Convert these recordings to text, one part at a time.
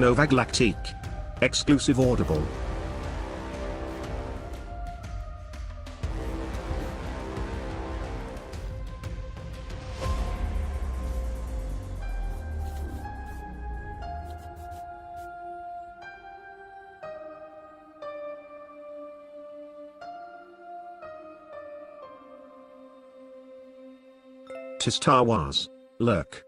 Galactic. Exclusive Audible. To Star Wars. Lurk.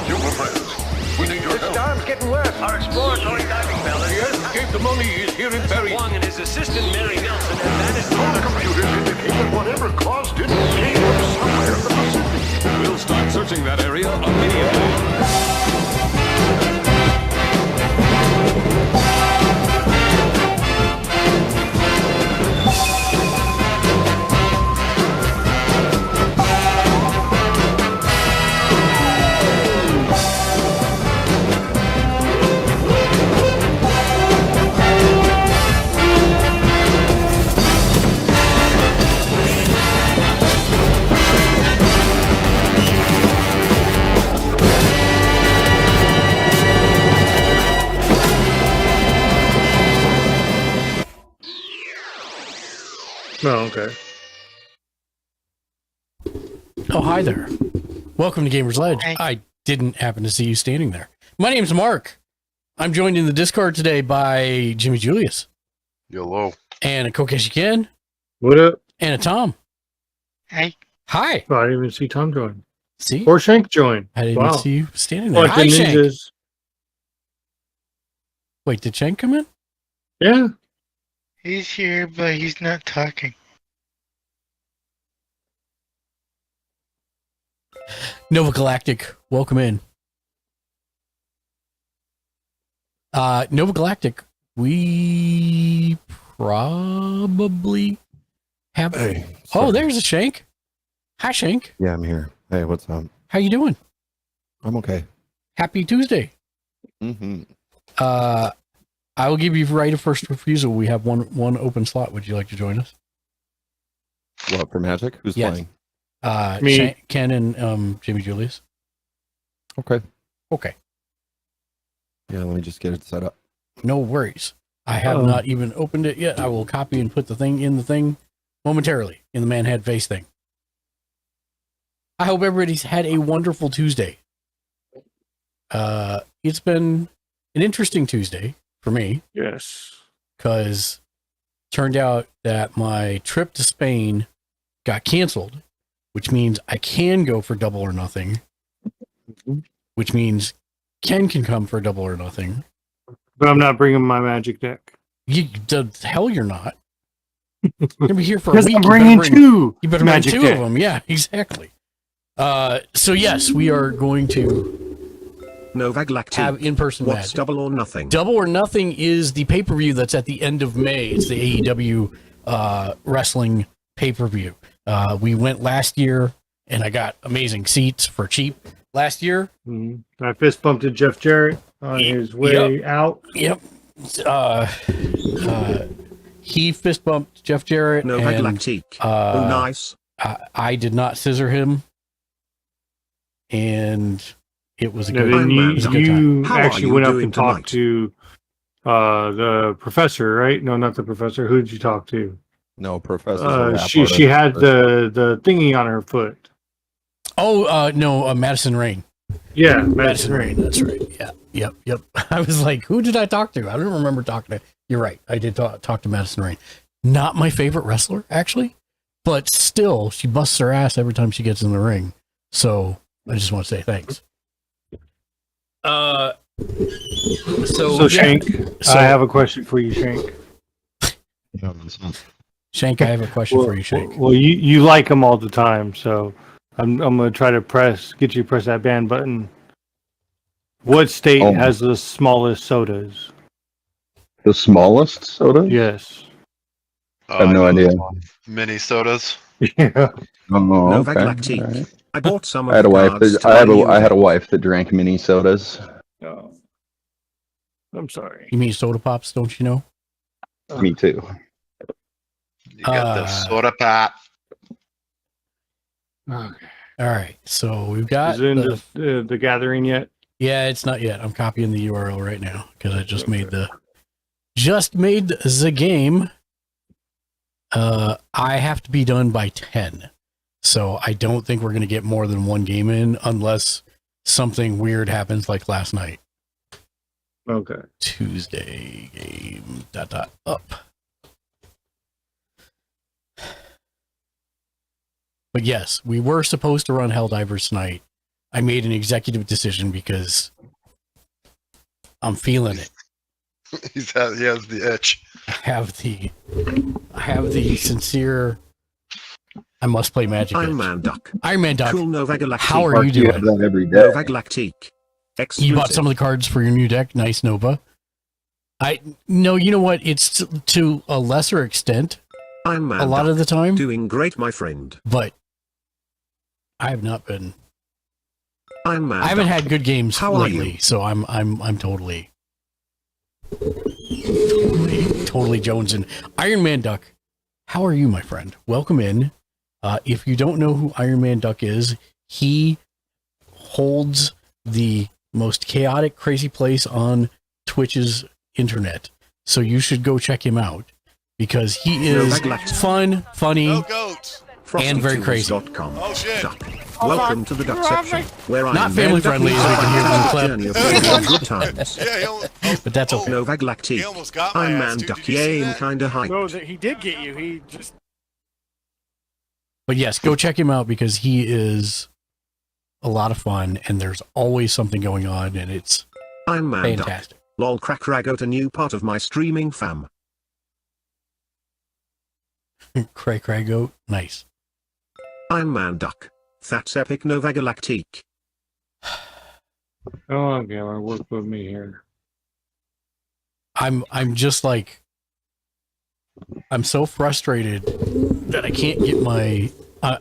Human friends, we need your help. Storm's getting worse. Our exploratory diving bell The escape the mummy is here in Paris. Wong and his assistant Mary Nelson have managed Our computers indicate that whatever caused it came from somewhere in the Pacific. We'll start searching that area immediately. Oh, okay. Oh, hi there. Welcome to Gamer's Ledge. Hi. I didn't happen to see you standing there. My name's Mark. I'm joined in the Discord today by Jimmy Julius Hello. and a Kokeshi Ken What up? and a Tom. Hey, Hi. Oh, I didn't even see Tom join. See? Or Shank join. I didn't Wow. see you standing there. Like Hi, the Shank. ninjas. Wait, did Shank come in? Yeah. he's here, but he's not talking. Nova Galactic, welcome in. Nova Galactic, we probably have... Hey. Oh, sorry. there's a Shank. Hi, Shank. Yeah, I'm here. Hey, what's up? How you doing? I'm okay. Happy Tuesday. Mm-hmm. I will give you right of first refusal. We have one open slot. Would you like to join us? What, for Magic? Who's Yes. playing? Me. Ken and Jimmy Julius. Okay. Okay, Yeah, let me just get it set up. no worries. I have Oh. not even opened it yet. I will copy and put the thing in the thing momentarily in the man head face thing. I hope everybody's had a wonderful Tuesday. It's been an interesting Tuesday for me Yes. because turned out that my trip to Spain got canceled, which means I can go for Double or Nothing, which means Ken can come for Double or Nothing. But I'm not bringing my magic deck. You, the hell you're not. You're gonna be here for a Because week. I'm You better bringing bring- two You better magic bring two decks. of them. Yeah, exactly. So yes, we are going to Nova Galactic. have in-person What's magic. Double or Nothing? Double or Nothing is the pay-per-view that's at the end of May. It's the AEW wrestling pay-per-view. We went last year, and I got amazing seats for cheap last year. Mhm. I fist bumped Jeff Jarrett on his way out. Yep. He fist bumped Jeff Jarrett, Nova and Galactic. Oh, nice. I did not scissor him, and it was a No, good, then it you, was a good time. you How are actually you went up doing and talked to the professor, right? No, not the professor. Who did you talk to? No, Professor. She had the thingy on her foot. Oh, no, Madison Rain. Yeah, Madison Rain. That's right. Yeah. Yep. I was like, who did I talk to? I don't remember talking to. You're right. I did talk to Madison Rain. Not my favorite wrestler, actually, but still, she busts her ass every time she gets in the ring. So I just want to say thanks. So Shank, So- I have a question for you, Shank. Shank, I have a question for you, Shank. Well, you like them all the time, so I'm gonna try to get you to press that ban button. What state Oh. has the smallest sodas? The smallest soda? Yes. I have no idea. Mini sodas. Yeah. Oh, Nova okay. Galactic. All right. I bought some of I had a the wife. cards to I had buy a, you I had a them. wife that drank mini sodas. Oh. I'm sorry. You mean soda pops? Don't you know? Me too. You got the soda pop. Okay. All right, so we've got Is it in the gathering yet? Yeah, it's not yet. I'm copying the URL right now because I just made the game. I have to be done by 10. So I don't think we're going to get more than one game in unless something weird happens like last night. Okay. Tuesday game ... up. But yes, we were supposed to run Helldivers tonight. I made an executive decision because I'm feeling it. He has the itch. I have the sincere. I must play Magic. Iron itch. Man Duck. Iron Man Duck. Cool Nova Galactic. How are you You have doing? that every day. Nova Galactic. You bought some of the cards for your new deck. Nice, Nova. No, you know what? It's to a lesser extent Iron Man a lot Duck. of the time, Doing great, my friend. but I have not been. Iron Man I haven't Duck. had good games How are lately, you? so I'm totally jonesing. Iron Man Duck, how are you, my friend? Welcome in. If you don't know who Iron Man Duck is, he holds the most chaotic, crazy place on Twitch's internet. So you should go check him out because he is fun, funny, and very crazy. FrostyTunes.com. Oh, shit. Duck. Welcome to the Duck section, where I Not am family Ben Duck friendly, as we can hear from the clip. journey of fun good times. Yeah, But that's okay. Nova Galactic. He almost got my Iron ass, Man dude. Duck. Did you see Yay, that? kinda hype. No, he did get you. He just But yes, go check him out because he is a lot of fun and there's always something going on and it's Iron Man fantastic. Duck. Lol crack ragot, a new part of my streaming fam. Cray goat, nice. Iron Man Duck. That's epic. Nova Galactic. Oh, Gamer, work with me here. I'm just like I'm so frustrated that I can't get my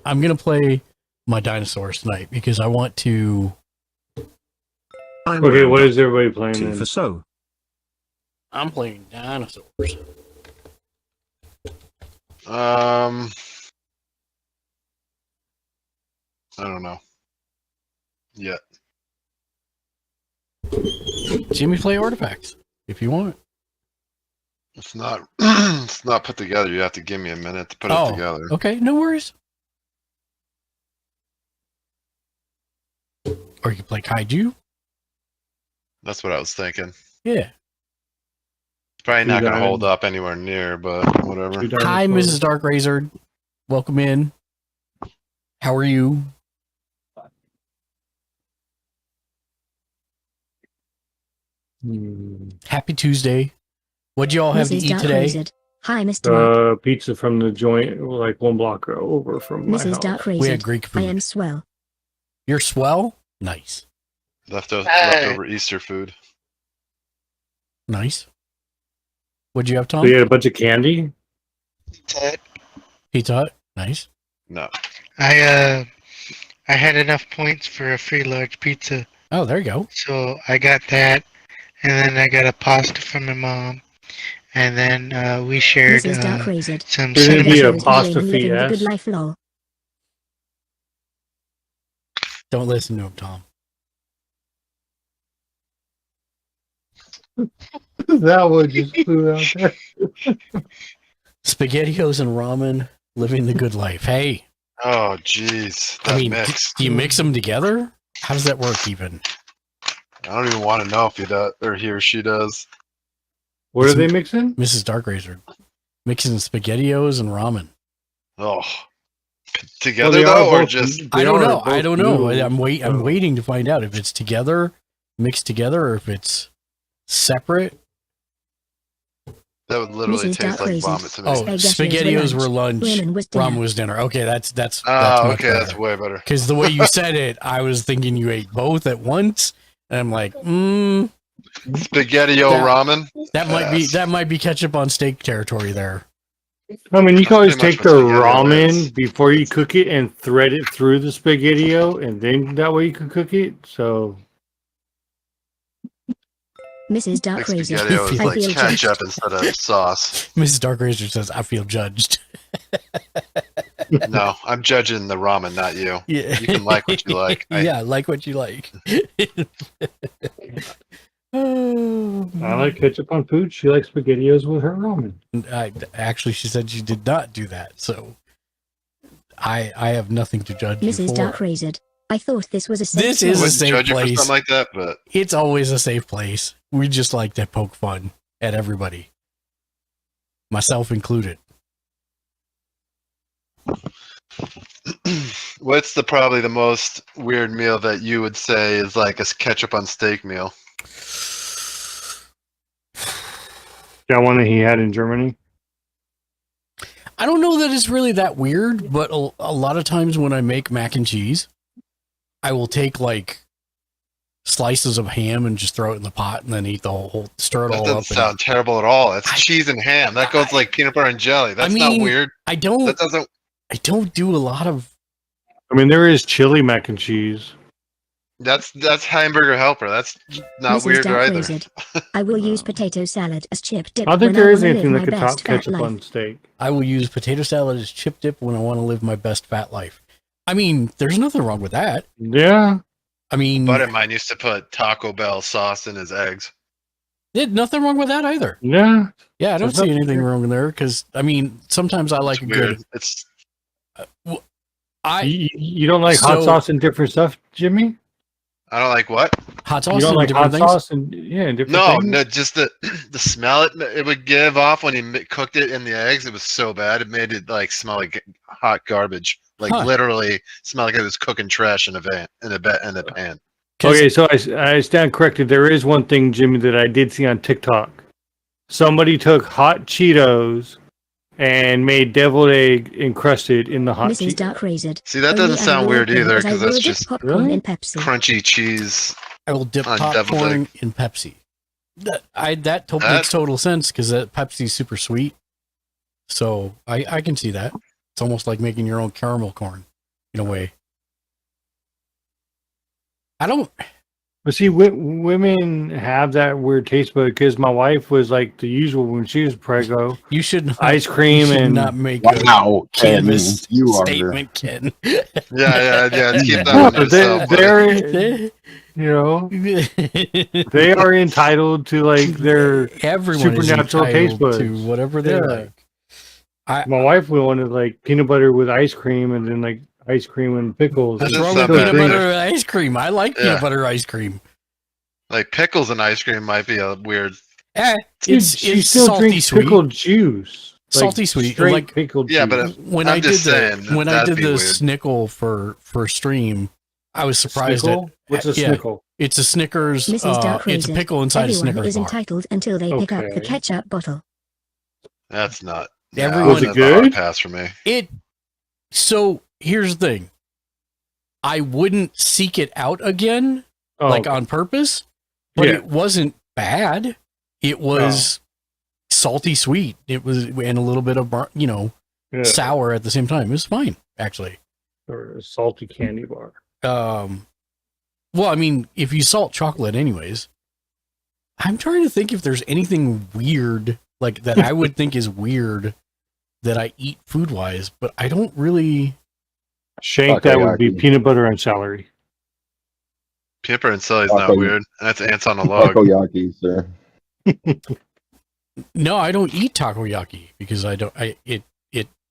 I'm gonna play my dinosaurs tonight because I want to. Iron Okay, Man what Duck. is everybody playing T then? for so. I'm playing dinosaurs. I don't know. Yeah. Jimmy, play artifacts if you want. It's not it's not put together. You have to give me a minute to put it together. Okay, no worries. Or you can play Kaiju. That's what I was thinking. Yeah. Probably not gonna diamond. hold up anywhere near, but whatever. Hi, Mrs. Dark Razor. Welcome in. How are you? Happy Tuesday. What'd you all have to Mrs. eat Dark today? Razed. Hi, Mr. Mark. Pizza from the joint, like one block over from my Mrs. house. Dark We had Razed. Greek I food. am swell. You're swell? Nice. Leftover Easter food. Nice. What'd you have, Tom? So you had a bunch of candy? Pizza Hut? Nice. No. I had enough points for a free large pizza, Oh, there you go. so I got that, and then I got a pasta from my mom, and then we shared Mrs. Dark Razed. some There's gonna be a cinnamon. pasta Living the good fiesta. life, lol. Don't listen to him, Tom. That one just flew out there. SpaghettiOs and ramen, living the good life. Hey, Oh jeez. I That mean, mix. do you mix them together? How does that work even? I don't even want to know if he does or he or she does. What are they mixing? Mrs. Dark Razor. Mixing SpaghettiOs and ramen. Oh. Well, Together they are though, or both- just I they don't are know. both I don't know. noodles, I'm so- waiting to find out if it's together, mixed together, or if it's separate. that would literally Mrs. taste Dark like Razed. vomit to me. Oh, Spaghettios SpaghettiOs were lunch. Ramen was dinner. Ramen was dinner. Okay, that's much Okay, better. that's way better. Because the way you said it, I was thinking you ate both at once, and I'm like, Spaghetti-o That- ramen. that might be ketchup on steak territory there. I mean, you can always Pretty much take the what spaghetti is. ramen before you cook it and thread it through the spaghetti-o, and then that way you can cook it. So Mrs. Dark Like Razed. spaghetti-o is I like feel ketchup judged. instead of sauce. Mrs. Dark Razor says, "I feel judged." No, I'm judging the ramen, not you. Yeah. You can like what you like. Yeah, like what you like. I like ketchup on food. She likes SpaghettiOs with her ramen. Actually, she said she did not do that, so I have nothing to judge you Mrs. for. Dark Razed. I thought this was a safe This place. is a Wouldn't safe judge you for place. something like that, but It's always a safe place. We just like to poke fun at everybody, myself included. what's probably the most weird meal that you would say is like a ketchup on steak meal? That one that he had in Germany. I don't know that it's really that weird, but a lot of times when I make mac and cheese, I will take like slices of ham and just throw it in the pot and then eat the whole, stir it That all doesn't up. sound terrible at all. That's cheese and ham. That goes like peanut butter and jelly. That's not weird. I That doesn't. don't do a lot of. I mean, there is chili mac and cheese. That's hamburger helper. That's not Mrs. weird Dark either. Razed. I will use potato salad as chip dip. I don't think when there is wanna anything live that my could top best fat ketchup life. on steak. I will use potato salad as chip dip when I want to live my best fat life. I mean, there's nothing wrong with that. Yeah. I mean, Buddy of mine used to put Taco Bell sauce in his eggs. there's nothing wrong with that either. Yeah. Yeah, I don't There's see nothing anything weird. wrong there because I mean, sometimes I like It's a weird. good. It's You don't like hot So- sauce and different stuff, Jimmy? I don't like what? hot sauce. You don't and like different hot things? sauce and different No, things? no, just the smell it would give off when you cooked it in the eggs. It was so bad. It made it like smell like hot garbage. Like Huh. literally smell like it was cooking trash in a pan. Okay, so I stand corrected. There is one thing, Jimmy, that I did see on TikTok. Somebody took hot Cheetos and made deviled egg encrusted in the hot Mrs. Cheetos. Dark Razed. See, that Only doesn't sound I will weird open either as I because will that's dip just popcorn Really? in Pepsi. crunchy cheese. I will dip on deviled popcorn egg. in Pepsi. That That- makes total sense because Pepsi's super sweet. So I can see that. It's almost like making your own caramel corn in a way. I don't. But see, women have that weird taste bud because my wife was like the usual when she was preggo. You should not, Ice cream you should and not make Wow, a Ken, canvas you are. statement, Ken. Yeah. Keep that No, one to yourself, buddy. they're you know they are entitled to like their Everyone is supernatural taste entitled buds. to whatever they Yeah. like. My wife wanted like peanut butter with ice cream and then like ice cream and pickles. What's That's wrong not with bad. peanut butter ice cream? I like Yeah. peanut butter ice cream. Like pickles and ice cream might be a weird. She still salty drinks sweet. pickled juice. Salty sweet, Straight like- pickled Yeah, juice. but When I'm I did just saying the when I that'd did be the weird. snickle for stream, I was surprised Snickle? at What's a yeah, snickle? it's a Snickers. Mrs. Dark It's a Razed. pickle inside a Everyone Snickers is bar. entitled until they pick up the Okay. ketchup bottle. That's not. Everyone- Was it that's a hard good? pass for me. So here's the thing. I wouldn't seek it out again, Oh, like on purpose, but Yeah. it wasn't bad. It was salty sweet. It was and a little bit of yeah. sour at the same time. It was fine, actually. Or a salty candy bar. Well, I mean, if you salt chocolate anyways, I'm trying to think if there's anything weird like that I would think is weird that I eat food wise, but I don't really. Shank, that would be Takoyaki. peanut butter and celery. Peanut butter and celery's not Taco- weird. That's ants on a log. Takoyaki, sir. No, I don't eat takoyaki because I don't. It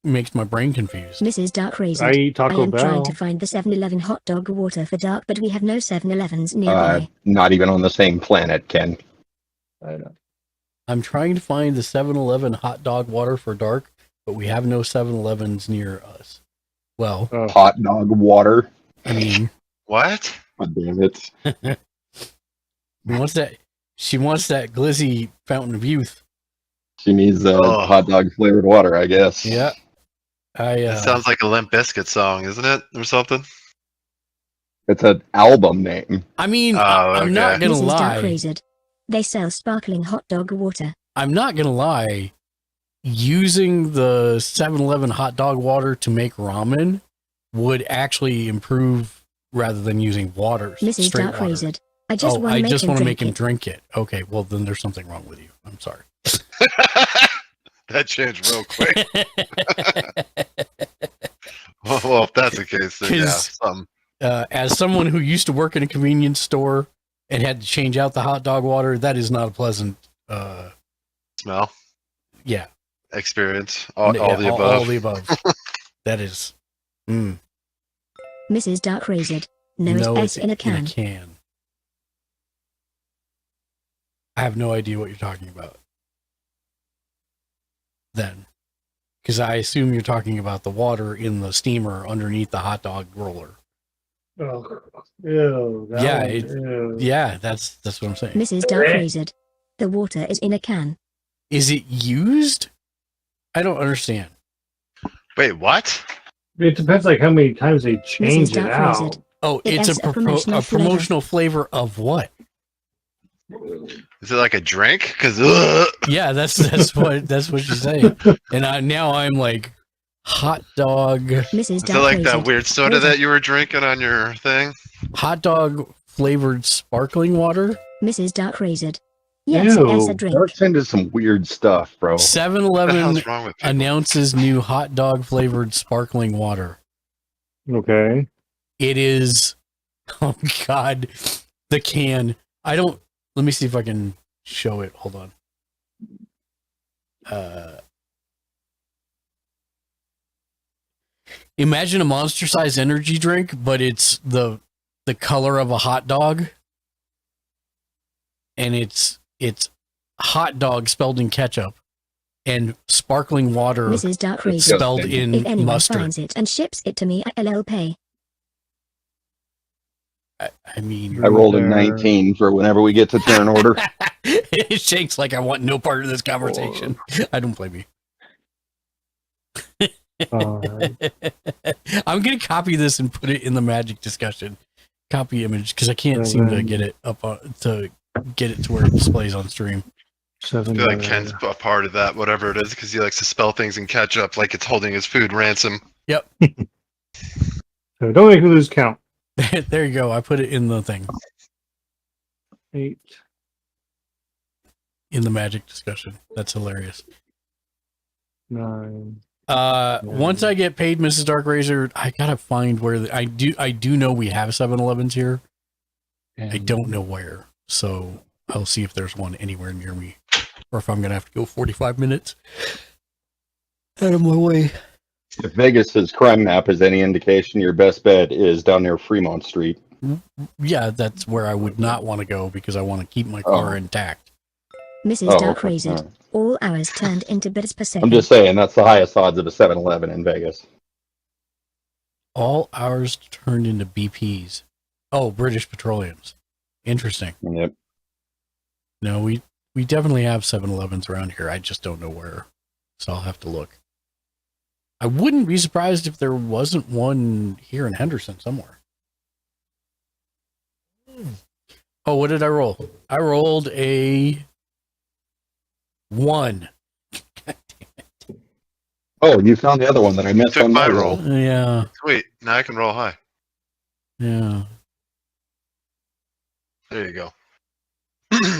makes my brain confused. Mrs. Dark Razed. I eat I Taco am trying Bell. to find the 7-Eleven hot dog water for dark, but we have no 7-Elevens nearby. Not even on the same planet, Ken. I know. I'm trying to find the 7-Eleven hot dog water for dark, but we have no 7-Elevens near us. Well, Oh. Hot dog water. I mean, What? God damn it. she wants that glizzy fountain of youth. She needs Oh. hot dog flavored water, I guess. Yeah. It sounds like a Limp Bizkit song, isn't it, or something? It's an album name. I mean, Oh, I'm not okay. gonna Mrs. Dark lie. Razed. They sell sparkling hot dog water. I'm not gonna lie. Using the 7-Eleven hot dog water to make ramen would actually improve rather than using water. Mrs. straight Dark water. Razed. I just want I to make just him want to drink make him it. drink it. Okay, well then there's something wrong with you. I'm sorry. That changed real quick. Well, if that's the case, then yeah, 'Cause- something. As someone who used to work in a convenience store and had to change out the hot dog water, that is not a pleasant. Smell, Yeah, experience, all the above. All the above. That is. Mrs. Dark Razed. No, No, it's S in a can. I have no idea what you're talking about. Then, because I assume you're talking about the water in the steamer underneath the hot dog roller. Oh, ew, that Yeah, one, it- ew. Yeah, that's what I'm saying. Mrs. Dark Razed. The water is in a can. Is it used? I don't understand. Wait, what? It depends like how many times they change it Dark out. Razed. Oh, It it's has a promotional flavor. promotional flavor of what? Is it like a drink? Because Yeah, that's what she's saying. And now I'm like, hot dog, Mrs. is it Dark like Razed. that weird soda Water. that you were drinking on your thing? hot dog flavored sparkling water. Mrs. Dark Razed. Yes, Ew. as a drink. Dark's into some weird stuff, bro. 7-Eleven What the hell's wrong with people? announces new hot dog flavored sparkling water. Okay. It is, oh God, the can. Let me see if I can show it. Hold on. Imagine a monster-sized energy drink, but it's the color of a hot dog, and it's hot dog spelled in ketchup, and sparkling water Mrs. Dark Razed. spelled If in If anyone mustard. finds it and ships it to me, I'll pay. I mean, I rolled a 19 for whenever we get to turn order. it shakes like I want no part of this conversation. I don't blame you. Alright. I'm gonna copy this and put it in the magic discussion. Copy image because I can't seem to get it up to get it to where it displays on stream. I feel like Ken's a part of that, whatever it is, because he likes to spell things in ketchup like it's holding his food ransom. Yep. So don't make me lose count. There you go. I put it in the thing 8. in the magic discussion. That's hilarious. 9. Once I get paid, Mrs. Dark Razor, I gotta find where I do know we have 7-Elevens here. I don't know where, so I'll see if there's one anywhere near me, or if I'm gonna have to go 45 minutes out of my way. If Vegas's crime map is any indication, your best bet is down near Fremont Street. Yeah, that's where I would not want to go because I want to keep my car intact. Mrs. Dark okay. Razed. Alright. All hours turned into bits per second. I'm just saying, that's the highest odds of a 7-Eleven in Vegas. All hours turned into BPs. Oh, British Petroleums. Interesting. Yep. No, we definitely have 7-Elevens around here. I just don't know where, so I'll have to look. I wouldn't be surprised if there wasn't one here in Henderson somewhere. Oh, what did I roll? I rolled a 1. Oh, you found the other one that I missed Took on my my roll. roll. Yeah, Sweet. Now I can roll high. yeah. There you go.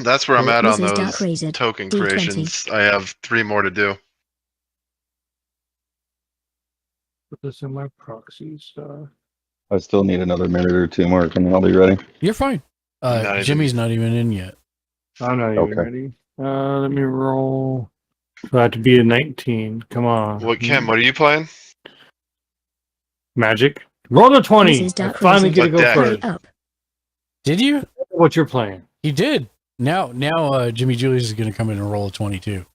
That's where I'm at on Mrs. Dark those Razed. token D20. creations. I have 3 more to do. Put this in my proxy stuff. I still need another minute or two, Mark, and I'll be ready. You're fine. Not even- Jimmy's not even in yet. I'm not even Okay. ready. Let me roll. So I have to be a 19. Come on. What, Ken, what are you playing? Magic. Roll the 20. Mrs. I Dark finally Razed. get to go What deck? first. Up. Did you? What you're playing? He did. Now, Jimmy Julius is going to come in and roll a 22.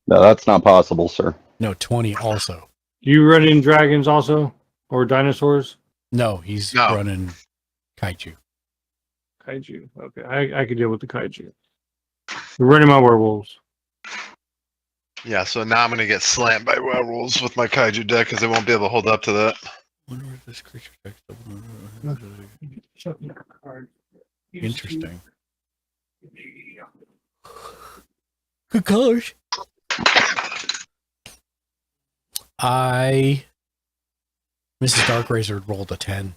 No, that's not possible, sir. No, 20 also. You running dragons also? Or dinosaurs? No, he's No. running kaiju. Kaiju. Okay. I could deal with the kaiju. You're running my werewolves. Yeah, so now I'm going to get slammed by werewolves with my kaiju deck because I won't be able to hold up to that. Wonder if this creature text. Shut your card. Interesting. Good gosh. Mrs. Dark Razor rolled a 10.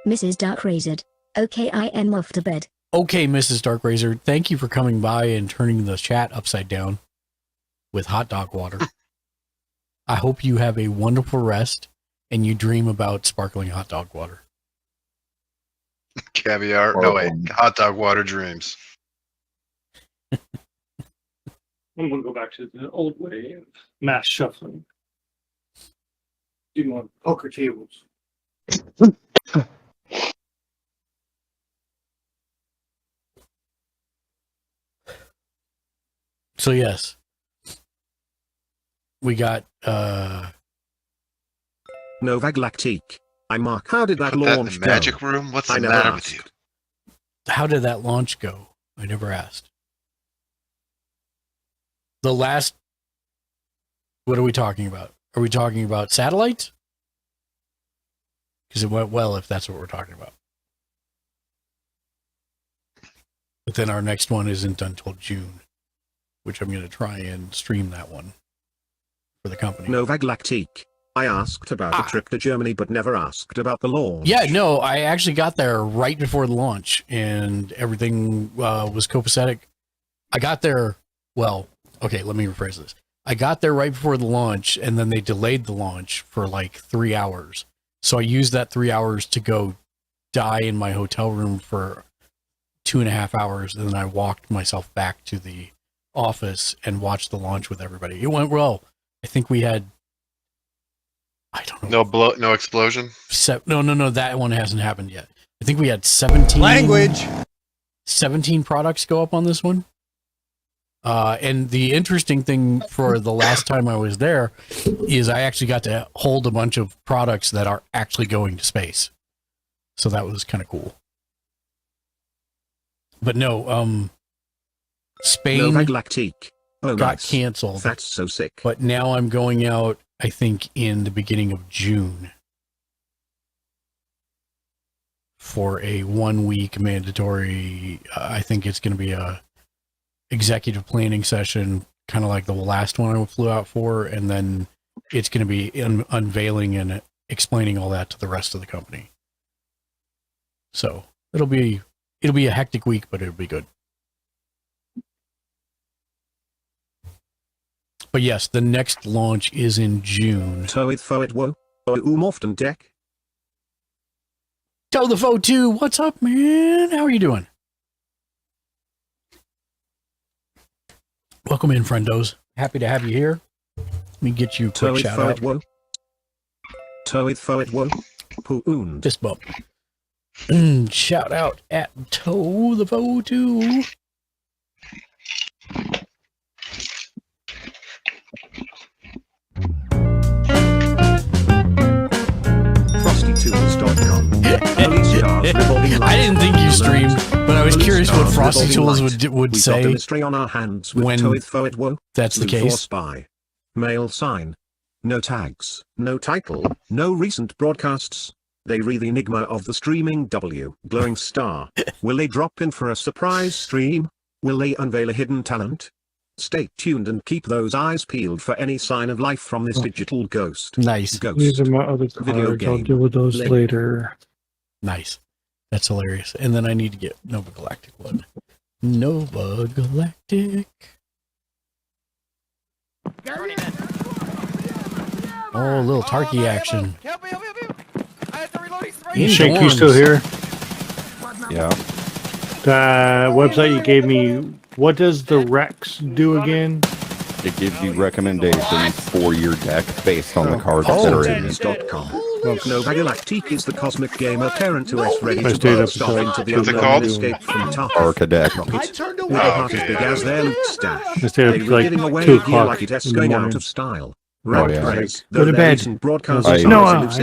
Mrs. Dark Razed. Okay, I am off to bed. Okay, Mrs. Darkrazor, thank you for coming by and turning the chat upside down with hot dog water. I hope you have a wonderful rest and you dream about sparkling hot dog water. Caviar. No, wait. Hot dog water dreams. I'm going to go back to the old way of mass shuffling. Do more poker tables. So yes, we got Novak Lactique. Mark, how did that Put that in launch the magic go? room? What's I the never matter asked. with you? how did that launch go? I never asked. The last, what are we talking about? Are we talking about satellites? Because it went well if that's what we're talking about. But then our next one isn't until June, which I'm going to try and stream that one for the company. Novak Lactique. I asked about the trip to Germany, but never asked about the launch. Yeah, no, I actually got there right before the launch, and everything was copacetic. I got there, well, okay, let me rephrase this. I got there right before the launch, and then they delayed the launch for like 3 hours. So I used that 3 hours to go die in my hotel room for 2.5 hours, and then I walked myself back to the office and watched the launch with everybody. It went well. I think we had, I don't know. No explosion? No, that one hasn't happened yet. I think we had 17 products go up on this one. And the interesting thing for the last time I was there is I actually got to hold a bunch of products that are actually going to space. So that was kind of cool. But no, Spain Novak Lactique. Oh, got nice. canceled. That's so sick. But now I'm going out, I think, in the beginning of June for a 1 week mandatory. I think it's going to be a executive planning session, kind of like the last one I flew out for, and then it's going to be unveiling and explaining all that to the rest of the company. So it'll be a hectic week, but it'll be good. But yes, the next launch is in June. Toe it wo. Often deck. Toe the Foe 2, what's up, man? How are you doing? Welcome in, friendos. Happy to have you here. Let me get you a quick shout out. Toe it wo. Poond. Fist bump. Shout out at Toe the Foe 2. FrostyTools.com. I didn't think you streamed, but I was curious what Frosty Tools would say got a mystery on our hands with when that's the case. Spy. Mail sign. No tags, no title, no recent broadcasts. They read the enigma of the streaming glowing star. Will they drop in for a surprise stream? Will they unveil a hidden talent? Stay tuned and keep those eyes peeled for any sign of life from this digital ghost. Nice. These are my other cards. I'll deal with those later. Nice. That's hilarious. And then I need to get Nova Galactic one. Nova Galactic. Oh, a little Tarky action. Shake, you still here? Yeah. The website you gave me, what does the Rex do again? It gives you recommendations for your deck based on the cards that are in it. Novak Galactique is the cosmic gamer parent to us ready Let's to do it burst up off to into the What's it unknown called? and escape from tough Arcadeck. rocket with a heart as big as their loot stash. Let's do They it were like giving away 2 gear o'clock like it's in the going morning. out of style. Oh, yeah. Go to bed. I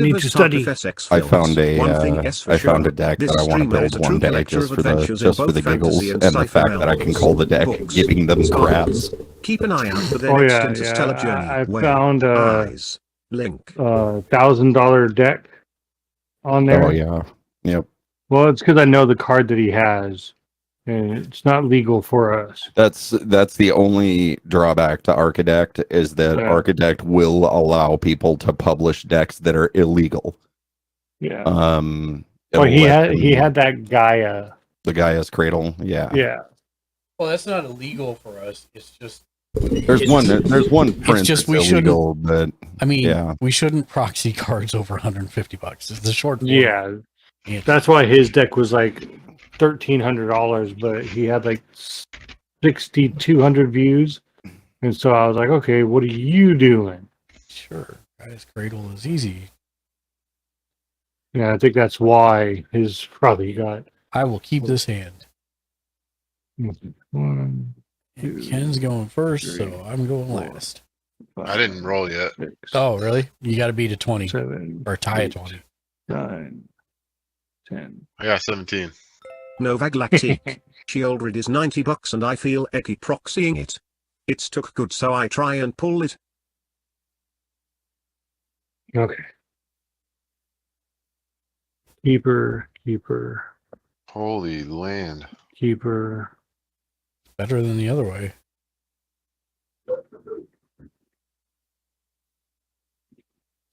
need to study. I found a deck that I want to build one day just for the giggles and the fact that I can call the deck giving them crabs. Keep an eye out for their Oh next yeah, interstellar journey. I where found eyes link. $1,000 deck on there. Oh yeah, yep. Well, it's because I know the card that he has, and it's not legal for us. That's the only drawback to Architect is that Architect will allow people to publish decks that are illegal. Yeah. Well, he had that Gaia The Gaia's Cradle. Yeah. Yeah. Well, that's not illegal for us. It's just There's one print just that's we illegal, but I mean, yeah. we shouldn't proxy cards over $150. It's the short form. Yeah. That's why his deck was like $1,300, but he had like 6,200 views. And so I was like, okay, what are you doing? Sure. Guy's Cradle is easy. Yeah, I think that's why his probably got. I will keep this hand. 1, 2, Ken's going first, 3, so I'm going 4, last. 5, I didn't roll yet. 6, Oh, really? You got to beat a 20 7, or tie 8, a 20. 9, 10. I got 17. Novag Lactique. Shield Rid is $90 and I feel ecky proxying it. It's took good so I try and pull it. Okay. Keeper. Holy land. Keeper. Better than the other way.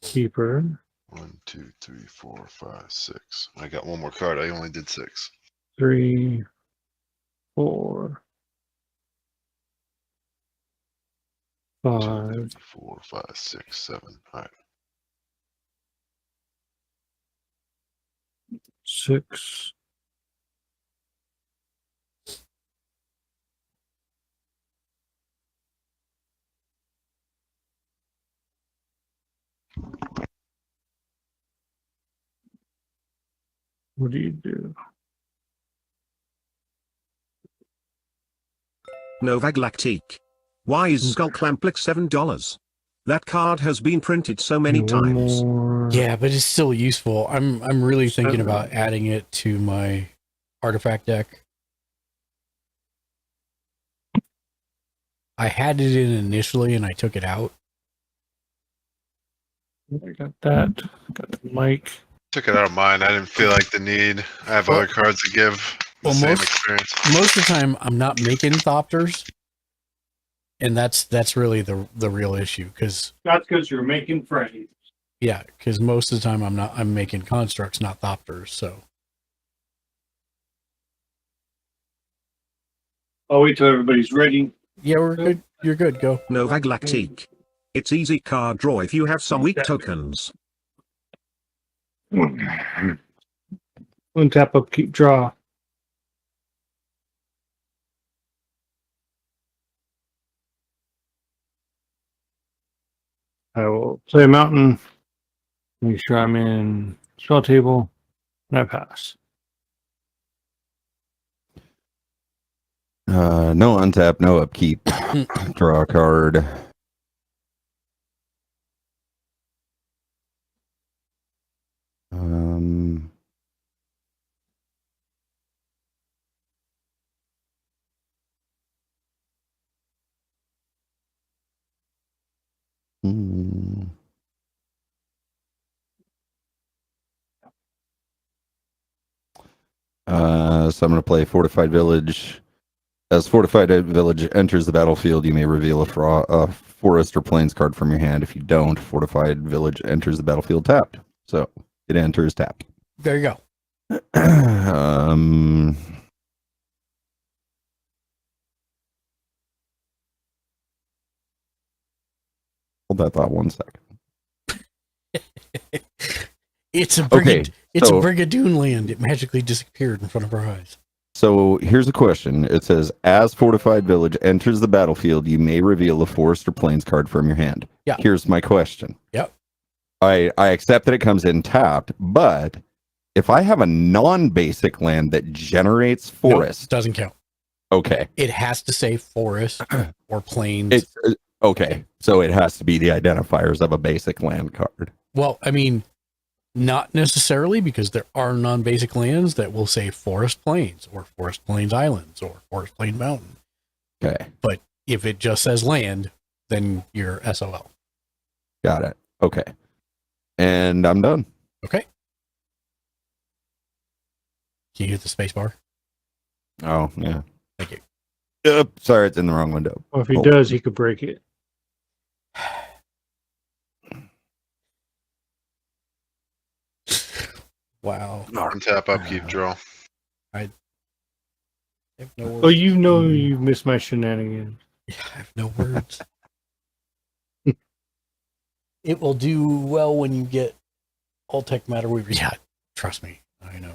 Keeper. 1, 2, 3, 4, 5, 6. I got one more card. I only did 6. 3, 4, 5. 2, 3, 4, 5, 6, 7. All right. 6. What do you do? Novag Lactique. Why is Skull Clamplic $7? That card has been printed so many times. Yeah, but it's still useful. I'm really thinking about adding it to my artifact deck. I had it in initially and I took it out. I got that. Got the mic. Took it out of mine. I didn't feel like the need. I have other cards to give the same experience. Most of the time I'm not making Thopters. And that's really the real issue, because that's because you're making frames. Yeah, because most of the time I'm making constructs, not Thopters. So I'll wait till everybody's ready. Yeah, we're good. You're good. Go. Novag Lactique. It's easy card draw if you have some weak tokens. Untap, upkeep, draw. I will play a mountain. Make sure I'm in spell table. And I pass. No untap, no upkeep. Draw a card. So I'm going to play Fortified Village. As Fortified Village enters the battlefield, you may reveal a forest or plains card from your hand. If you don't, Fortified Village enters the battlefield tapped. So it enters tapped. There you go. Hold that thought 1 second. It's a Brigadoon land. It magically disappeared in front of our eyes. So here's a question. It says, as Fortified Village enters the battlefield, you may reveal a forest or plains card from your hand. Yeah. Here's my question. Yep. I accept that it comes in tapped, but if I have a non-basic land that generates forest... No, it doesn't count. Okay. It has to say forest or plains. Okay. So it has to be the identifiers of a basic land card. Well, I mean... Not necessarily, because there are non-basic lands that will say Forest Plains or Forest Plains Islands or Forest Plain Mountain. Okay. But if it just says land, then you're SOL. Got it. Okay. And I'm done. Okay. Can you hit the space bar? Oh, yeah. Thank you. Sorry, it's in the wrong window. Well, if he does, he could break it. Wow. Untap, upkeep, draw. I have no words. Oh, you know you missed my shenanigans. Yeah, I have no words. It will do well when you get all tech matter weaver. Yeah, trust me. I know.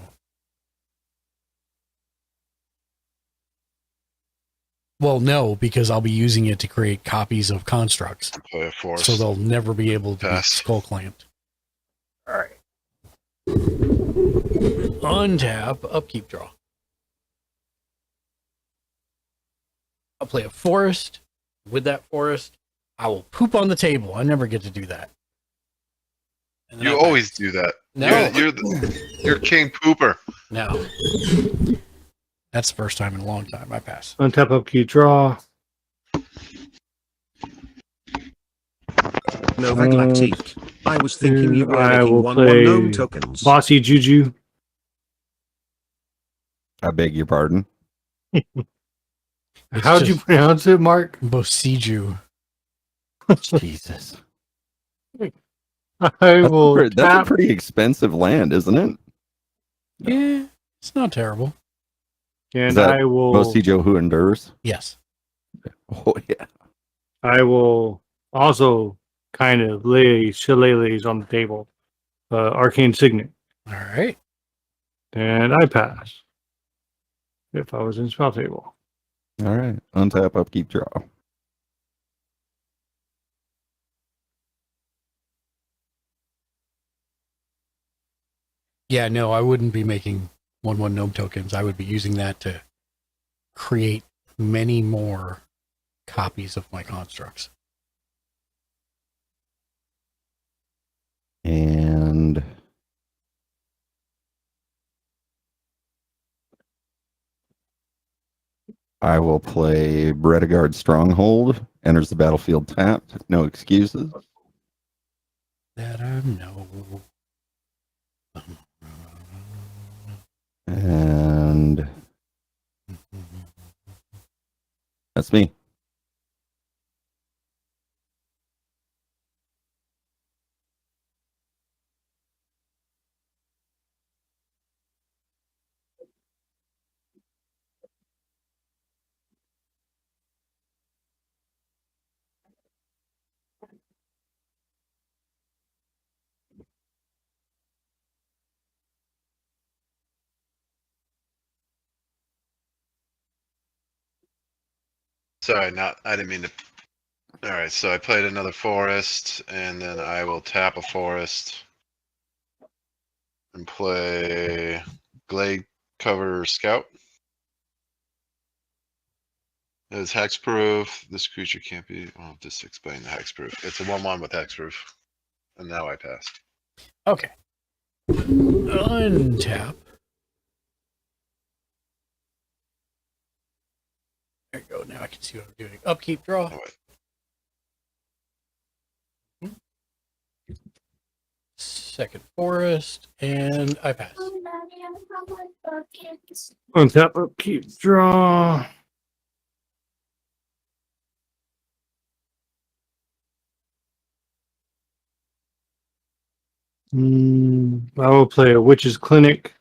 Well, no, because I'll be using it to create copies of constructs. Play a forest. So they'll never be able to be Pass. skull clamped. All right. Untap, upkeep, draw. I'll play a forest. With that forest, I will poop on the table. I never get to do that. And then You I always pass. do that. No. You're king pooper. No. That's the first time in a long time. I pass. Untap, upkeep, draw. No Galactique. I was thinking you were I making will 1/1 play gnome tokens. Bossy Juju. I beg your pardon. How'd you pronounce it, Mark? Bosiju. Jesus. I will That's a tap. pretty expensive land, isn't it? Yeah, it's not terrible. Is And that I will. Mostijo who endures? Yes. Oh, yeah. I will also kind of lay shillelaghs on the table. Arcane Signet. All right. And I pass. If I was in spell table. All right. Untap, upkeep, draw. Yeah, no, I wouldn't be making 1/1 gnome tokens. I would be using that to create many more copies of my constructs. And I will play Bredegard Stronghold. Enters the battlefield tapped. No excuses. That I know. And that's me. Sorry, I didn't mean to. All right, so I played another forest, and then I will tap a forest and play Glade Cover Scout. It's hexproof. This creature can't be. I'll just explain the hexproof. It's a 1/1 with hexproof, and now I passed. Okay. Untap. There you go. Now I can see what I'm doing. Upkeep, draw. Oh, wait. Second forest, and I pass. Untap, upkeep, draw. I will play a Witch's Clinic.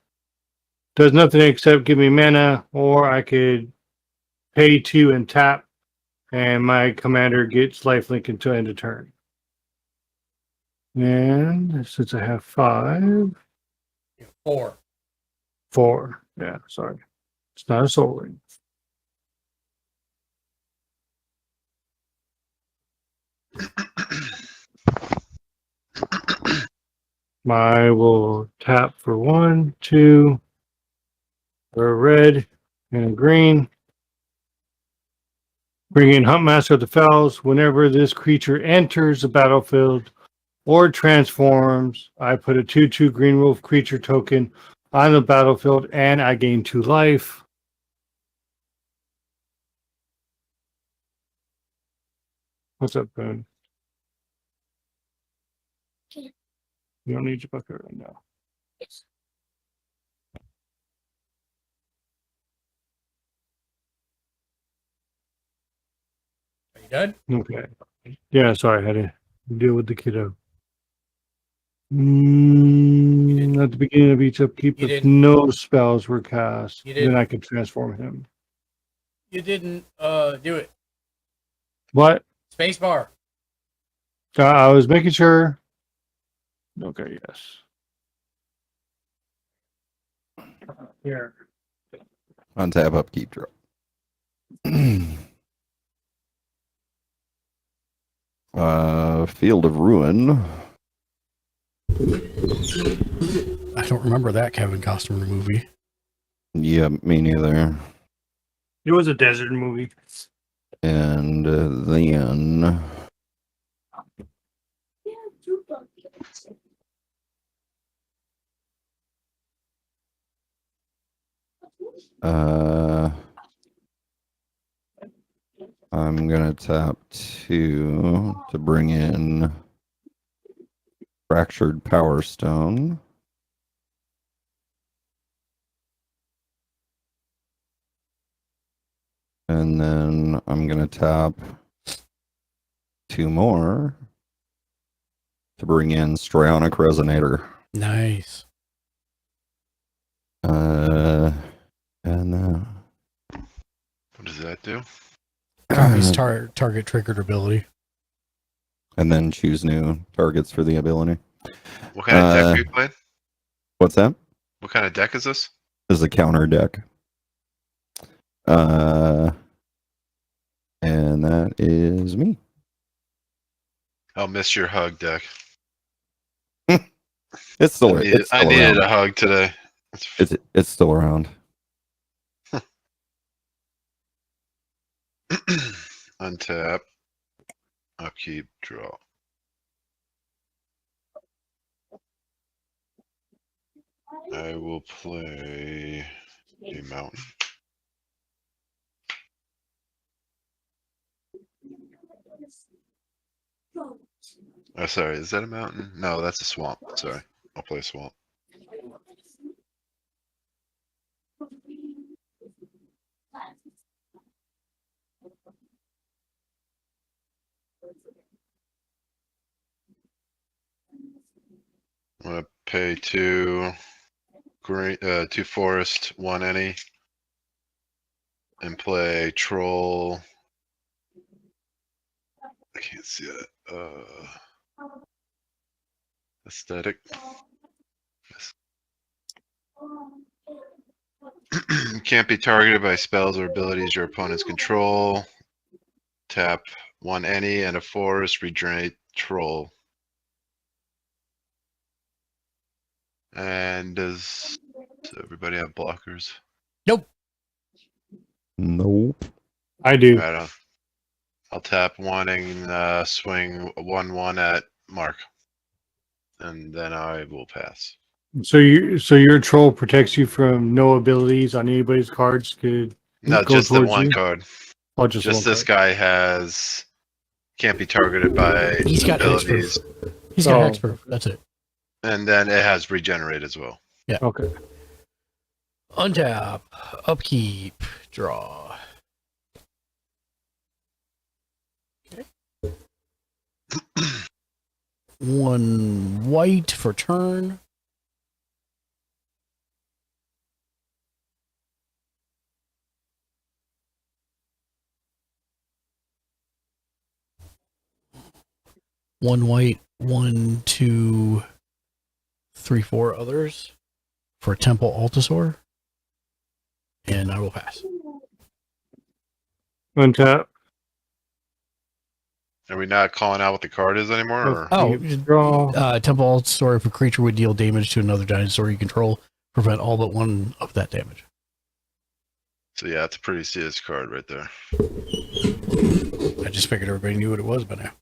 Does nothing except give me mana, or I could pay 2 and tap, and my commander gets lifelink until end of turn. And since I have 5, 4. 4. Yeah, sorry. It's not a soul ring. I will tap for 1, 2, for a red and a green. Bring in Huntmaster of the Fells. Whenever this creature enters the battlefield or transforms, I put a 2/2 green wolf creature token on the battlefield and I gain 2 life. What's up, Boone? You don't need your bucket right now. Are you done? Okay. Yeah, sorry, I had to deal with the kiddo. At the beginning of each upkeep, You if didn't. no spells were cast, You then didn't. I could transform him. You didn't do it. What? Space bar. I was making sure. Okay, yes. Here. Untap, upkeep, draw. Field of Ruin. I don't remember that Kevin Costner movie. Yeah, me neither. It was a desert movie. And then I'm gonna tap 2 to bring in Fractured Power Stone. And then I'm gonna tap 2 more to bring in Strionic Resonator. Nice. And What does that do? Copies target triggered ability. and then choose new targets for the ability. What kind of deck are you playing? What's that? What kind of deck is this? This is a counter deck. And that is me. I'll miss your hug deck. It's still, I needed a hug today. It's still around. Untap. Upkeep. Draw. I will play a mountain. Oh, sorry. Is that a mountain? No, that's a swamp. Sorry. I'll play a swamp. I'm gonna pay 2 green, 2 forest, 1 any, and play troll. I can't see it. Aesthetic. Yes. Can't be targeted by spells or abilities your opponents control. Tap 1 any and a forest, regenerate troll. And does everybody have blockers? Nope. Nope. I do. Right on. I'll tap 1 and swing 1/1 at Mark. And then I will pass. So your troll protects you from no abilities on anybody's cards could No, go just the towards one you? card. Oh, just one this card. guy has can't be targeted by He's got abilities. hexproof. He's got hexproof. That's it. And then it has regenerate as well. Yeah. Okay. Untap. Upkeep. Draw. Okay. 1 white for turn. One white, 1, 2, 3, 4 others for Temple Altasaur. And I will pass. Untap. Are we not calling out what the card is anymore? Or? Oh, Draw. Temple Altasaur, if a creature would deal damage to another dinosaur you control, prevent all but one of that damage. So yeah, it's a pretty serious card right there. I just figured everybody knew what it was by now.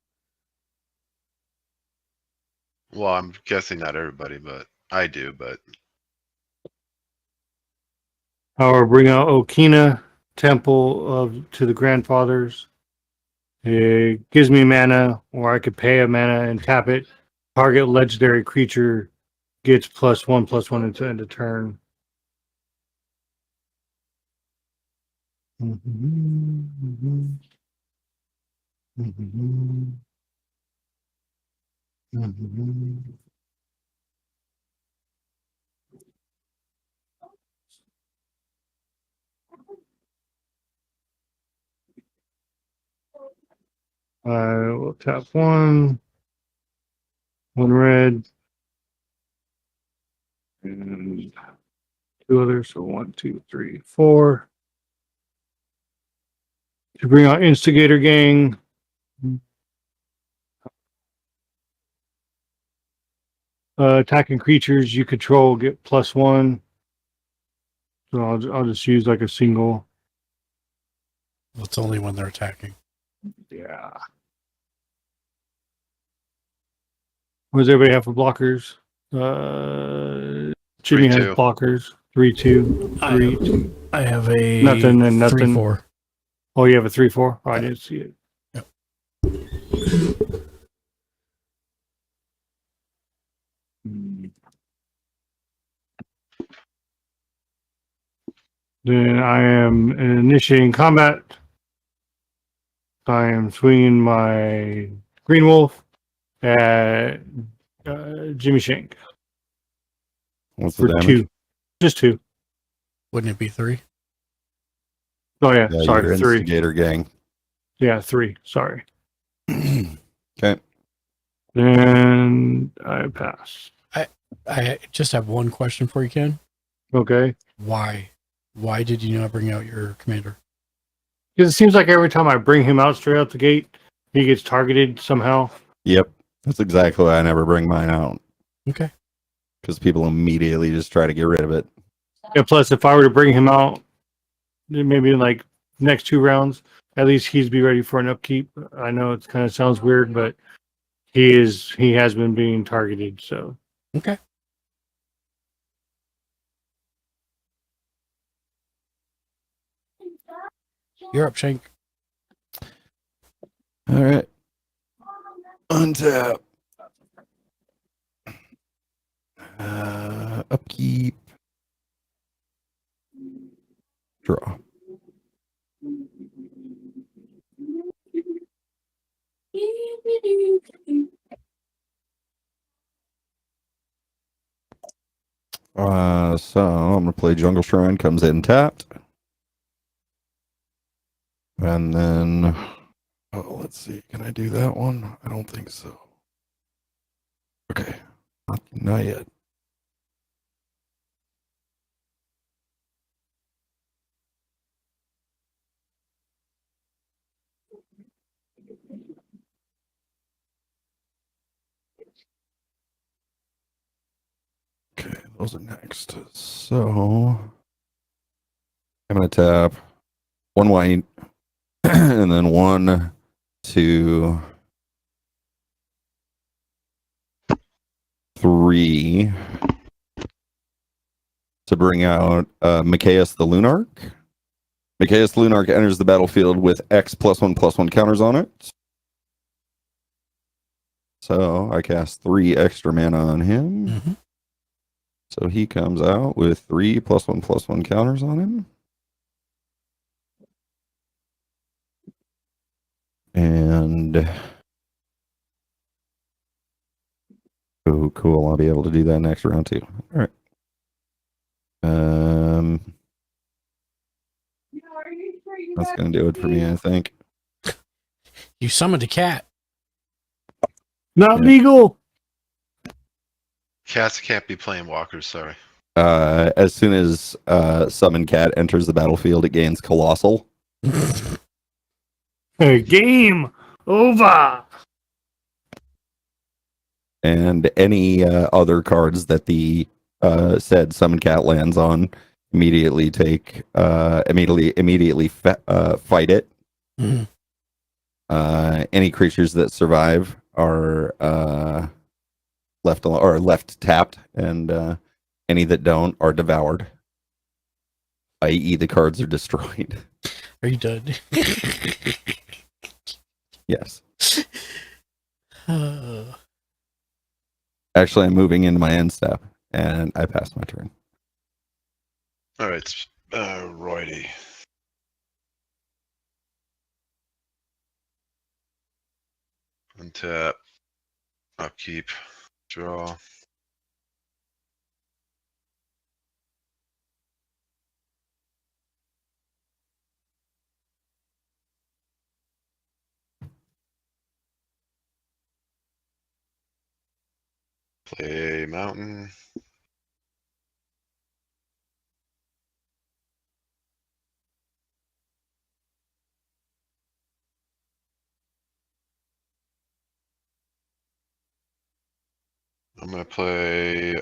Well, I'm guessing not everybody, but I do, but Or bring out Okina, Temple to the Grandfathers. It gives me mana, or I could pay a mana and tap it. Target legendary creature gets +1/+1 until end of turn. I will tap one red, and two others. So 1, 2, 3, 4. To bring out Instigator Gang. Attacking creatures you control get +1. So I'll just use like a single. It's only when they're attacking. Yeah. What does everybody have for blockers? Jimmy has 3-2. blockers. 3, 2, 3, 2. I have a Nothing and nothing. 3-4. Oh, you have a 3-4? Oh, I didn't see it. Yep. Then I am initiating combat. I am swinging my Green Wolf at Jimmy Shank. What's the For damage? 2. Just 2. Wouldn't it be 3? Oh, yeah. Yeah, Sorry, your 3. Instigator Gang. Yeah, 3. Sorry. Okay. And I pass. I just have one question for you, Ken. Okay. Why? Why did you not bring out your commander? Because it seems like every time I bring him out straight out the gate, he gets targeted somehow. Yep. That's exactly why I never bring mine out. Okay. Because people immediately just try to get rid of it. Yeah, plus, if I were to bring him out, maybe in like next 2 rounds, at least he's be ready for an upkeep. I know it kind of sounds weird, but he has been being targeted. So Okay. You're up, Shank. All right. Untap. Upkeep. Draw. So I'm gonna play Jungle Shrine. Comes in tapped, and then let's see. Can I do that one? I don't think so. Okay, not yet. Okay, those are next. So I'm gonna tap 1 white, and then 1, 2, 3 to bring out Micaeus the Lunarch. Micaeus the Lunarch enters the battlefield with X +1/+1 counters on it. So I cast 3 extra mana on him. Mm-hmm. So he comes out with 3 +1/+1 counters on him. And oh, cool! I'll be able to do that next round too. All right. That's gonna do it for me, I think. You summoned a cat. not Yeah. legal. Cats can't be playing walkers, sorry. As soon as Summon Cat enters the battlefield, it gains Colossal. Game over. And any other cards that the said Summon Cat lands on immediately take immediately fight it. Mhm. Any creatures that survive are left tapped, and any that don't are devoured, i.e., the cards are destroyed. Are you done? Yes. Actually, I'm moving into my end step, and I passed my turn. All right, Roydy. Untap. Upkeep. Draw. Play mountain. I'm gonna play. Wait.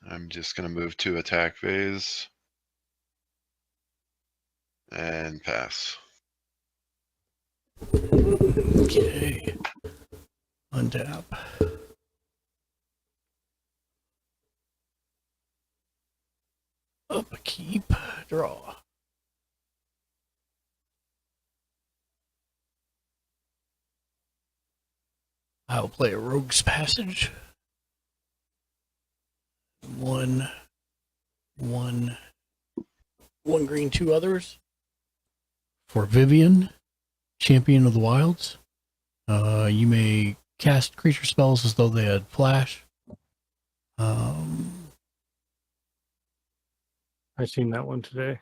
I'm just gonna move to attack phase and pass. Okay. Untap. Upkeep. Draw. I'll play a Rogue's Passage. One green, two others. For Vivian, Champion of the Wilds. You may cast creature spells as though they had flash. I seen that one today.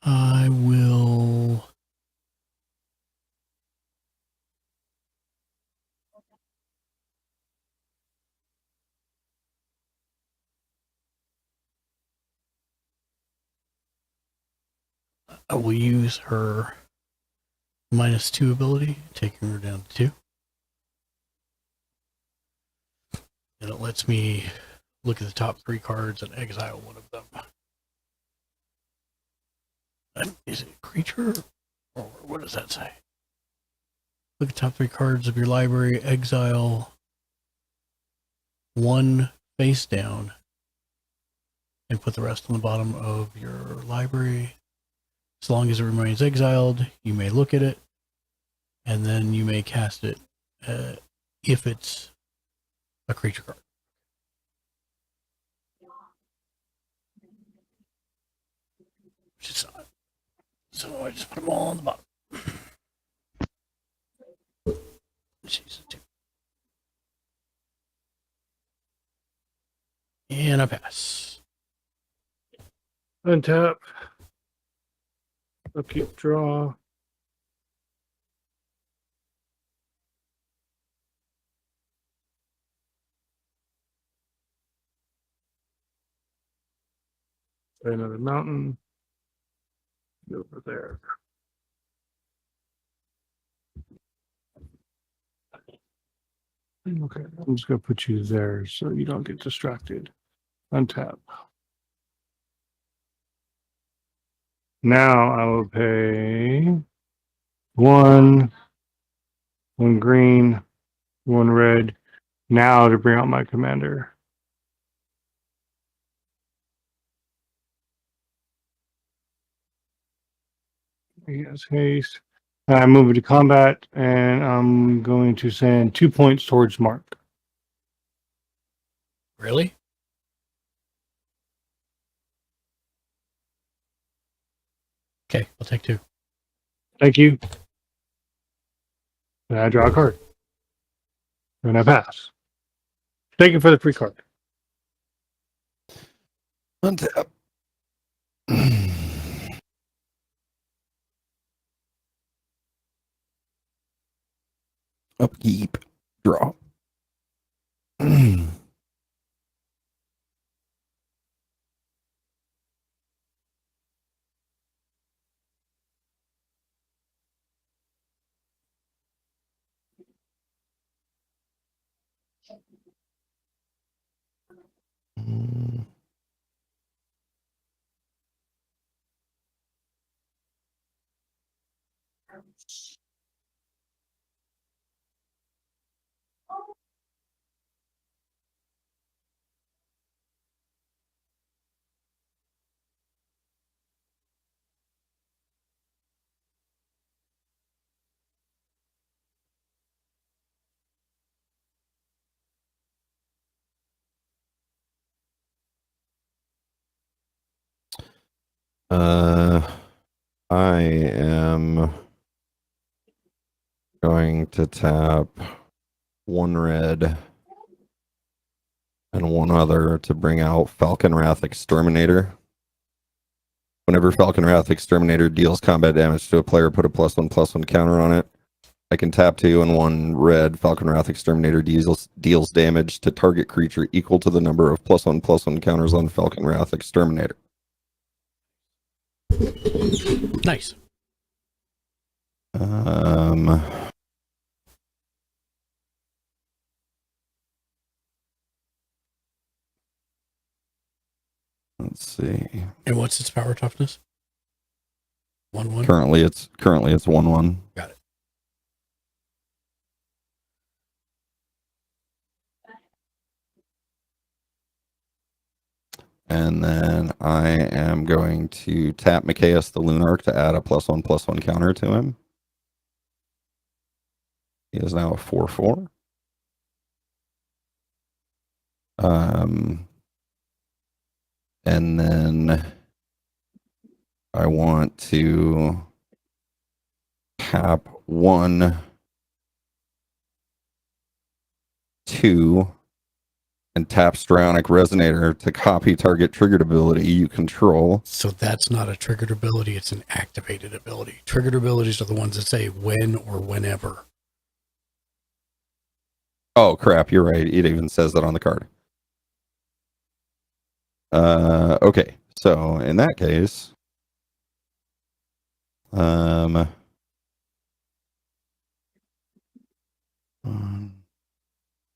I will. I will use her -2 ability, taking her down to 2. And it lets me look at the top 3 cards and exile one of them. Is it a creature? Or what does that say? Look at the top 3 cards of your library, exile 1 face down, and put the rest on the bottom of your library. As long as it remains exiled, you may look at it, and then you may cast it if it's a creature card. Which is odd. So I just put them all on the bottom. She's a 2. And I pass. Untap. Upkeep, draw. Play another mountain. Go over there. Okay, I'm just gonna put you there so you don't get distracted. Untap. Now I will pay one green, 1 red. Now to bring out my commander. He has haste. I move it to combat, and I'm going to send 2 points towards Mark. Really? Okay, I'll take 2. Thank you. And I draw a card. And I pass. Thank you for the free card. Untap. Upkeep. Draw. I am going to tap 1 red and 1 other to bring out Falcon Wrath Exterminator. Whenever Falcon Wrath Exterminator deals combat damage to a player, put a +1/+1 counter on it. I can tap 2 and 1 red. Falcon Wrath Exterminator deals damage to target creature equal to the number of +1/+1 counters on Falcon Wrath Exterminator. Nice. Let's see. And what's its power toughness? 1/1. Currently it's 1/1. Got it. And then I am going to tap Mikaeus the Lunarch to add a +1/+1 counter to him. He is now a 4/4. And then I want to tap 1, 2, and tap Stryonic Resonator to copy target triggered ability you control. So that's not a triggered ability, it's an activated ability. Triggered abilities are the ones that say when or whenever. Oh crap, you're right. It even says that on the card. Okay, so in that case, 1,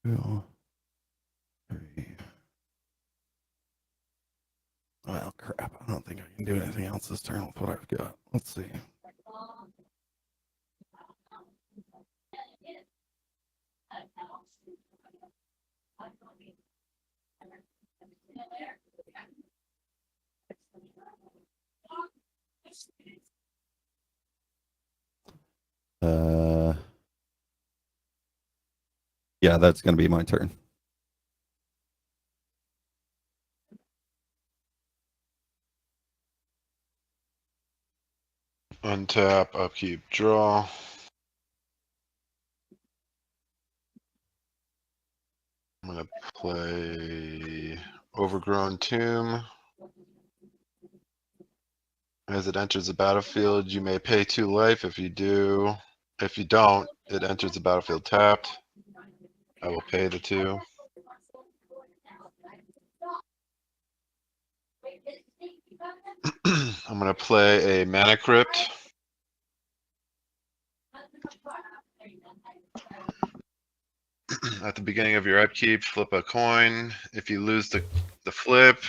2, 3. Well, crap. I don't think I can do anything else this turn with what I've got. Let's see. Yeah, that's going to be my turn. Untap, upkeep, draw. I'm going to play Overgrown Tomb. As it enters the battlefield, you may pay 2 life. If you don't, it enters the battlefield tapped. I will pay the 2. I'm going to play a Mana Crypt. At the beginning of your upkeep, flip a coin. If you lose the flip,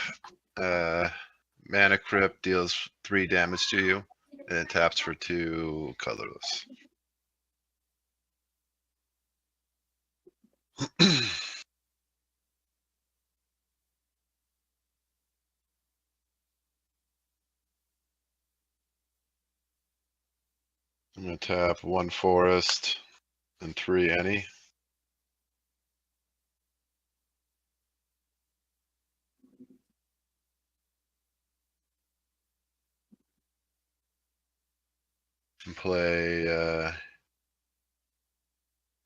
Mana Crypt deals 3 damage to you, and it taps for 2 colorless. I'm going to tap 1 forest and 3 any. And play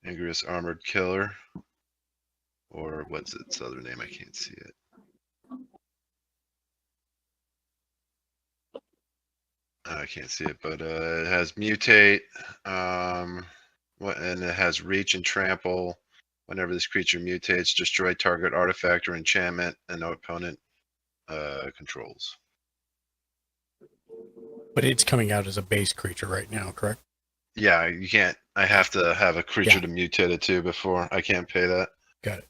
Ingress Armored Killer. Or what's its other name? I can't see it. I can't see it, but it has Mutate. And it has Reach and Trample. Whenever this creature mutates, destroy target artifact or enchantment and no opponent controls. But it's coming out as a base creature right now, correct? Yeah, you can't. I have to have a creature to mutate it to before I can't pay that. Got it.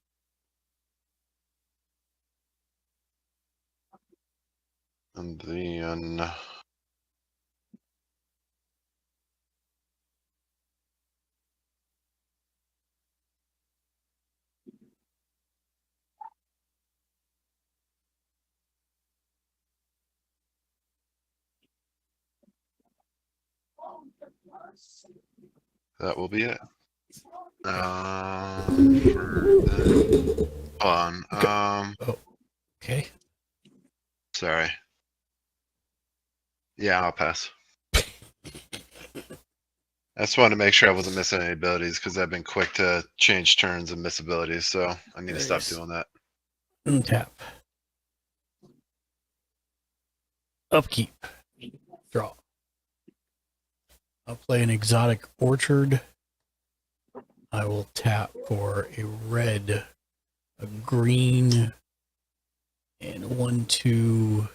And then that will be it. Hold on. Okay. Sorry. Yeah, I'll pass. I just wanted to make sure I wasn't missing any abilities because I've been quick to change turns and miss abilities, so I need to stop Nice. doing that. Untap. Upkeep. Draw. I'll play an exotic orchard. I will tap for a red, a green, and 1, 2,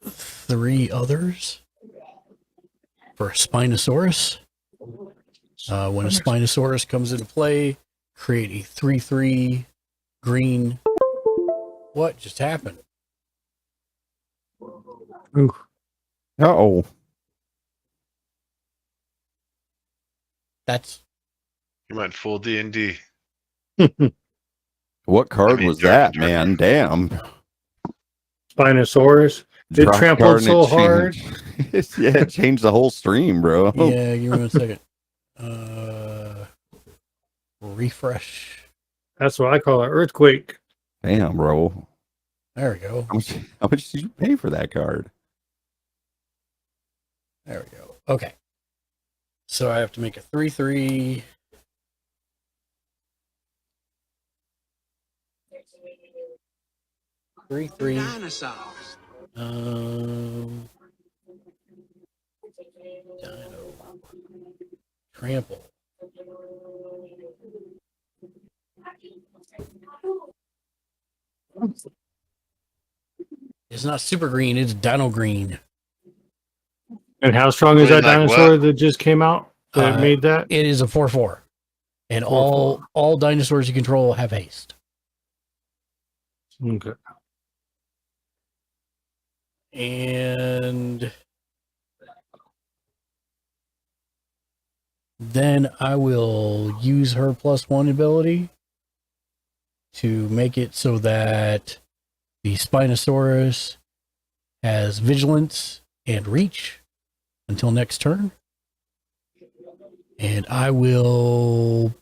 3 others for a Spinosaurus. When a Spinosaurus comes into play, create a 3/3 green. What just happened? Oh, That's You went full D&D. what card was that, Dark man? Damn. Spinosaurus. It Drop a trampled card and so it hard. changed. Yeah, it changed the whole stream, bro. Yeah, give me 1 second. Refresh. That's what I call an earthquake. Damn, bro. There we go. How much did you pay for that card? There we go. Okay. So I have to make a 3/3. Dinosaurs. Dino. Trample. It's not super green, it's dino green. And how strong is that Like dinosaur what? that just came out that made that? It is a 4/4. And 4/4. all dinosaurs you control have haste. Okay. And then I will use her +1 ability to make it so that the Spinosaurus has vigilance and reach until next turn. And I will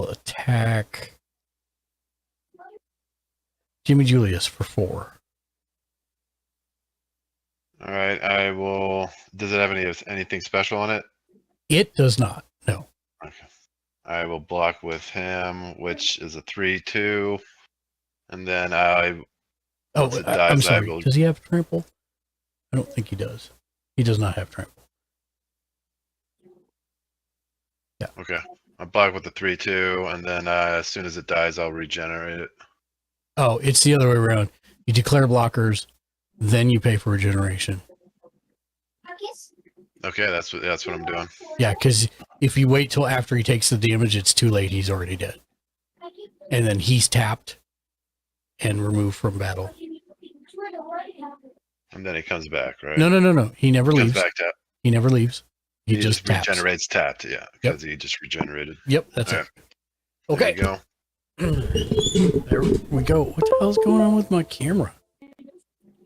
attack Jimmy Julius for 4. All right, I will. Does it have anything special on it? It does not. No. Okay. I will block with him, which is a 3/2, and then once it dies, I'm sorry. I will. Does he have trample? I don't think he does. He does not have trample. Yeah. Okay. I'll block with the 3/2, and then as soon as it dies, I'll regenerate it. Oh, it's the other way around. You declare blockers, then you pay for regeneration. Okay, that's what I'm doing. Yeah, because if you wait till after he takes the damage, it's too late. He's already dead. And then he's tapped and removed from battle. And then he comes back, right? No. He never Comes leaves. back tap. He never leaves. He just taps. regenerates tapped, yeah, because he just regenerated. Yep, that's All it. right. Okay. There you go. There we go. What the hell's going on with my camera?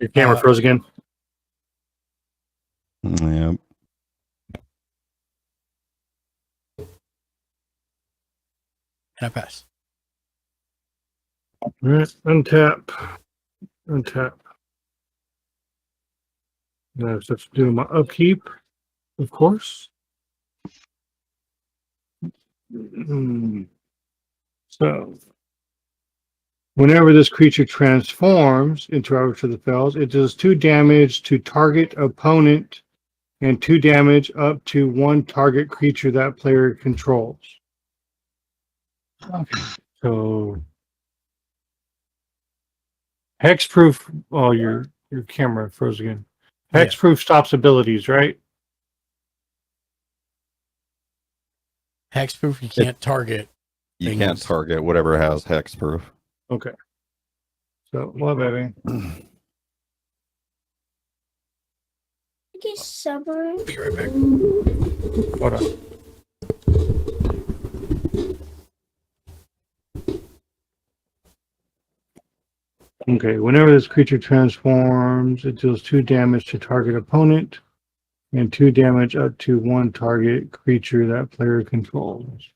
Your camera froze again. Yeah. And I pass. All right, untap. Now I have to do my upkeep, of course. So, whenever this creature transforms into Arbiter of the Fells, it does 2 damage to target opponent and 2 damage up to 1 target creature that player controls. Okay. So, hexproof. Oh, your camera froze again. Hexproof stops abilities, right? Hexproof, you can't target. You things. can't target whatever has hexproof. Okay. So, well, baby. Be right back. Hold on. Okay, whenever this creature transforms, it deals 2 damage to target opponent and 2 damage up to 1 target creature that player controls.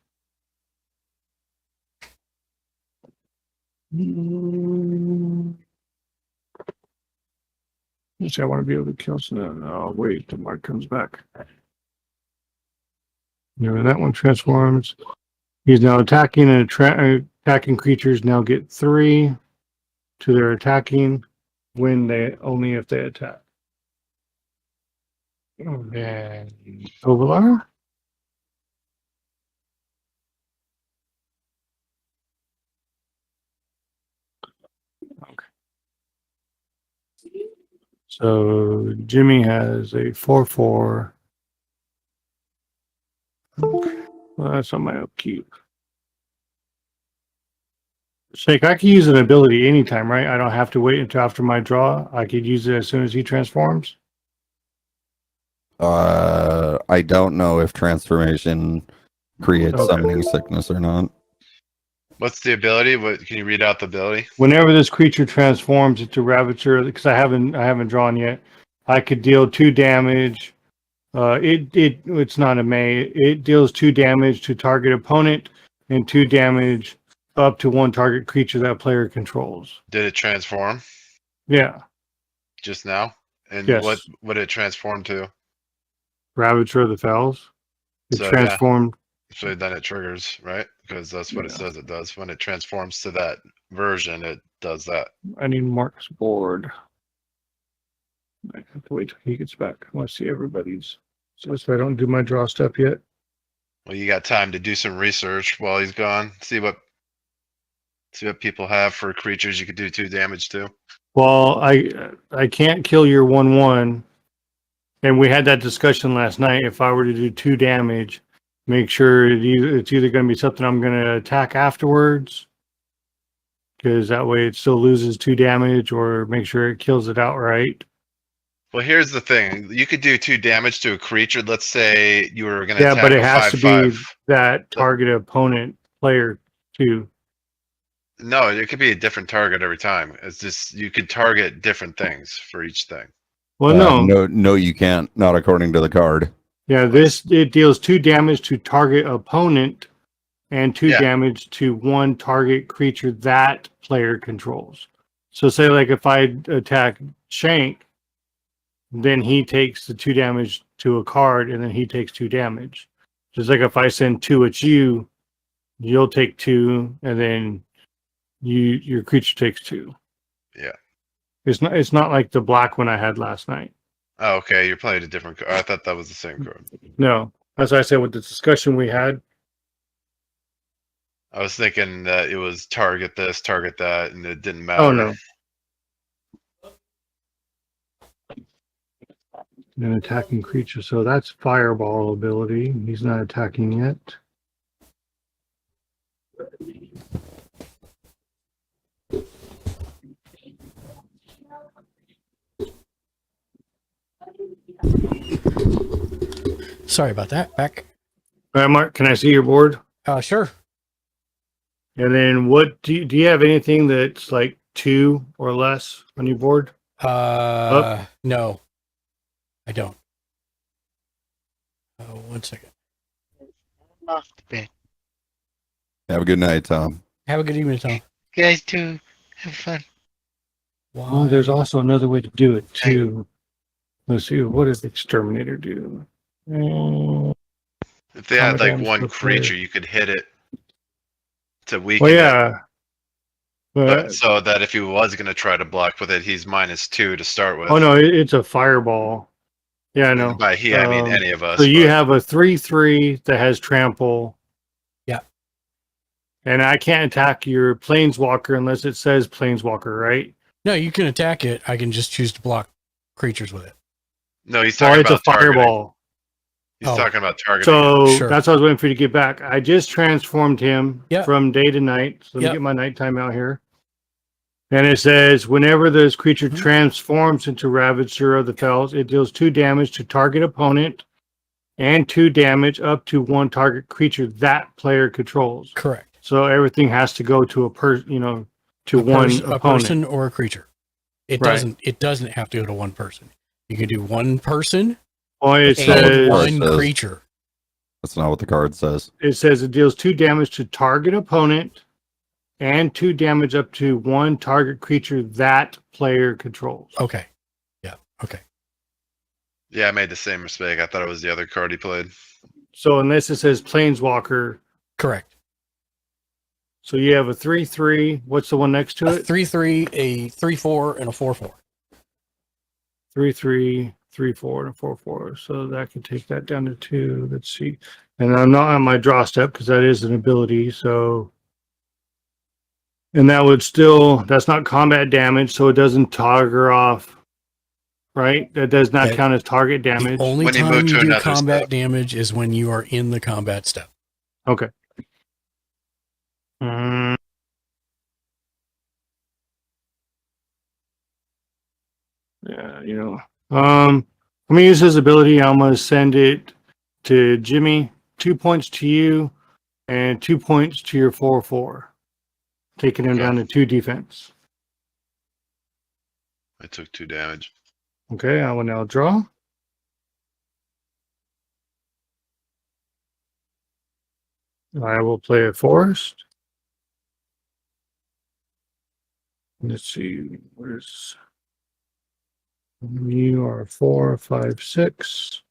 Let's see, I want to be able to kill some. Oh, wait, the mark comes back. When that one transforms, he's now attacking, and attacking creatures now get 3 to their attacking when they only if they attack. And Ovalar. Okay. So Jimmy has a 4/4. Okay. Well, that's on my upkeep. Shake, I can use an ability anytime, right? I don't have to wait until after my draw. I could use it as soon as he transforms. I don't know if transformation creates summoning sickness or not. What's the ability? What can you read out the ability? Whenever this creature transforms into Ravager, because I haven't drawn yet, I could deal 2 damage. It's not a May. It deals 2 damage to target opponent and 2 damage up to 1 target creature that player controls. Did it transform? Yeah. Just now? And yes. What did it transform to? Ravager of the Fells. It transformed. Yeah. So then it triggers, right? Because that's what it says it does. When it transforms to that version, it does that. I need Mark's board. I have to wait till he gets back. I want to see everybody's. So I don't do my draw step yet. Well, you got time to do some research while he's gone. See what people have for creatures you could do 2 damage to. Well, I can't kill your 1/1, and we had that discussion last night. If I were to do 2 damage, make sure it's either going to be something I'm going to attack afterwards, because that way it still loses 2 damage, or make sure it kills it outright. Well, here's the thing: you could do 2 damage to a creature. Let's say you were going to attack but it a has 5/5. to be that target opponent player too. No, it could be a different target every time. It's just you could target different things for each thing. Well, no, you can't. Not according to the card. Yeah, it deals 2 damage to target opponent and 2 damage to 1 target creature that player controls. So say like if I attack Shank, then he takes the 2 damage to a card, and then he takes 2 damage. Just like if I send 2 at you, you'll take 2, and then your creature takes 2. Yeah. It's not like the black one I had last night. Oh, okay. You're playing a different card. I thought that was the same card. No, as I said with the discussion we had. I was thinking that it was target this, target that, and it didn't matter. Oh no. An attacking creature, so that's fireball ability. He's not attacking yet. Sorry about that. Back. All right, Mark, can I see your board? Sure. And then what do you have anything that's like 2 or less on your board? No, I don't. Oh, 1 second. Off the bed. Have a good night, Tom. Have a good evening, Tom. You guys too. Have fun. Well, there's also another way to do it too. Let's see, what does the exterminator do? If they had like one creature, you could hit it to weaken it. Yeah. But so that if he was going to try to block with it, he's -2 to start with. Oh no, it's a fireball. Yeah, I know. And by he, I mean any of us. So you have a 3/3 that has trample. Yeah. And I can't attack your planeswalker unless it says planeswalker, right? No, you can attack it. I can just choose to block creatures with it. No, he's talking about it's a fireball. He's talking about targeting. So that's what I was waiting for you to get back. I just transformed him from day to night. So let me get my nighttime out here. And it says, whenever this creature transforms into Ravager of the Fells, it deals 2 damage to target opponent and 2 damage up to 1 target creature that player controls. Correct. So everything has to go to a one opponent. A person or a creature. It doesn't have to go to one person. You can do one person Oh, it That's not what the says card one says. creature. That's not what the card says. it deals 2 damage to target opponent and 2 damage up to 1 target creature that player controls. Okay. Yeah. Okay. Yeah, I made the same mistake. I thought it was the other card he played. So unless it says Planeswalker, Correct. so you have a 3/3. What's the one next to A it? 3/3, a 3/4, and a 4/4. 3/3, 3/4, and a 4/4. So that can take that down to 2. Let's see. And I'm not on my draw step because that is an ability. So, and that would still, that's not combat damage, so it doesn't toggle off, right? That does not That- count as target damage. The only When you time move you to do another combat step. damage is when you are in the combat step. Okay. Mm. Yeah, I'm gonna use his ability. I'm gonna send it to Jimmy. 2 points to you, and 2 points to your 4/4, taking him Okay. down to 2 defense. I took 2 damage. Okay, I will now draw. I will play a forest. Let's see, where's you are 4, 5, 6.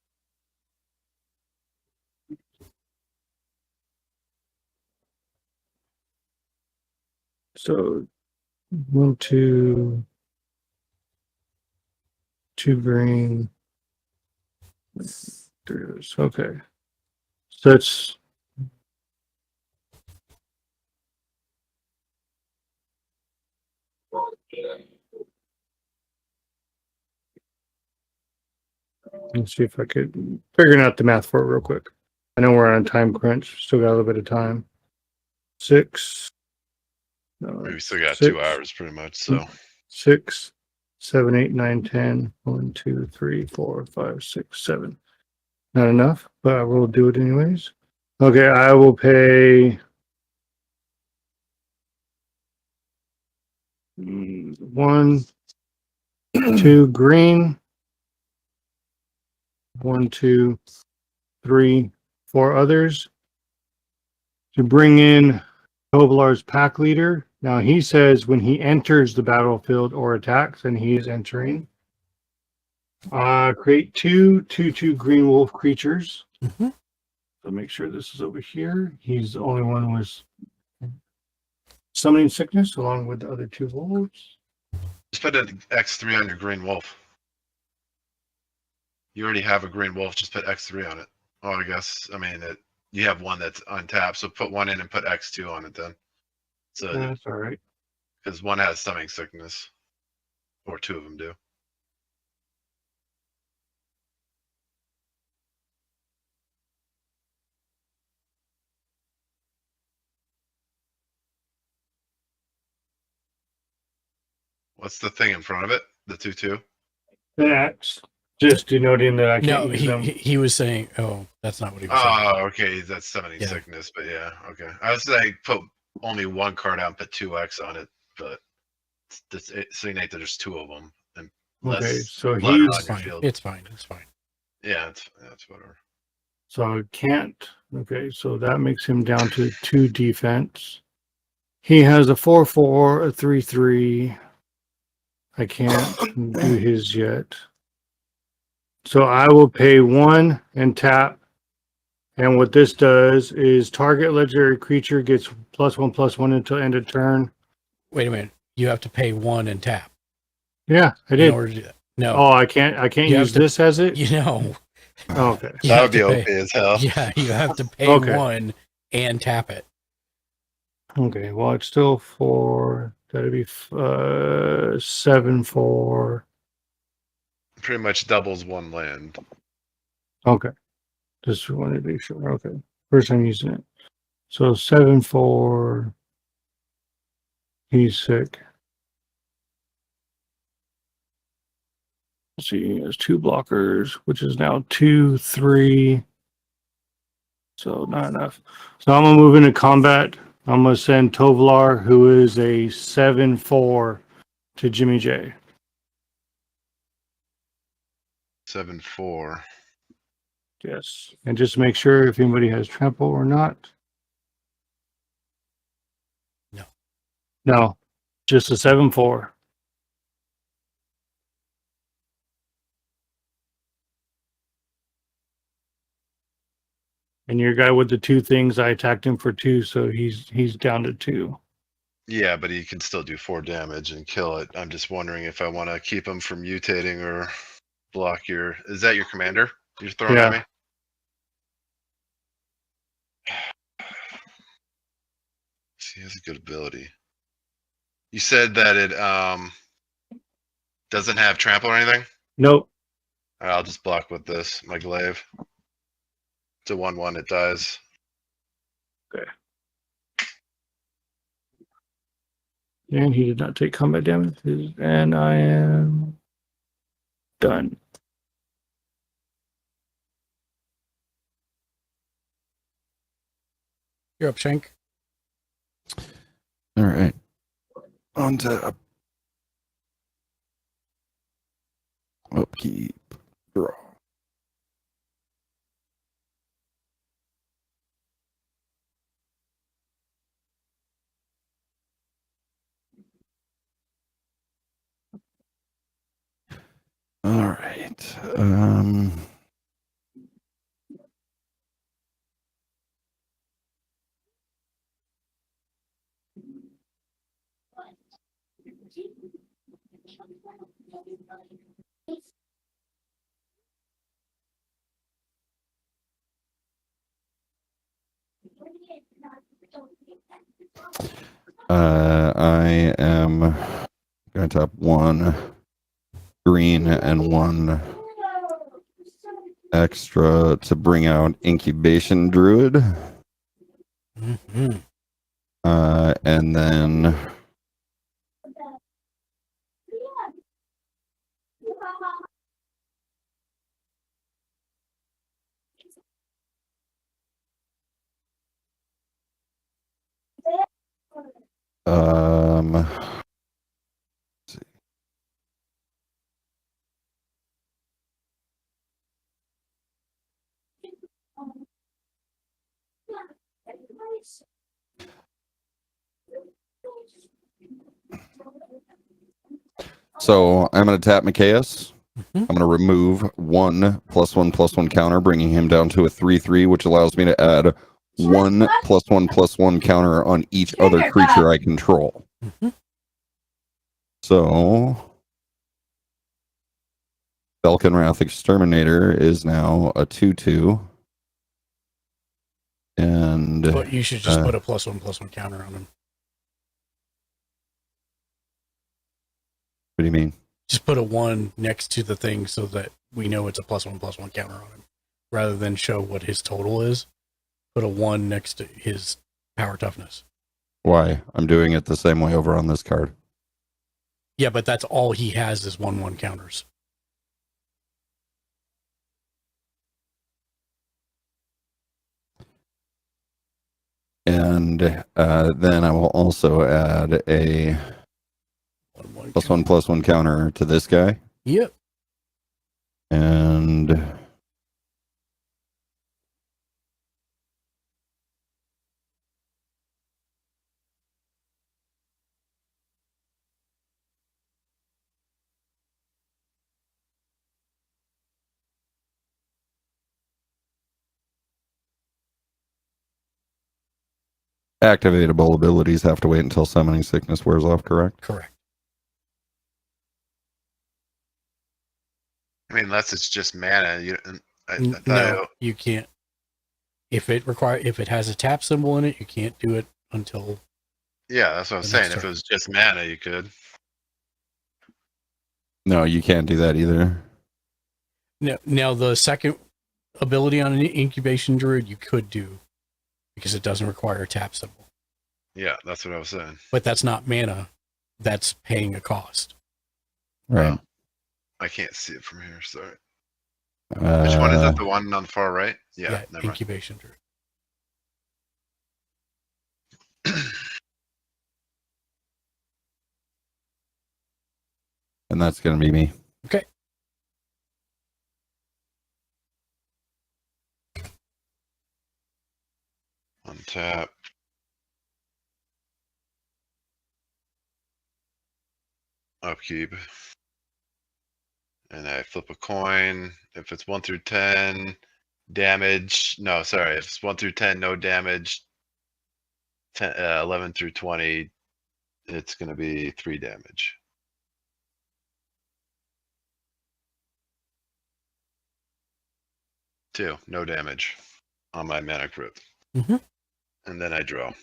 So 1, 2, 2 green. There it is. Okay. So that's let's see if I could figure out the math for it real quick. I know we're on a time crunch. Still got a little bit of time. 6. No, We still got 6, 2 hours pretty much, so 6, 7, 8, 9, 10. 1, 2, 3, 4, 5, 6, 7. Not enough, but I will do it anyways. Okay, I will pay 1, 2 green. 1, 2, 3, 4 others to bring in Tovolar's pack leader. Now he says when he enters the battlefield or attacks, and he is entering, create 2/2/2 green wolf creatures. Mm-hmm. So make sure this is over here. He's the only one with summoning sickness along with the other 2 wolves. just put an X3 on your green wolf. You already have a green wolf, just put X3 on it. Oh, I guess, you have one that's untapped, so put one in and put X2 on it then. So, That's all right. because one has stomach sickness, or 2 of them do. What's the thing in front of it? The 2/2? That's just denoting that I can't No, use them. he was saying, oh, that's not what he was saying. Oh, okay, that's summoning Yeah. sickness, but yeah, okay. I was like, put only 1 card out and put 2X on it, but saying that there's 2 of them and less. Okay, so blood he's on It's your fine. field. It's fine. It's fine. Yeah, that's whatever. So I can't. Okay, so that makes him down to 2 defense. He has a 4/4, a 3/3. I can't do his yet. So I will pay 1 and tap. And what this does is target legendary creature gets +1/+1 until end of turn. Wait a minute. You have to pay 1 and tap Yeah, I in did. order to do that. No. Oh, I can't You have use to- this as it? You know. Oh, okay. You That have would be to OP pay- as hell. Yeah, you have to pay Okay. 1 and tap it. Okay, well, it's still 4. That'd be 7/4. Pretty much doubles 1 land. Okay. Just wanted to be sure. Okay. First time using it. So 7/4. He's sick. Let's see, he has 2 blockers, which is now 2, 3. So not enough. So I'm gonna move into combat. I'm gonna send Tovolar, who is a 7/4, to Jimmy J. 7/4. Yes. And just make sure if anybody has trample or not. No. No. Just a 7/4. And your guy with the 2 things, I attacked him for 2, so he's down to 2. Yeah, but he can still do 4 damage and kill it. I'm just wondering if I want to keep him from mutating or block your. Is that your commander you're throwing at me? He has a good ability. You said that it doesn't have trample or anything? Nope. All right, I'll just block with this, my glaive. It's a 1/1, it dies. Okay. And he did not take combat damage. And I am done. You're up, Shank. All right. On to upkeep. Draw. All right. I am going to tap 1 green and 1 extra to bring out Incubation Druid. Mm-hmm. And then let's see. So I'm going to tap Micaeus. I'm going to remove 1/1/1 counter, bringing him down to a 3/3, which allows me to add 1/1/1 counter on each other creature I control. So Belkenrath Exterminator is now a 2/2. And But you should just put a +1/+1 counter on him. What do you mean? Just put a 1 next to the thing so that we know it's a +1/+1 counter on him. Rather than show what his total is, put a 1 next to his power toughness. Why? I'm doing it the same way over on this card. Yeah, but that's all he has is 1/1 counters. And then I will also add a +1/+1 counter to this guy. Yep. And activatable abilities have to wait until summoning sickness wears off, correct? Correct. I mean, unless it's just mana. No, you can't. If it has a tap symbol in it, you can't do it until. Yeah, that's what I'm saying. If it was just mana, you could. No, you can't do that either. Now the second ability on an incubation druid you could do because it doesn't require a tap symbol. Yeah, that's what I was saying. But that's not mana. That's paying a cost. Right. I can't see it from here. Sorry. Which one is it? The one on the far right? Yeah, never incubation druid. And that's going to be me. Okay. tap. Upkeep. And I flip a coin. If it's 1 through 10, damage. No, sorry. If it's 1 through 10, no damage. 11 through 20, it's going to be 3 damage. Two, no damage on my mana crypt. Mm-hmm. And then I draw.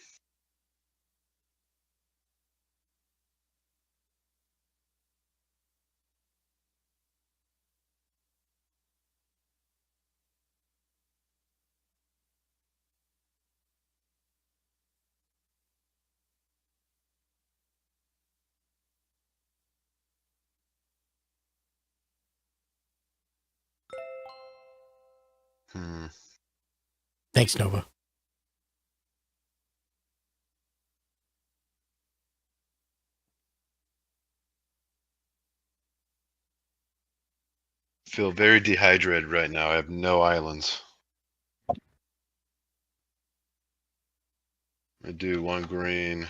Thanks, Nova. Feel very dehydrated right now. I have no islands. I do 1 green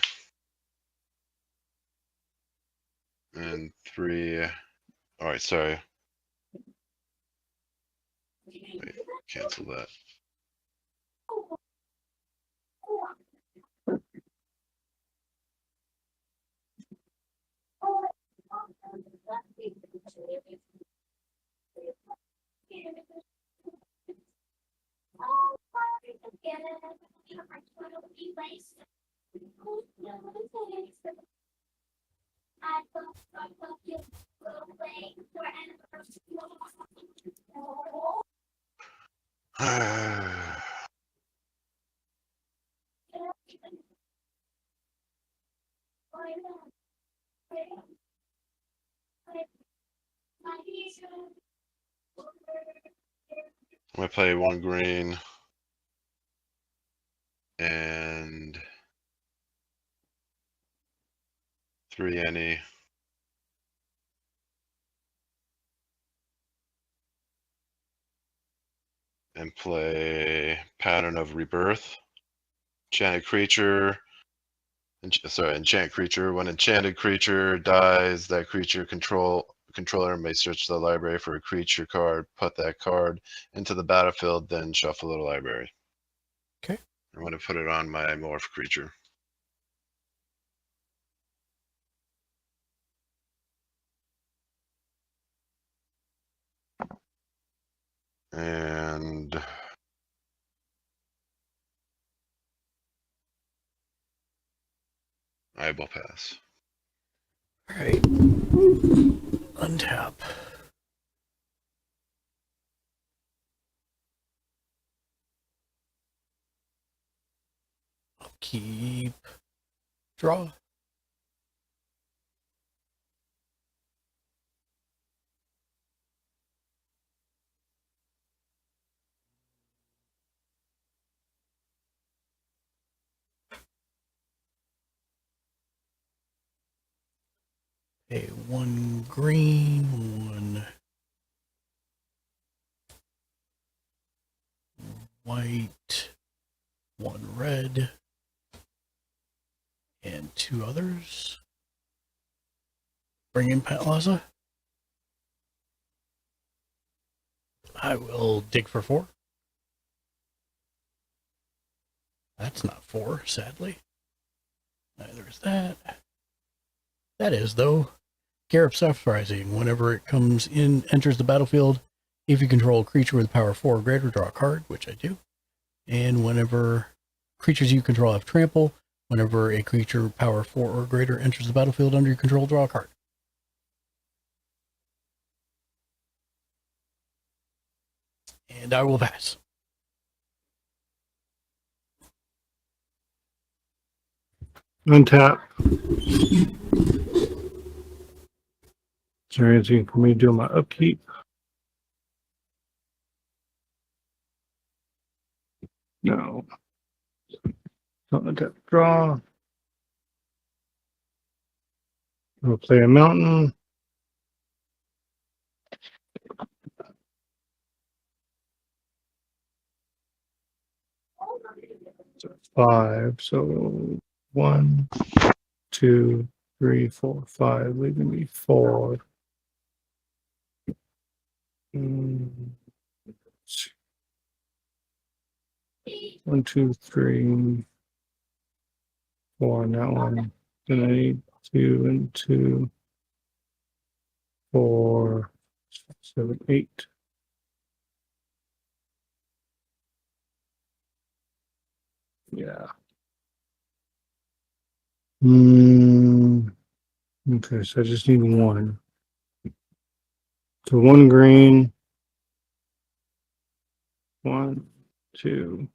and 3. All right, sorry. Wait, cancel that. I'm gonna play 1 green and 3 any. And play Pattern of Rebirth. Enchanted creature. Enchant creature. When enchanted creature dies, that creature controller may search the library for a creature card, put that card into the battlefield, then shuffle the library. Okay. I'm going to put it on my morph creature. And I will pass. All right. Untap. Upkeep. Draw. Okay, 1 green, 1 white, 1 red, and 2 others. Bring in Patlaza. I will dig for 4. That's not 4, sadly. Neither is that. That is, though. Garrup's Uprising. Whenever it comes in, enters the battlefield, if you control a creature with power 4 or greater, draw a card, which I do. And whenever creatures you control have trample, whenever a creature power 4 or greater enters the battlefield under your control, draw a card. And I will pass. Untap. Is there anything for me to do my upkeep? No. Untap. Draw. I'll play a mountain. 5. So 1, 2, 3, 4, 5, leaving me 4. 1, 2, 3, 4 on that one. Then I need 2 and 2, 4, 7, 8. Yeah. Okay, so I just need 1. So 1 green. 1, 2.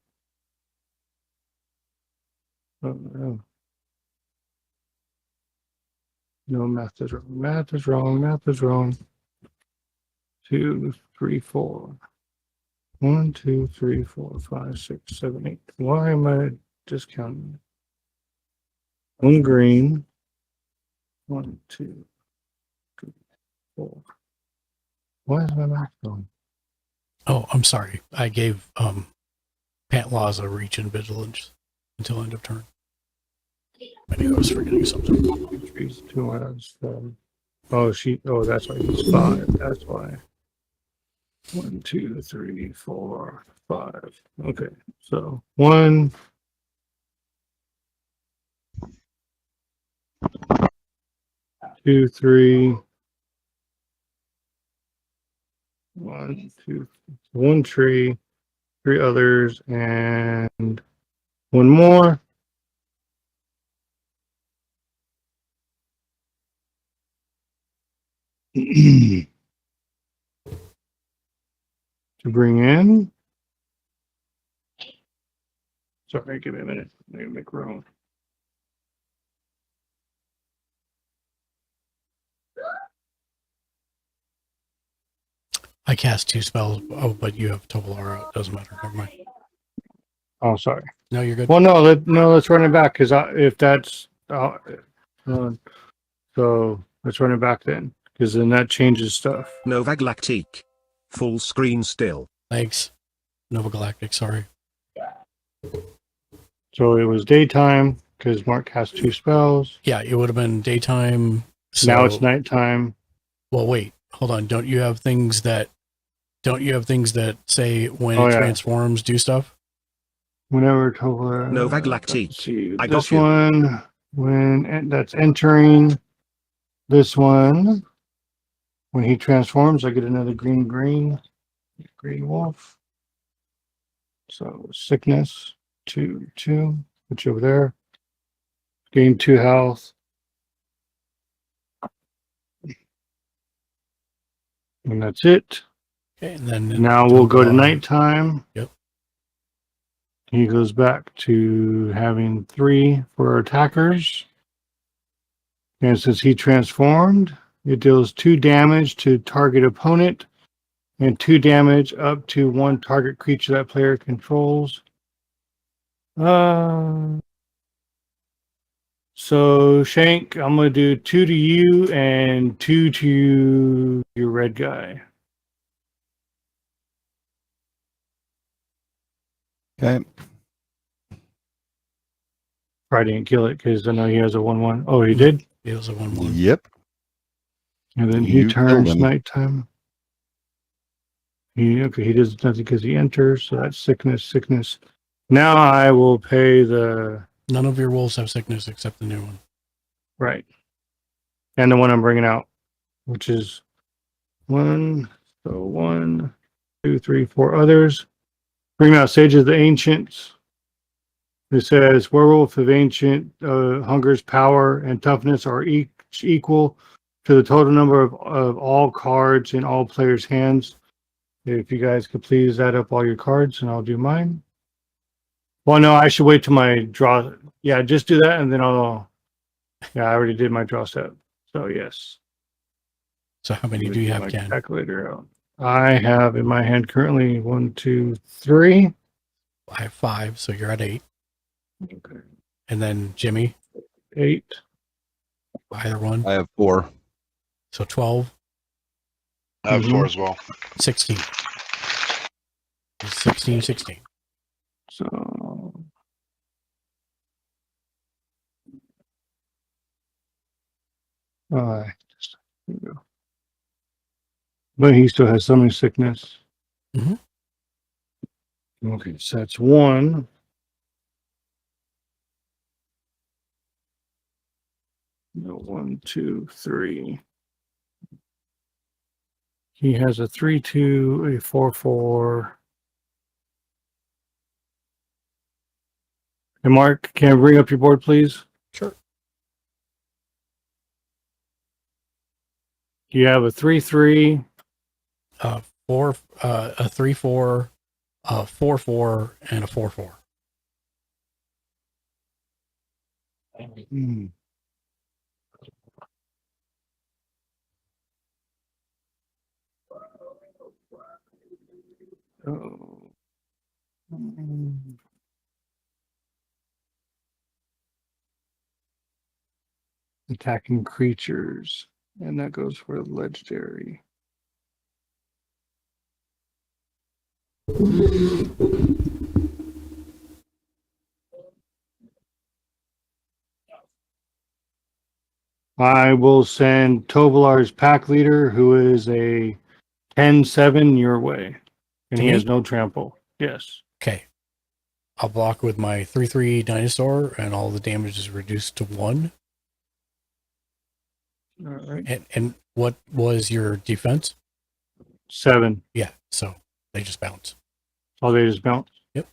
Oh, no. No, math is wrong. Math is wrong. Math is wrong. 2, 3, 4. 1, 2, 3, 4, 5, 6, 7, 8. Why am I discounting? 1 green. 1, 2, 3, 4. Why is my math going? Oh, I'm sorry. I gave Pantlaws a reach and vigilance until end of turn. I knew I was forgetting something. 3, 2 hours. Oh, that's why he's 5. That's why. 1, 2, 3, 4, 5. Okay, so 1. 2, 3. 1, 2, 1 tree, 3 others, and 1 more. To bring in. Sorry, give me a minute. I gotta make room. I cast 2 spells. Oh, but you have Tovolar out. Doesn't matter. Never mind. Oh, sorry. No, you're good. Well, no, let's run it back because if that's so let's run it back then because then that changes stuff. Nova Galactique. Full screen still. Thanks. Nova Galactic, sorry. So it was daytime because Mark has 2 spells. Yeah, it would have been daytime. So, now it's nighttime. Well, wait, hold on. Don't you have things that say when it transforms do stuff? Whenever Tovolar. Nova Galactique. I this got you. one when that's entering. This one when he transforms, I get another green wolf. So sickness 2, 2. Put you over there. Gain 2 health. And that's it. Okay, and then now we'll go to nighttime. Yep. He goes back to having 3 for attackers. And since he transformed, it deals 2 damage to target opponent and 2 damage up to 1 target creature that player controls. So Shank, I'm gonna do 2 to you and 2 to your red guy. Okay. Probably didn't kill it because I know he has a 1/1. Oh, he did? He has a 1/1. Yep. And then You he turns killed him. nighttime. He does nothing because he enters, so that's sickness. Now I will pay the None of your wolves have sickness except the new one. right. And the one I'm bringing out, which is 1. So 1, 2, 3, 4 others. Bring out Sage of the Ancients. It says werewolf of ancient hunger's power and toughness are each equal to the total number of all cards in all players' hands. If you guys could please add up all your cards and I'll do mine. Well, no, I should wait till my draw. Yeah, just do that and then I'll. Yeah, I already did my draw step. So yes. So how many do you have, Ken? Calculator out. I have in my hand currently 1, 2, 3. I have 5, so you're at 8. Okay. And then Jimmy? 8. Either one. I have 4. So 12. I have 4 as well. 16. 16. So There you go. But he still has summoning sickness. Mhm. Okay, so that's one. No, 1, 2, 3. He has a 3/2, a 4/4. And Mark, can I bring up your board, please? Sure. You have a 3/3. A 3/4, a 4/4, and a 4/4. Hmm. Oh. Attacking creatures. And that goes for the legendary. I will send Tovalar's pack leader, who is a 10/7, your way. And To he me? has no trample. Yes. Okay. I'll block with my 3/3 dinosaur, and all the damage is reduced to 1. All right. And what was your defense? 7. Yeah, so they just bounce. Oh, they just bounce? Yep.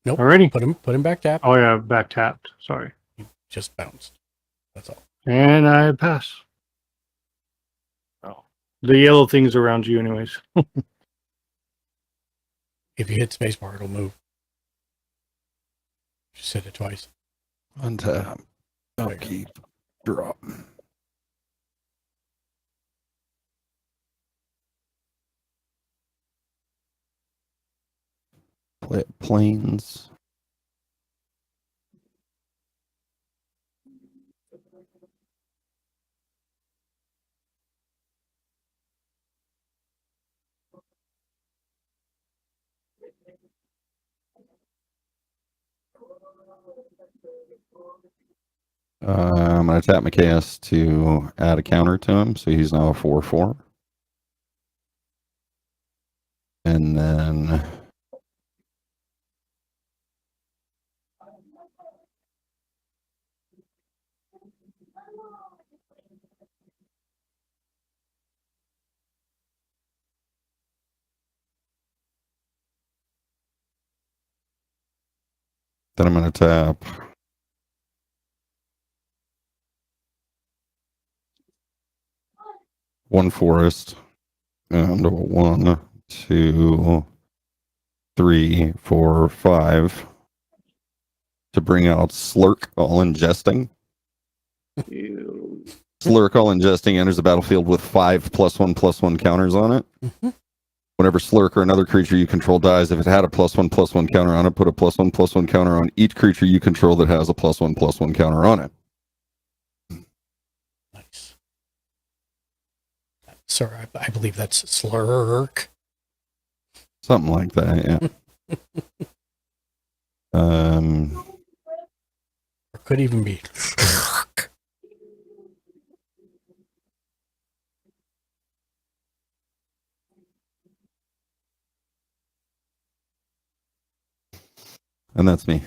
Nope. Already? Put him back tap. Oh, yeah, back tapped. Sorry. Just bounced. That's all. And I pass. Oh. The yellow thing's around you, anyways. If you hit spacebar, it'll move. Just hit it twice. Untap. There you Upkeep. Drop. Planes. I'm going to tap my chaos to add a counter to him, so he's now a 4/4. And then I'm going to tap one forest and 1, 2, 3, 4, 5 to bring out Slurk All Ingesting. Slurk All Ingesting enters the battlefield with 5 +1/+1 counters on it. Mm-hmm. Whenever Slurk or another creature you control dies, if it had a +1/+1 counter on it, put a +1/+1 counter on each creature you control that has a +1/+1 counter on it. Nice. Sir, I believe that's Slurk. Something like that, yeah. Or could even be. And that's me.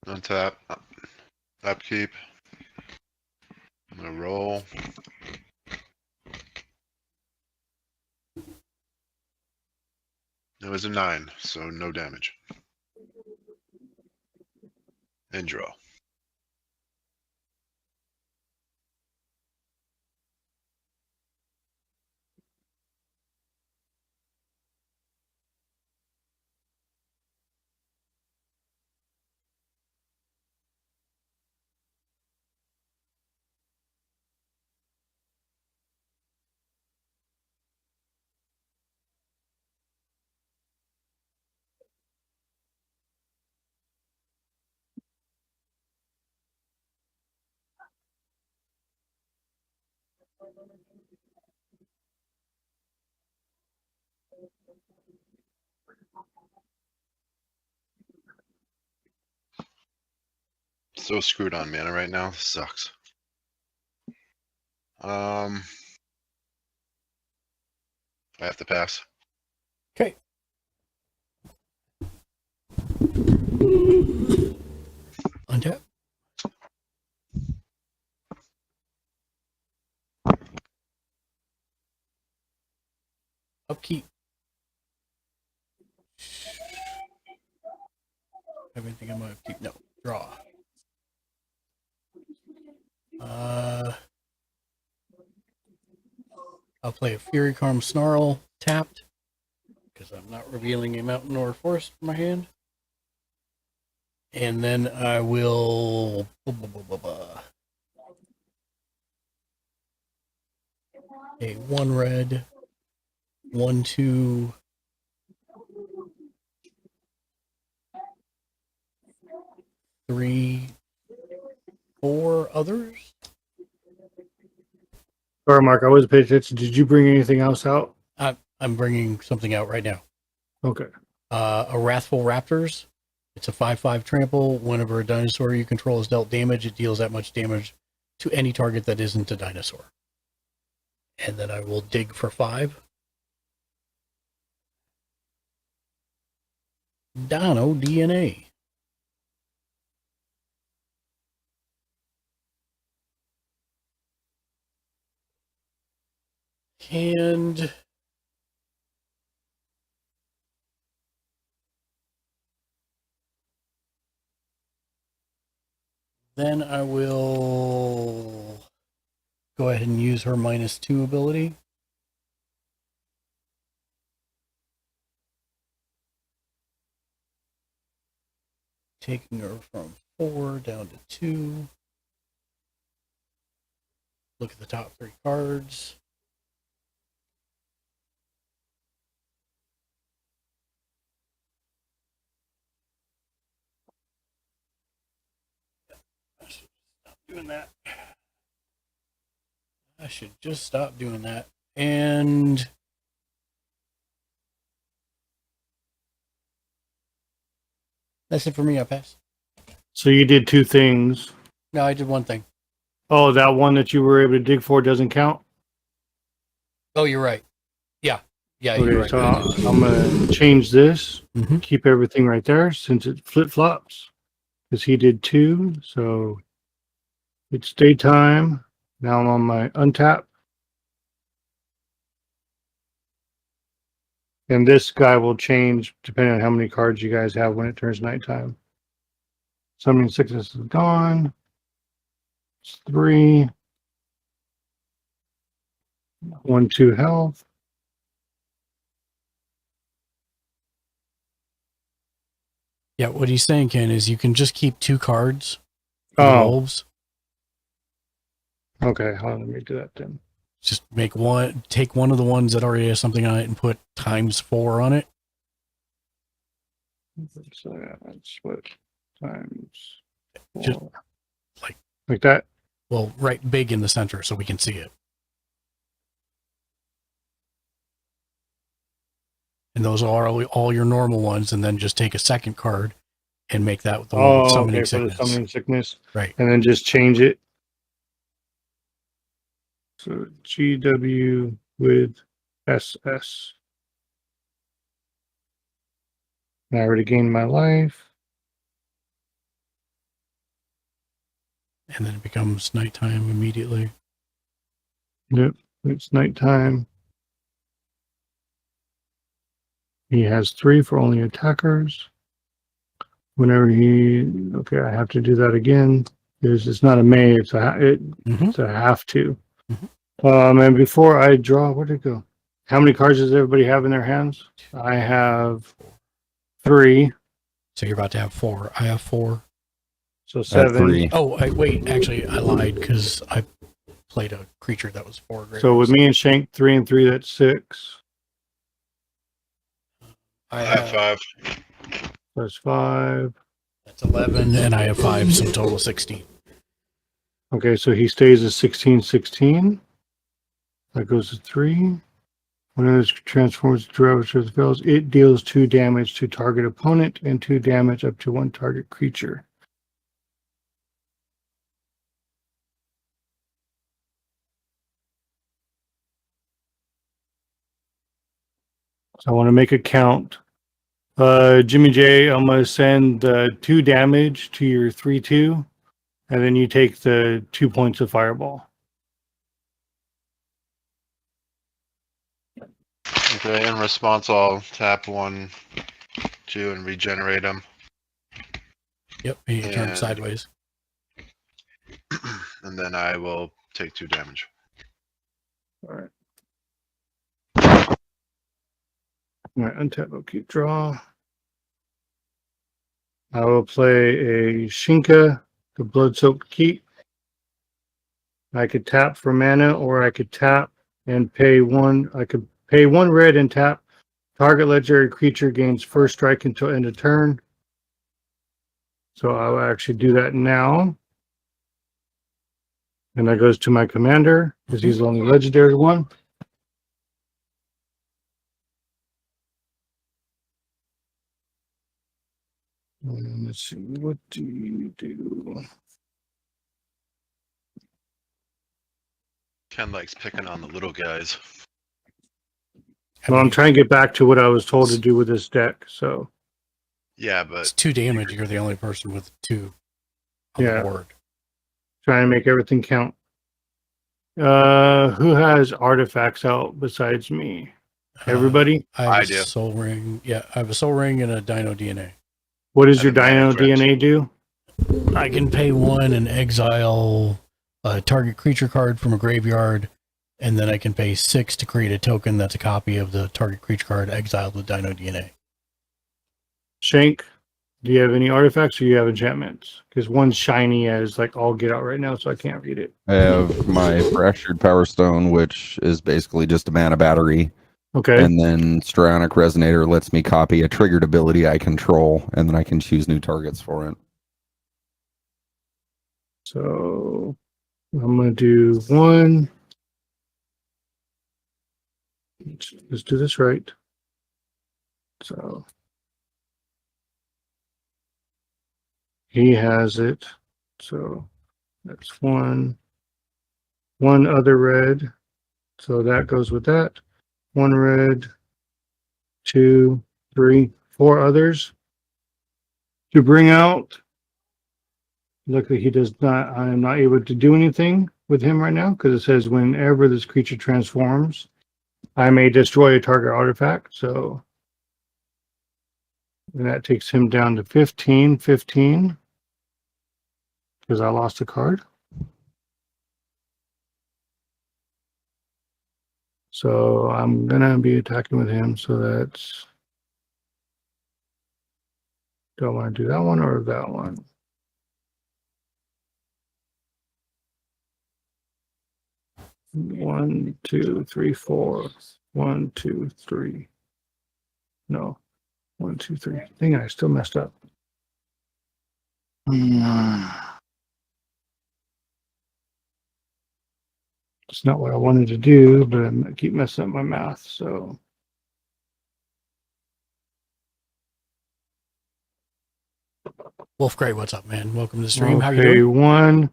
Untap. Upkeep. I'm gonna roll. It was a 9, so no damage. And draw. So screwed on mana right now. This sucks. I have to pass. Okay. Untap. Upkeep. Everything in my upkeep. No. Draw. I'll play a Fury Charm Snarl tapped because I'm not revealing a mountain or a forest from my hand. And then I will a 1 red, 1 2 3 4 others. Sorry, Mark, I wasn't paying attention. Did you bring anything else out? I'm bringing something out right now. Okay. A Wrathful Raptors. It's a 5/5 trample. Whenever a dinosaur you control is dealt damage, it deals that much damage to any target that isn't a dinosaur. And then I will dig for 5. Dino DNA. And then I will go ahead and use her -2 ability. Taking her from 4 down to 2. Look at the top 3 cards. Doing that. I should just stop doing that. And that's it for me. I pass. So you did 2 things. No, I did one thing. Oh, that one that you were able to dig for doesn't count? Oh, you're right. Yeah. Yeah, Okay, you're right. so I'm going to change this. Mhm. Keep everything right there since it flip-flops. Because he did 2, so it's daytime. Now I'm on my untap. And this guy will change depending on how many cards you guys have when it turns nighttime. Summoning Sickness is gone. It's 3. 1 2 health. Yeah, what he's saying, Ken, is you can just keep 2 cards for the Oh, wolves. okay. Hold on, let me do that then. Just make one, take one of the ones that already has something on it and put ×4 on it. So that's what times 4. Just like that. Well, right big in the center so we can see it. And those are all your normal ones, and then just take a second card and make that the one with summoning sickness. For the summoning sickness. Right. And then just change it. So GW with SS. And I already gained my life. And then it becomes nighttime immediately. Yep, it's nighttime. He has 3 for only attackers. Whenever okay, I have to do that again. It's not a may, it's it's a have to. And before I draw, where'd it go? How many cards does everybody have in their hands? I have 3. So you're about to have 4. I have 4. So 7. 3. Oh, wait, actually, I lied because I played a creature that was 4 greater. So with me and Shank, 3 and 3, that's 6. I have 5. That's 5. That's 11, and I have 5, so total 16. Okay, so he stays at 16, 16. That goes to 3. When it transforms to Ravager spells, it deals 2 damage to target opponent and 2 damage up to 1 target creature. So I want to make a count. Jimmy J, I'm going to send 2 damage to your 3/2, and then you take the 2 points of fireball. Okay, in response, I'll tap 1, 2, and regenerate them. Yep, he turned And- sideways. And then I will take 2 damage. All right. All right, untap, I'll keep draw. I will play a Shinka, the Blood-Soaked Keep. I could tap for mana, or I could tap and pay 1. I could pay 1 red and tap. Target legendary creature gains first strike until end of turn. So I'll actually do that now. And that goes to my commander, because he's the only legendary one. And let's see, what do you do? Ken likes picking on the little guys. Well, I'm trying to get back to what I was told to do with this deck, so. Yeah, It's but 2 damage. You're the only person with 2 on Yeah. the board. Trying to make everything count. Who has artifacts out besides me? Everybody? I have I a do. Soul Ring. Yeah, I have a Soul Ring and a Dino DNA. What does your And a mana Dino crypt. DNA do? I can pay 1 and exile a target creature card from a graveyard, and then I can pay 6 to create a token that's a copy of the target creature card exiled with Dino DNA. Shank, do you have any artifacts or you have enchantments? Because one's shiny as like all get out right now, so I can't read it. I have my Fractured Power Stone, which is basically just a mana battery. Okay. And then Strionic Resonator lets me copy a triggered ability I control, and then I can choose new targets for it. So I'm going to do 1. Let's do this right. So he has it. So that's 1. 1 other red. So that goes with that. 1 red. 2, 3, 4 others to bring out. Luckily, he does not. I am not able to do anything with him right now because it says whenever this creature transforms, I may destroy a target artifact. So, and that takes him down to 15 because I lost a card. So I'm gonna be attacking with him. So that's. Do I want to do that one or that one? One, two, three, 4. 1, 2, 3. No. 1, 2, 3. Dang it, I still messed up. It's not what I wanted to do, but I keep messing up my math, so. Wolf Gray, what's up, man? Welcome to the stream. How you Okay, doing? 1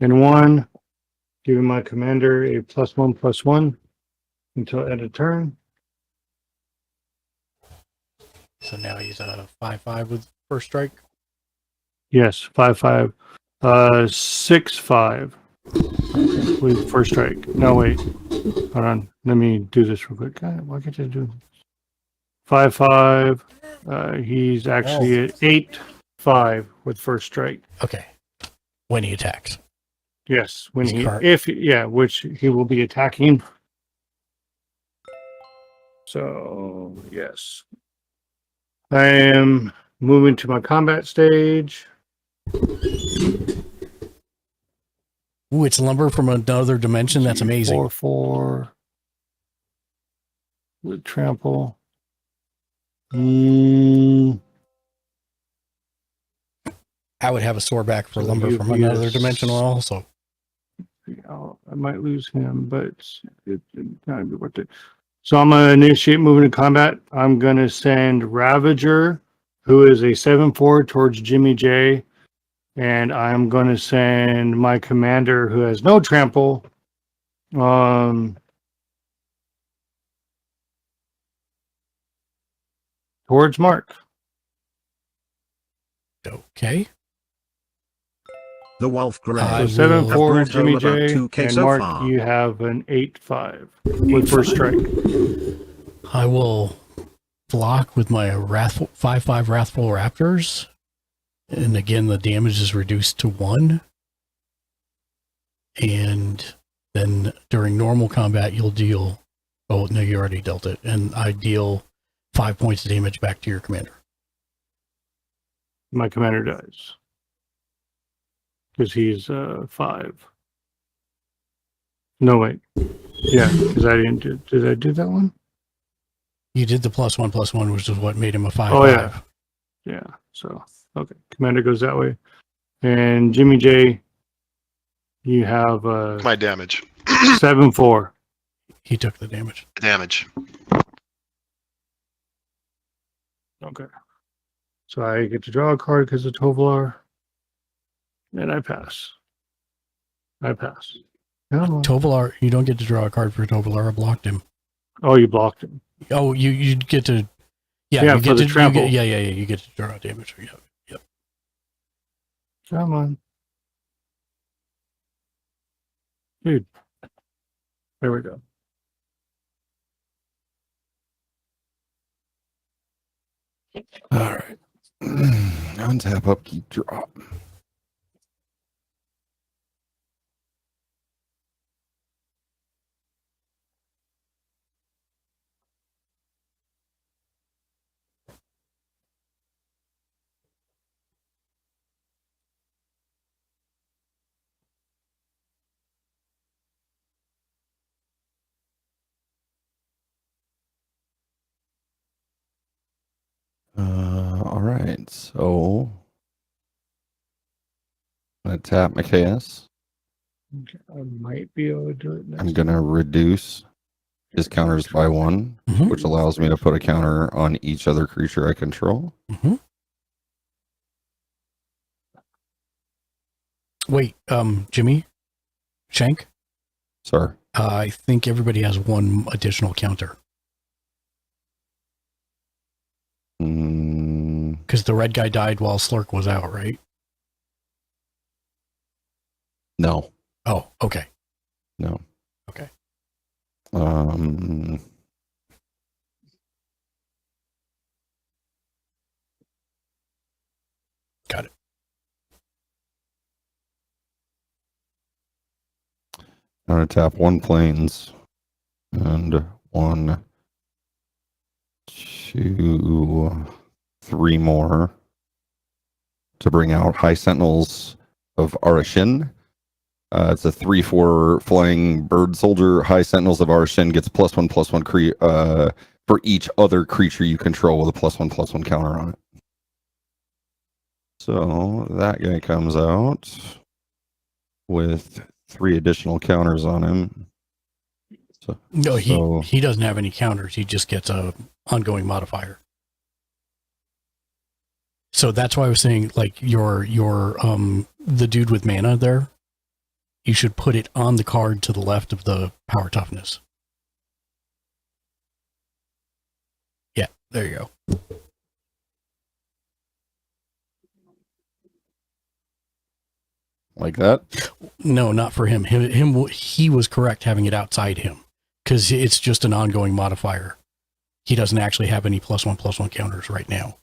and 1. Giving my commander a +1/+1 until end of turn. So now he's a 5/5 with first strike. Yes, 5/5. 6/5 with first strike. No, wait. Hold on. Let me do this real quick. God, why can't I do 5/5? He's actually at 8/5 with first strike. Okay. When he attacks. Yes, when His card. which he will be attacking. So, yes. I am moving to my combat stage. Ooh, it's lumber from another dimension. That's amazing. 4/4 with trample. I would have a sore back for So lumber you'd from be another a dimension also. I might lose him, but it kind of be worth it. So I'm gonna initiate moving to combat. I'm gonna send Ravager, who is a 7/4, towards Jimmy J, and I'm gonna send my commander, who has no trample, towards Mark. Okay. The Wolf I Grey. So 7/4, brought Jimmy home about J, 2K and so Mark, far. you have an 8/5 with first strike. I will block with my 5/5 Wrathful Raptors. And again, the damage is reduced to 1. And then during normal combat, you'll deal. Oh, no, you already dealt it. And I deal 5 points of damage back to your commander. My commander dies. Because he's 5. No, wait. Yeah, because I didn't do. Did I do that one? You did the +1/+1, which is what made him a 5/5. Oh, yeah. Yeah. So, okay. Commander goes that way. And Jimmy J, you have My damage. 7/4. He took the damage. Damage. Okay. So I get to draw a card because of Tovolar. And I pass. I pass. Come on. Tovolar, you don't get to draw a card for Tovolar. I blocked him. Oh, you blocked him. Oh, you get to. Yeah, Yeah, you for get the to trample. you get to draw damage. Yep. Come on. Dude. There we go. All right. Untap, upkeep, drop. All right. So I'm gonna tap my chaos. Okay, I might be able to do it next I'm gonna reduce his counters by 1, Mhm. which allows me to put a counter on each other creature I control. Mm-hmm. Wait, Jimmy, Shank. Sir. I think everybody has 1 additional counter Mm, because the red guy died while Slurk was out, right? no. Oh, okay. No. Okay. Got it. I'm gonna tap 1 planes and 1, 2, 3 more to bring out High Sentinels of Arashin. It's a 3/4 flying bird soldier. High Sentinels of Arashin gets +1/+1 for each other creature you control with a +1/+1 counter on it. So that guy comes out with 3 additional counters on him. No, So- he doesn't have any counters. He just gets a ongoing modifier. So that's why I was saying, like, your the dude with mana there, you should put it on the card to the left of the power toughness. Yeah, there you go. Like that? No, not for him. He was correct having it outside him because it's just an ongoing modifier. He doesn't actually have any +1/+1 counters right now.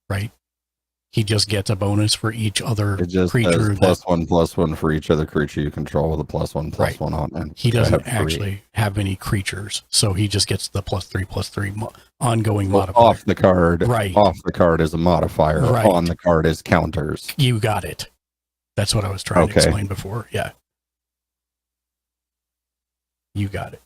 Right? He just gets a bonus for each other It just creature. has +1/+1 for each other creature you control with a +1/+1 on it. He So I doesn't have 3. actually have any creatures, so he just gets the +3/+3 ongoing Well, modifier. off the card. Right. Off the card is a modifier. Right. On the card is counters. You got it. That's what I was trying to Okay. explain before. Yeah. You got it.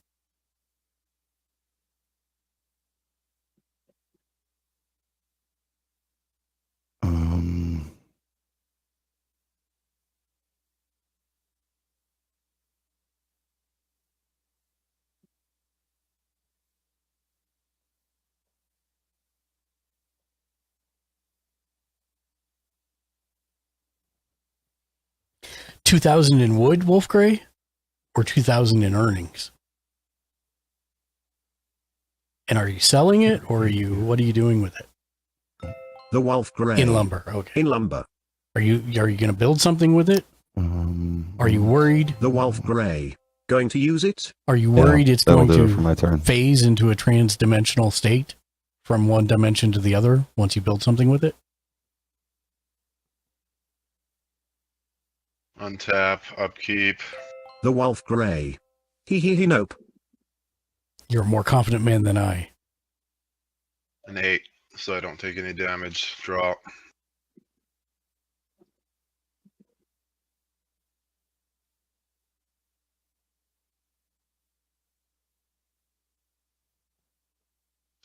2,000 in wood, Wolfgrey, or 2,000 in earnings? And are you selling it, or what are you doing with it? The Wolf Grey. In lumber, okay. In lumber. Are you going to build something with it? Are you worried? The Wolf Grey. Going to use it? Are you worried it's that'll going do it to for my turn. phase into a trans-dimensional state from one dimension to the other once you build something with it? Untap, upkeep. The Wolf Grey. Nope. You're a more confident man than I. An 8, so I don't take any damage. Draw.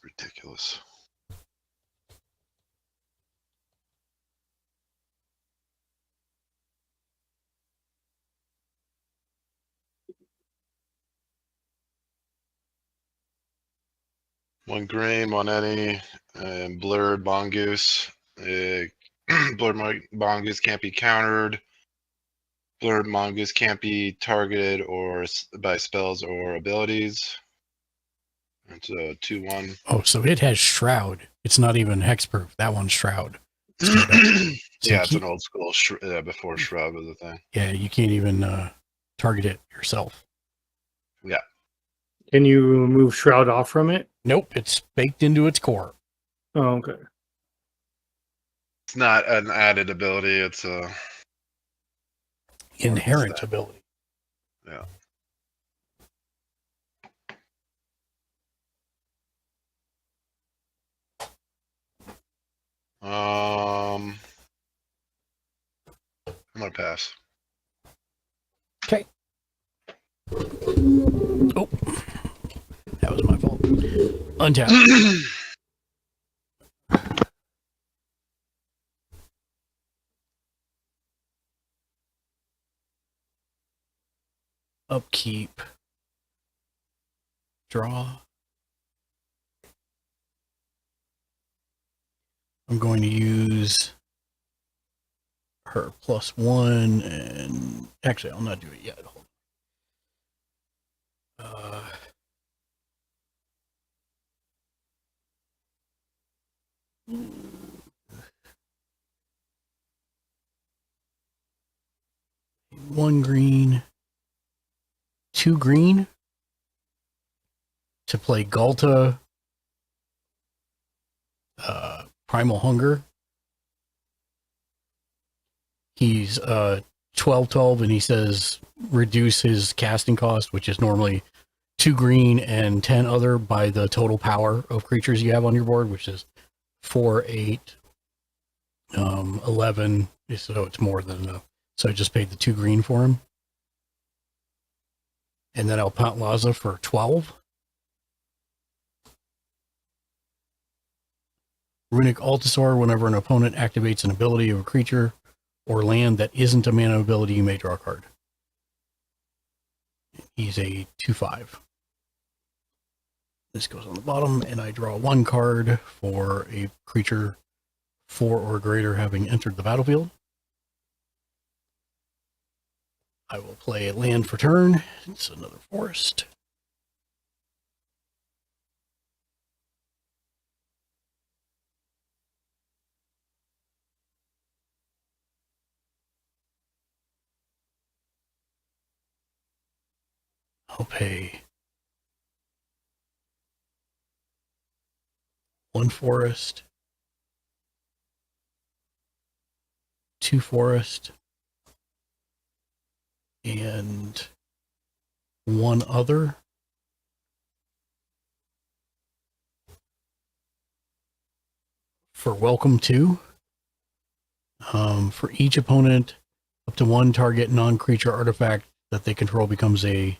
Ridiculous. One green, one any, and blurred mongoose. Blurred mongoose can't be countered. Blurred mongoose can't be targeted or by spells or abilities. It's a 2/1. Oh, so it has Shroud. It's not even hexproof. That one's Shroud. So Yeah, it's an old school before Shroud was a thing. Yeah, you can't even target it yourself. Yeah. Can you remove Shroud off from it? Nope, it's baked into its core. Oh, okay. It's not an added ability, it's a Inherent ability. Yeah. I'm gonna pass. Okay. Oh, that was my fault. Untap. Upkeep. Draw. I'm going to use her +1 and actually I'll not do it yet. Hold on. One green, 2 green to play Galta, Primal Hunger. He's 12/12 and he says reduce his casting cost, which is normally 2 green and 10 other by the total power of creatures you have on your board, which is 4, 8, 11. So it's more than enough. So I just paid the 2 green for him. And then I'll Pount Laza for 12. Runic Altasaur, whenever an opponent activates an ability of a creature or land that isn't a mana ability, you may draw a card. He's a 2/5. This goes on the bottom, and I draw 1 card for a creature 4 or greater having entered the battlefield. I will play a land for turn. It's another forest. I'll pay 1 forest, 2 forest, and 1 other. For Welcome To. For each opponent, up to 1 target non-creature artifact that they control becomes a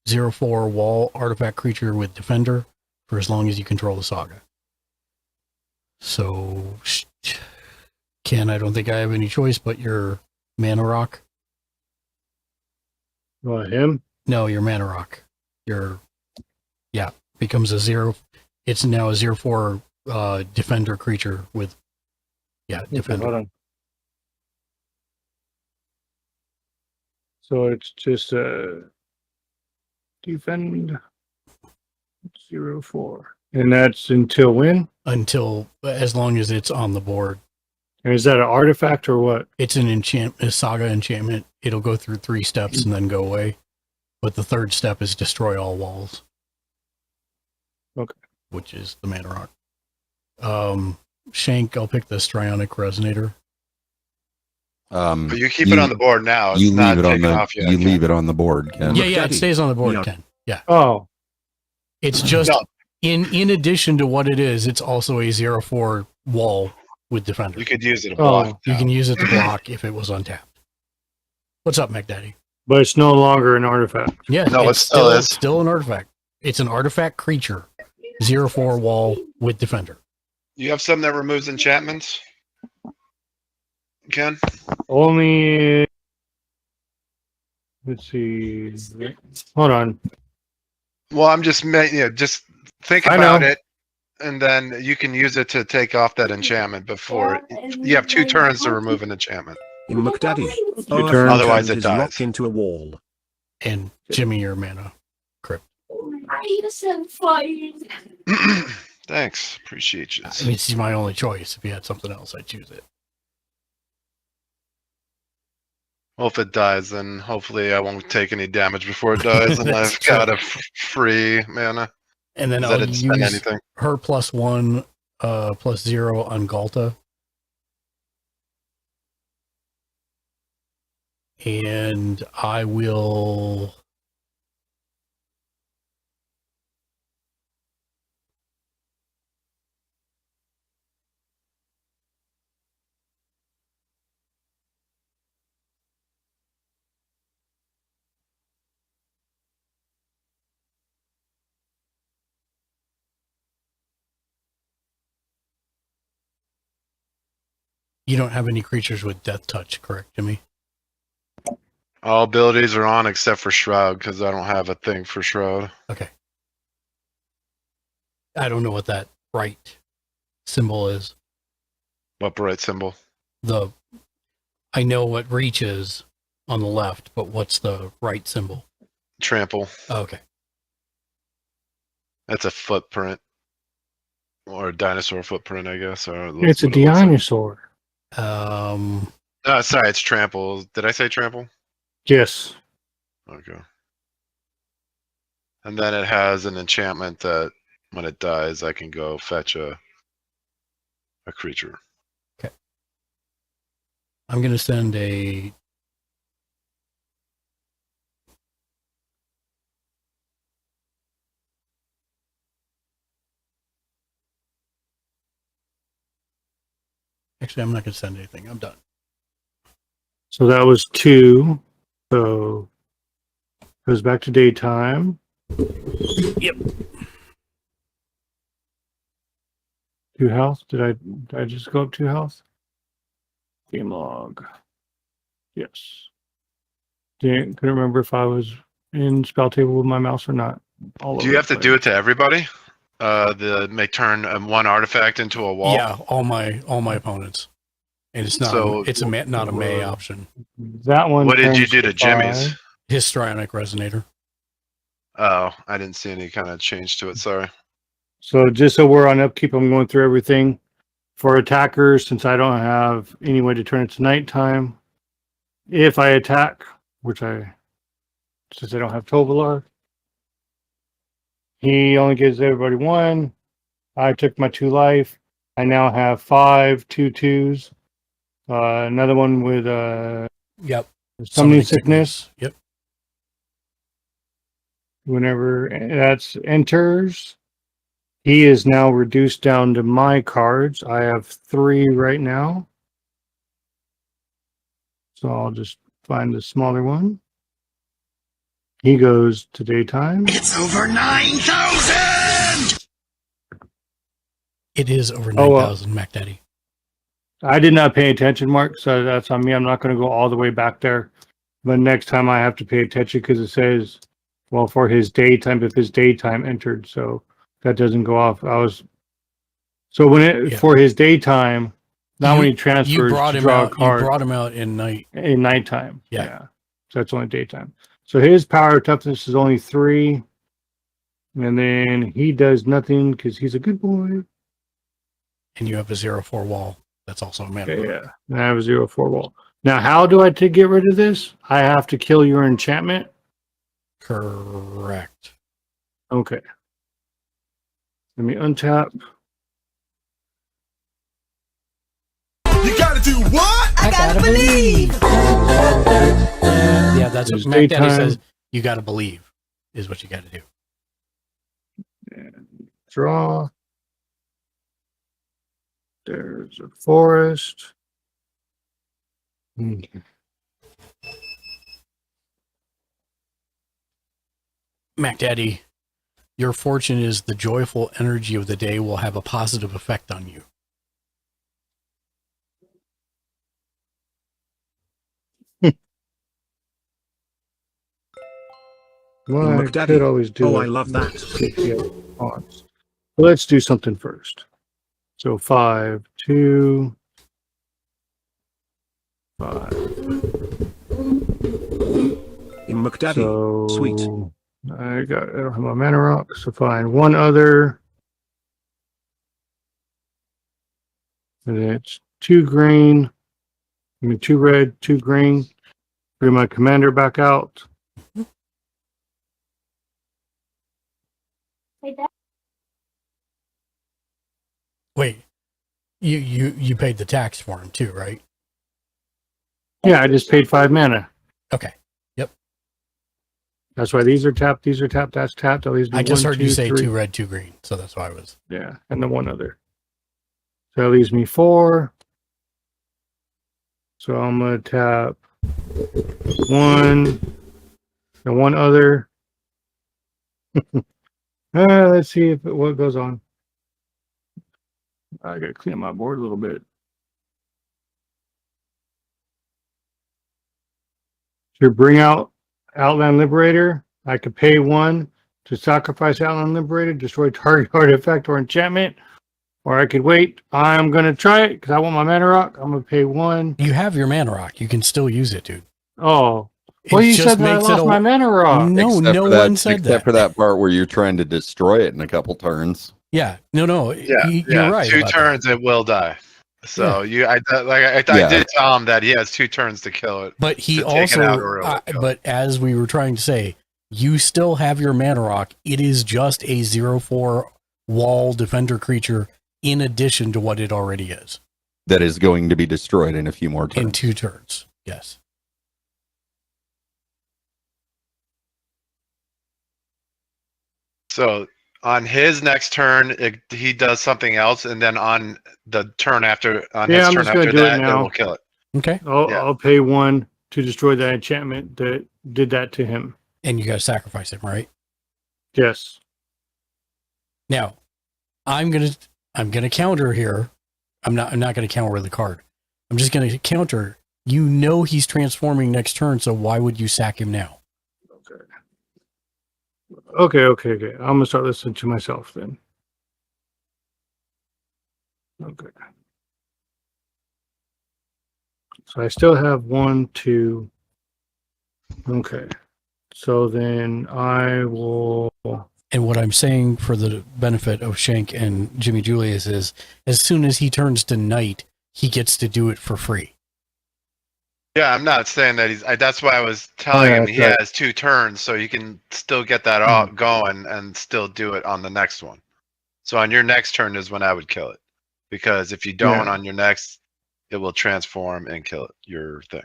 0/4 wall artifact creature with Defender for as long as you control the saga. So, Ken, I don't think I have any choice but your Mana Rock. What, him? No, your Mana Rock. Becomes a 0. It's now a 0/4 Defender creature with, Defender. Hold on. So it's just defend 0-4. And that's until when? Until as long as it's on the board. And is that an artifact or what? It's a saga enchantment. It'll go through 3 steps and then go away. But the third step is destroy all walls. Okay. Which is the mana rock. Shank, I'll pick the Strionic Resonator. But you keep it on the board now. It's You not leave it on taken the off yet. you leave it on the board, Ken. Yeah, it stays on the board, Ken. Yeah. Oh. It's just No. in addition to what it is, it's also a 0-4 wall with Defender. You could use it to block. You can use it to block if it was untapped. What's up, McDaddy? But it's no longer an artifact. Yeah, No, it still is. still an artifact. It's an artifact creature. 0-4 wall with Defender. You have some that removes enchantments, Ken? Only. Let's see. Hold on. Well, I'm just just think I about know. it, and then you can use it to take off that enchantment before you have 2 turns to remove an enchantment. In McDaddy. Your turn. Otherwise it is dies. locked into a wall. And Jimmy, your mana crypt. Thanks, appreciate you. I mean, it's my only choice. If you had something else, I'd choose it. Well, if it dies, then hopefully I won't take any damage before it dies, and That's I've got a free mana. And then Is I'll that it spend use anything? her +1, +0 on Galta. And I will. You don't have any creatures with Death Touch, correct, Jimmy? All abilities are on except for Shroud, because I don't have a thing for Shroud. Okay. I don't know what that right symbol is. What bright symbol? I know what reach is on the left, but what's the right symbol? Trample. Okay. That's a footprint. Or a dinosaur footprint, I guess. Or It's a dinosaur. Oh, sorry, it's trample. Did I say trample? Yes. Okay. And then it has an enchantment that when it dies, I can go fetch a creature. Okay. I'm going to send a. Actually, I'm not going to send anything. I'm done. So that was 2. So goes back to daytime. Yep. 2 health. Did I just go up 2 health? Game log. Yes. Couldn't remember if I was in spell table with my mouse or not. Do you have to do it to everybody? Make turn 1 artifact into a wall? Yeah, all my opponents. And it's not not a May option. That one. What did you turns do to Jimmy's? 5. Histrionic Resonator. Oh, I didn't see any kind of change to it. Sorry. So just so we're on upkeep, I'm going through everything. For attackers, since I don't have any way to turn it to nighttime, if I attack, since I don't have Tovolar, he only gives everybody 1. I took my 2 life. I now have 5 2/2s. Another one with Yep. summoning sickness. Yep. Whenever that enters, he is now reduced down to my cards. I have 3 right now. So I'll just find the smaller one. He goes to daytime. It's over 9,000! It is over 9,000, MacDaddy. I did not pay attention, Mark, so that's on me. I'm not going to go all the way back there. But next time I have to pay attention because it says, well, for his daytime, if his daytime entered. So that doesn't go off. For his daytime, not when he transfers You brought to him draw a out. card. You brought him out in night. In nighttime. Yeah. That's only daytime. So his power toughness is only 3. And then he does nothing because he's a good boy. And you have a 0/4 wall. That's also a mana. Okay, yeah. And I have a 0/4 wall. Now, how do I get rid of this? I have to kill your enchantment? Correct. Okay. Let me untap. You gotta do what? I gotta believe. Yeah, that's what There's Mac Daddy daytime. says. You gotta believe is what you gotta do. And draw. There's a forest. Okay. Mac Daddy, your fortune is the joyful energy of the day will have a positive effect on you. Well, I McDaddy. could always do Oh, it. I love that. Odds. Let's do something first. So 5, 2, 5. In McDaddy. So Sweet. I don't have my mana rock, so find one other. And it's 2 green. I mean 2 red, 2 green. Bring my commander back out. Wait, you paid the tax for him too, right? Yeah, I just paid 5 mana. Okay. Yep. That's why these are tapped, that's tapped. At least I just heard you say 3. 2 red, 2 green, so that's why I was. Yeah, and then one other. So that leaves me 4. So I'm gonna tap 1 and one other. Let's see what goes on. I gotta clean up my board a little bit. To bring out Outland Liberator, I could pay 1 to sacrifice Outland Liberator, destroy target artifact or enchantment, or I could wait. I'm gonna try it because I want my mana rock. I'm gonna pay 1. You have your mana rock. You can still use it, dude. Oh, well, It you just said that I makes it lost a- my mana rock. No, Except no for that- one said except that. for that part where you're trying to destroy it in a couple turns. Yeah, no. Yeah, You're right. 2 about turns it will die. So I Yeah. did tell him that he has 2 turns to kill it. But he to take it also, out or it will kill but as we were trying to say, you still have your mana rock. It is just a 0/4 wall defender creature in addition to what it already is That is going to be destroyed in a few more turns. in 2 turns. Yes. So on his next turn, he does something else, and then on the turn after, Yeah, his I'm turn just gonna after do it that, now. will kill it. Okay. Yeah. I'll pay 1 to destroy that enchantment that did that to him. And you got to sacrifice him, right? Yes. Now, I'm gonna counter here. I'm not gonna counter with a card. I'm just gonna counter. You know he's transforming next turn, so why would you sack him now? Okay. I'm gonna start listening to myself then. Okay. So I still have 1, 2. Okay. So then I will. And what I'm saying for the benefit of Shank and Jimmy Julius is, as soon as he turns to knight, he gets to do it for free. Yeah, I'm not saying that that's why I was telling Yeah, him he that's right. has 2 turns, so you can still get that all going and still do it on the next one. So on your next turn is when I would kill it, because if you don't Yeah. on your next, it will transform and kill your thing.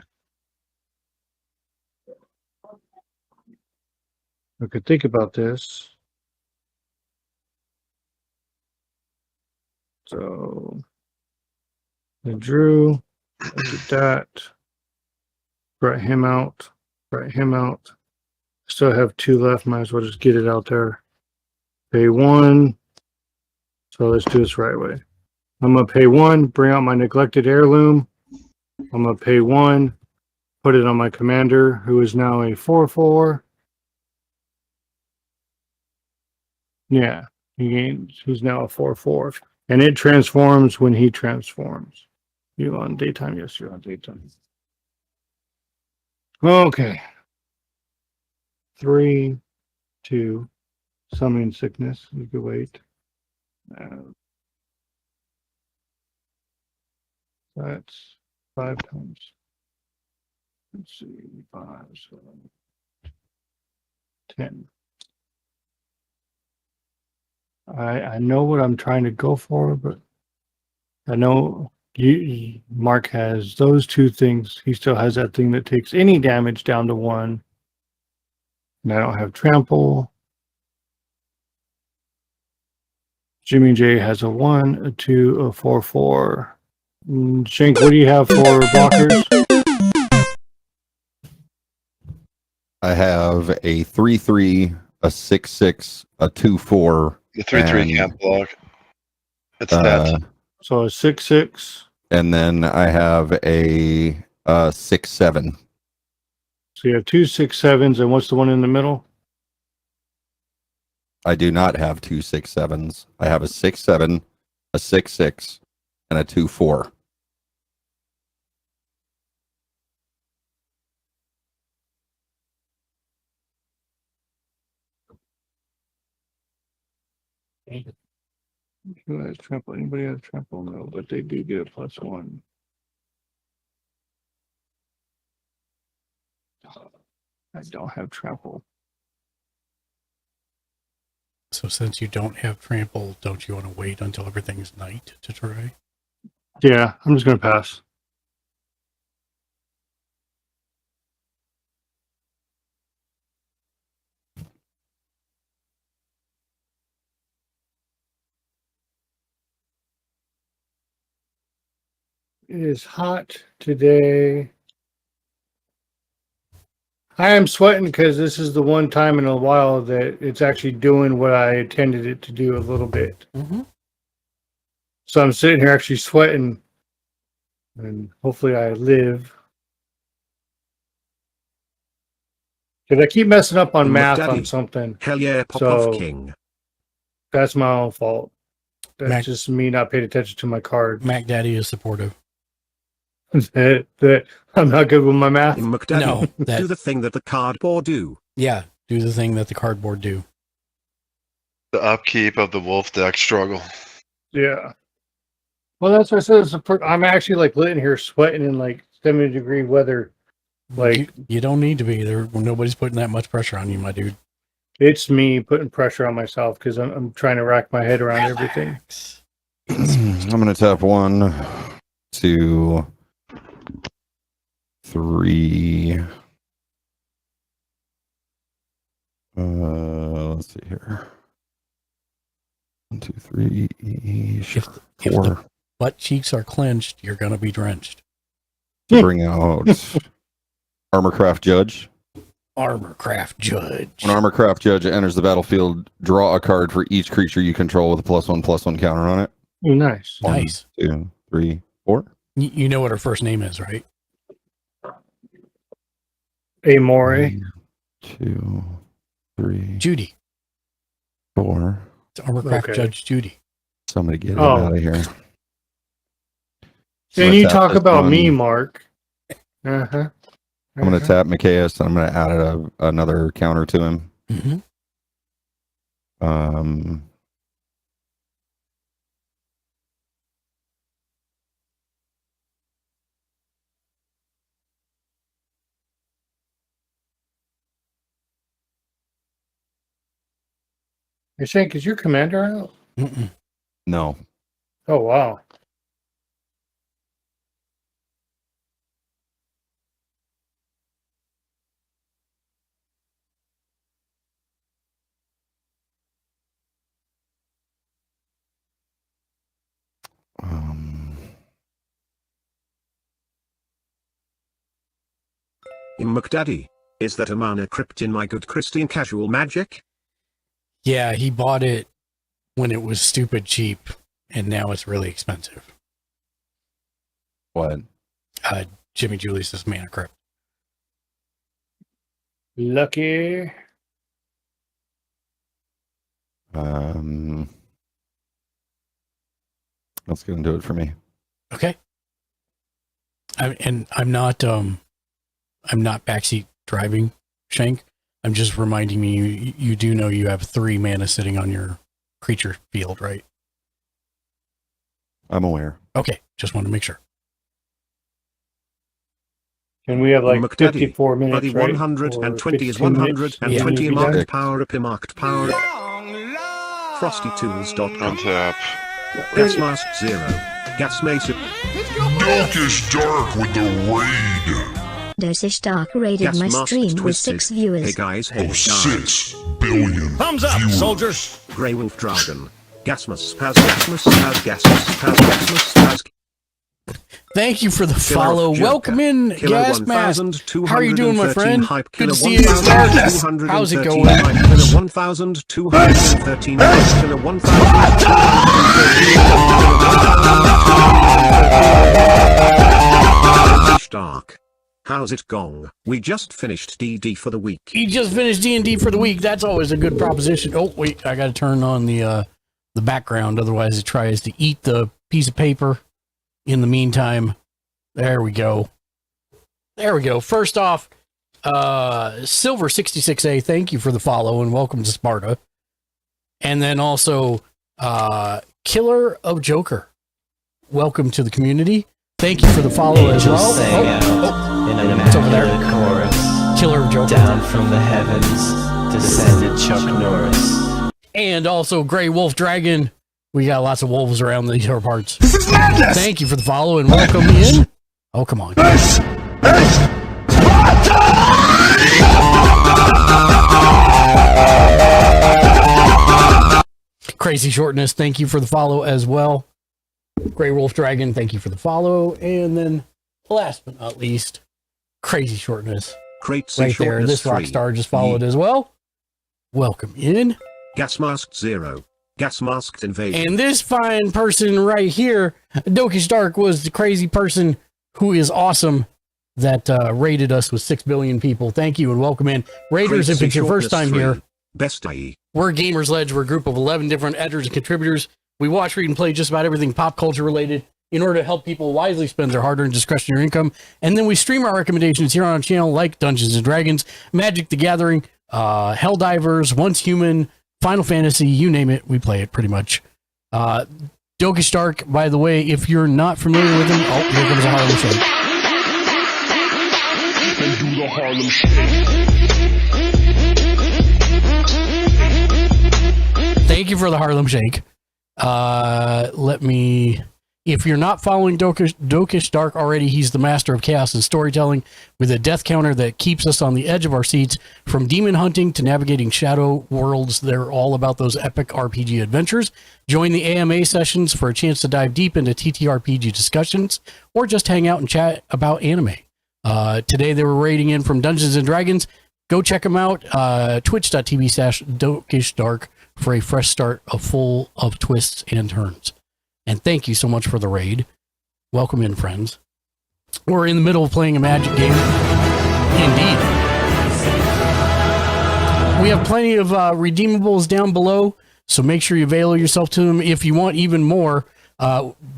I could think about this. So I drew. I did that. Brought him out. Still have 2 left. Might as well just get it out there. Pay 1. So let's do this right way. I'm gonna pay 1. Bring out my neglected heirloom. I'm gonna pay 1. Put it on my commander, who is now a 4/4. Yeah, he's now a 4/4, and it transforms when he transforms. You on daytime? Yes, you're on daytime. Okay, 3, 2, summoning sickness. You could wait. That's 5 times. Let's see, 5, 7, 10. I know what I'm trying to go for, but I know Mark has those 2 things. He still has that thing that takes any damage down to 1. And I don't have trample. Jimmy J has a 1, a 2, a 4, 4. Shank, what do you have for blockers? I have a 3/3, a 6/6, a 2/4. The 3/3 can't block. It's that. So a 6/6. And then I have a 6/7. So you have 2 6/7s, and what's the one in the middle? I do not have 2 6/7s. I have a 6/7, a 6/6, and a 2/4. Who has trample? Anybody has trample? No, but they do get a +1. I don't have trample. So since you don't have trample, don't you want to wait until everything's night to try? Yeah, I'm just gonna pass. It is hot today. I am sweating because this is the one time in a while that it's actually doing what I intended it to do a little bit. Mm-hmm. So I'm sitting here actually sweating, and hopefully I live. Because I keep messing up on math on something. Hell yeah, pop So off king. that's my own fault. That's Mac- just me not paying attention to my cards. Mac Daddy is supportive. that I'm not good with my math. McDaddy, No, do that, the thing that the cardboard do. yeah, do the thing that the cardboard do. The upkeep of the wolf deck struggle. Yeah. Well, that's what I said. I'm actually like laying here sweating in like 70-degree weather. Like you don't need to be there. Nobody's putting that much pressure on you, my dude. it's me putting pressure on myself because I'm trying to rack my head around everything. I'm going to tap 1, 2, 3. Let's see here. 1, 2, 3, If 4. the butt cheeks are clenched, you're going to be drenched. Bring out Armorcraft Judge. Armorcraft Judge. When Armorcraft Judge enters the battlefield, draw a card for each creature you control with a +1/+1 counter on it. Oh, nice. 1, Nice. 2, 3, 4. You know what her first name is, right? Amore. 1, 2, 3, Judy. 4. It's Armorcraft Okay. Judge Judy. Somebody get him Oh. out of here. And you talk this about one. me, Mark. Uh-huh. I'm going to tap Micaeus, and I'm going to add another counter to him. Mm-hmm. You're saying is your commander out? Mm-mm. No. Oh, wow. McDaddy, is that a mana crypt in my good Christian casual magic? Yeah, he bought it when it was stupid cheap, and now it's really expensive. What? Jimmy Julius' Mana Crypt. Lucky. That's going to do it for me. Okay. I'm not backseat driving, Shank. I'm just reminding me, you do know you have 3 mana sitting on your creature field, right? I'm aware. Okay, just want to make sure. And we have like McDaddy, 54 minutes, Buddy right? 120 is 52 minutes. 120 Yeah. marked power up marked power. FrostyTools.com. Untap. Gas Mask 0. Gas Mason. Darkish Dark with the raid. Dosish Dark raided Gas my Masked stream with Twisted. 6 viewers. Hey guys, hey Oh, guys. 6 billion. Thumbs up, viewers. soldiers. Grey Wolf Dragon. Gasmus Spaz Gasmus Spaz Gasmus Spaz Gasmus Spaz. Thank you for the Killer follow. Joker. Welcome in, Killer Gas Mask. 1213 How are you doing, my friend? hype. Good Killer to see you, Stark. 1213 How's it going? hype. Killer 1213 hype. Killer 1213 Stark. How's it gong? We just finished DD for the week. You just finished D&D for the week. That's always a good proposition. Oh, wait, I got to turn on the background. Otherwise, it tries to eat the piece of paper. In the meantime, there we go. There we go. First off, Silver66A, thank you for the follow and welcome to Sparta. And then also, Killer of Joker, welcome to the community. Thank you for the follow as well. It's over there. Killer of Joker. Down from the heavens descended Chuck Norris. And also Grey Wolf Dragon. We got lots of wolves around these parts. Thank you for the follow and welcome in. Oh, come on. Crazy Shortness, thank you for the follow as well. Grey Wolf Dragon, thank you for the follow. And then, last but not least, Crazy Shortness. Crazy Right there. Shortness This rock 3. star just followed as well. Welcome in. Gas Masked 0. Gas Masked Invasion. And this fine person right here, Dokish Dark, was the crazy person who is awesome that rated us with 6 billion people. Thank you and welcome in. Raiders, if Crazy it's your first Shortness time 3. here, Best IE. we're Gamers Ledge. We're a group of 11 different editors and contributors. We watch, read, and play just about everything pop culture related in order to help people wisely spend their hard-earned discretionary income. And then we stream our recommendations here on our channel like Dungeons & Dragons, Magic the Gathering, Helldivers, Once Human, Final Fantasy, you name it, we play it pretty much. Dokish Dark, by the way, if you're not familiar with him, oh, here comes a Harlem Shake. They do the Harlem Shake. Thank you for the Harlem Shake. If you're not following Dokish Dark already, he's the master of chaos and storytelling with a death counter that keeps us on the edge of our seats. From demon hunting to navigating shadow worlds, they're all about those epic RPG adventures. Join the AMA sessions for a chance to dive deep into TTRPG discussions or just hang out and chat about anime. Today they were raiding in from Dungeons & Dragons. Go check them out. Twitch.tv/Dokish Dark for a fresh start full of twists and turns. And thank you so much for the raid. Welcome in, friends. We're in the middle of playing a Magic game. Indeed. We have plenty of redeemables down below, so make sure you avail yourself to them. If you want even more,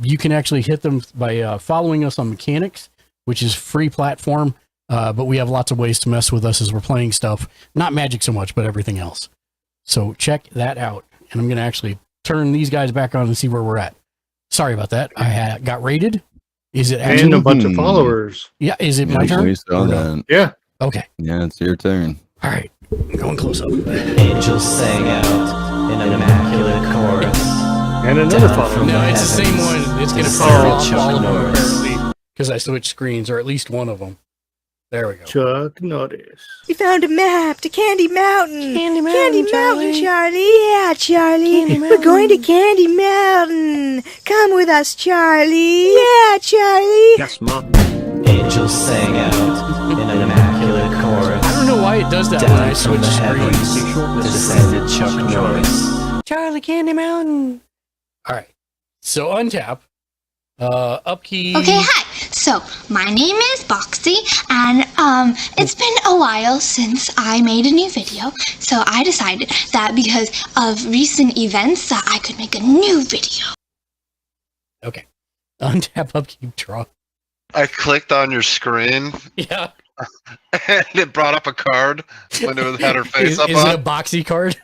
you can actually hit them by following us on Mechanics, which is free platform, but we have lots of ways to mess with us as we're playing stuff. Not Magic so much, but everything else. So check that out. And I'm going to actually turn these guys back on and see where we're at. Sorry about that. I got raided. Is it actually And a bunch of followers. Yeah, is it my turn? We saw that. Yeah. Okay. Yeah, it's your turn. All right. I'm going close up. Angels sang out in an immaculate chorus. And another follower. No, it's the same one. It's going to fire off all of them, apparently, because I switched screens, or at least one of them. There we go. Chuck Norris. We found a map to Candy Mountain. Candy Mountain, Charlie. Yeah, Charlie. We're going to Candy Mountain. Come with us, Charlie. Yeah, Charlie. Gas Mask. Angels sang out in an immaculate chorus. I don't know why it does that when I Down from switch the screens. heavens descended Chuck Norris. Charlie Candy Mountain. All right. So untap. Upkeep. Okay, hi. So, my name is Boxy, and it's been a while since I made a new video, so I decided that because of recent events that I could make a new video. Okay. Untap, upkeep, draw. I clicked on your screen. Yeah. and it brought up a card when it had her face up is on. it a boxy card?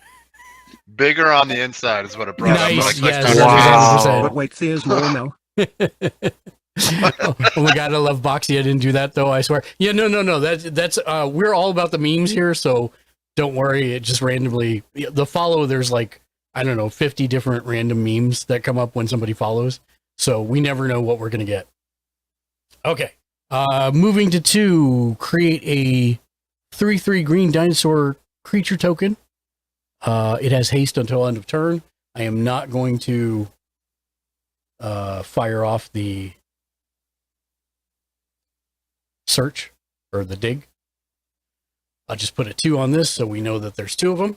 Bigger on the inside is what it brought up. Nice, Like, yes. Wow. But wait, there's more now. Oh my god, I love Boxy. I didn't do that though, I swear. Yeah, no. That's we're all about the memes here, so don't worry. It just randomly the follow. There's like I don't know 50 different random memes that come up when somebody follows, so we never know what we're gonna get. Okay, moving to 2. Create a 3/3 green dinosaur creature token. It has haste until end of turn. I am not going to fire off the search or the dig. I'll just put a 2 on this so we know that there's 2 of them.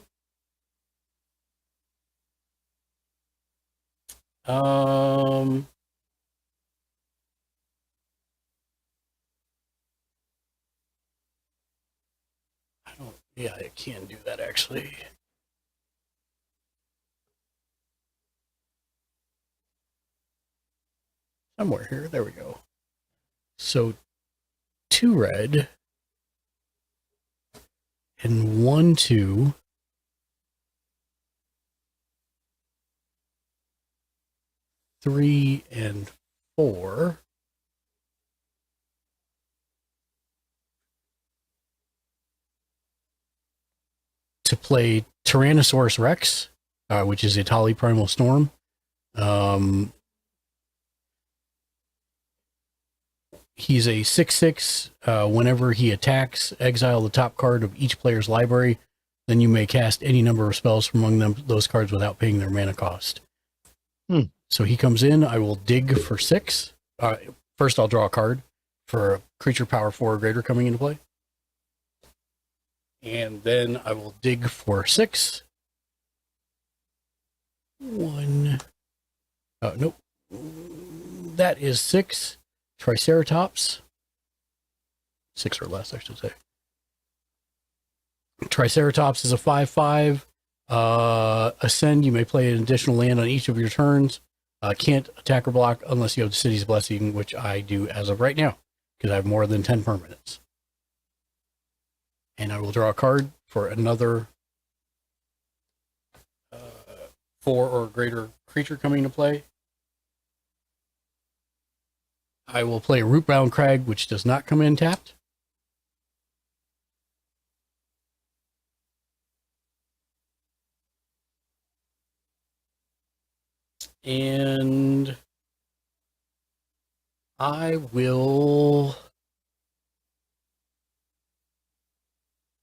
Yeah, I can do that actually. Somewhere here. There we go. So 2 red and 1 2. Three and 4. To play Tyrannosaurus Rex, which is Itali Primal Storm. He's a 6/6. Whenever he attacks, exile the top card of each player's library. Then you may cast any number of spells from among those cards without paying their mana cost. So he comes in. I will dig for 6. First, I'll draw a card for a creature power 4 or greater coming into play. And then I will dig for 6. 1. Nope. That is 6. Triceratops. 6 or less, I should say. Triceratops is a 5/5. Ascend, you may play an additional land on each of your turns. Can't attack or block unless you have the City's Blessing, which I do as of right now, because I have more than 10 permanents. And I will draw a card for another 4 or greater creature coming into play. I will play a Rootbound Crag, which does not come in tapped. And I will...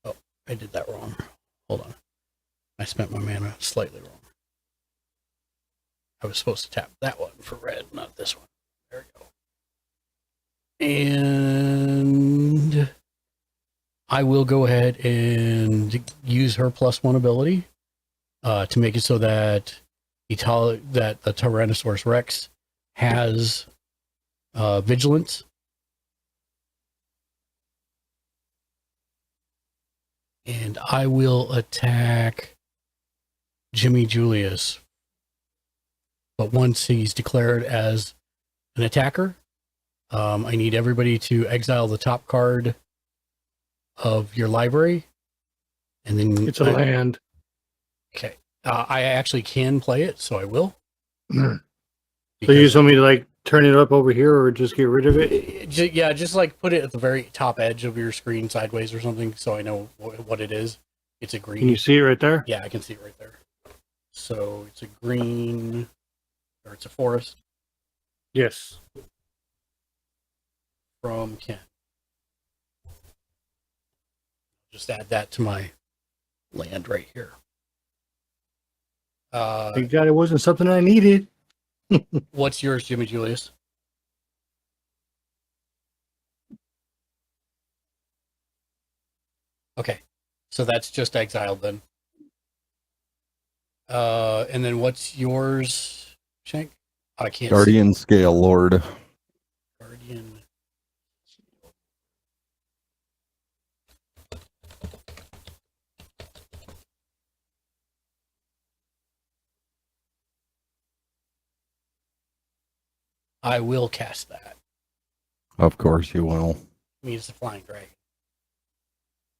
Oh, I did that wrong. Hold on. I spent my mana slightly wrong. I was supposed to tap that one for red, not this one. There we go. And I will go ahead and use her +1 ability to make it so that the Tyrannosaurus Rex has vigilance. And I will attack Jimmy Julius. But once he's declared as an attacker, I need everybody to exile the top card of your library. And then It's a land. Okay. I actually can play it, so I will. So you just want me to like turn it up over here or just get rid of it? Yeah, just like put it at the very top edge of your screen sideways or something so I know what it is. It's a green. Can you see it right there? Yeah, I can see it right there. So it's a green, or it's a forest. Yes. From Ken. Just add that to my land right here. Thank God it wasn't something I needed. What's yours, Jimmy Julius? Okay, so that's just exiled then. And then what's yours, Shank? I can't Guardian Scale Lord. Guardian. I will cast that. Of course you will. I mean, it's a flying dragon.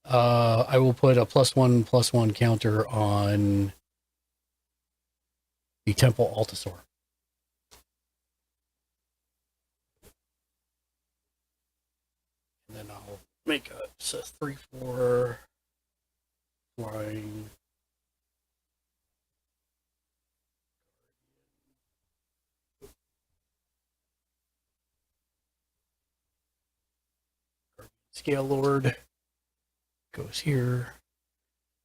I will put a +1/+1 counter on the Temple Altasaur. And then I'll make a 3/4 flying. Scale Lord goes here.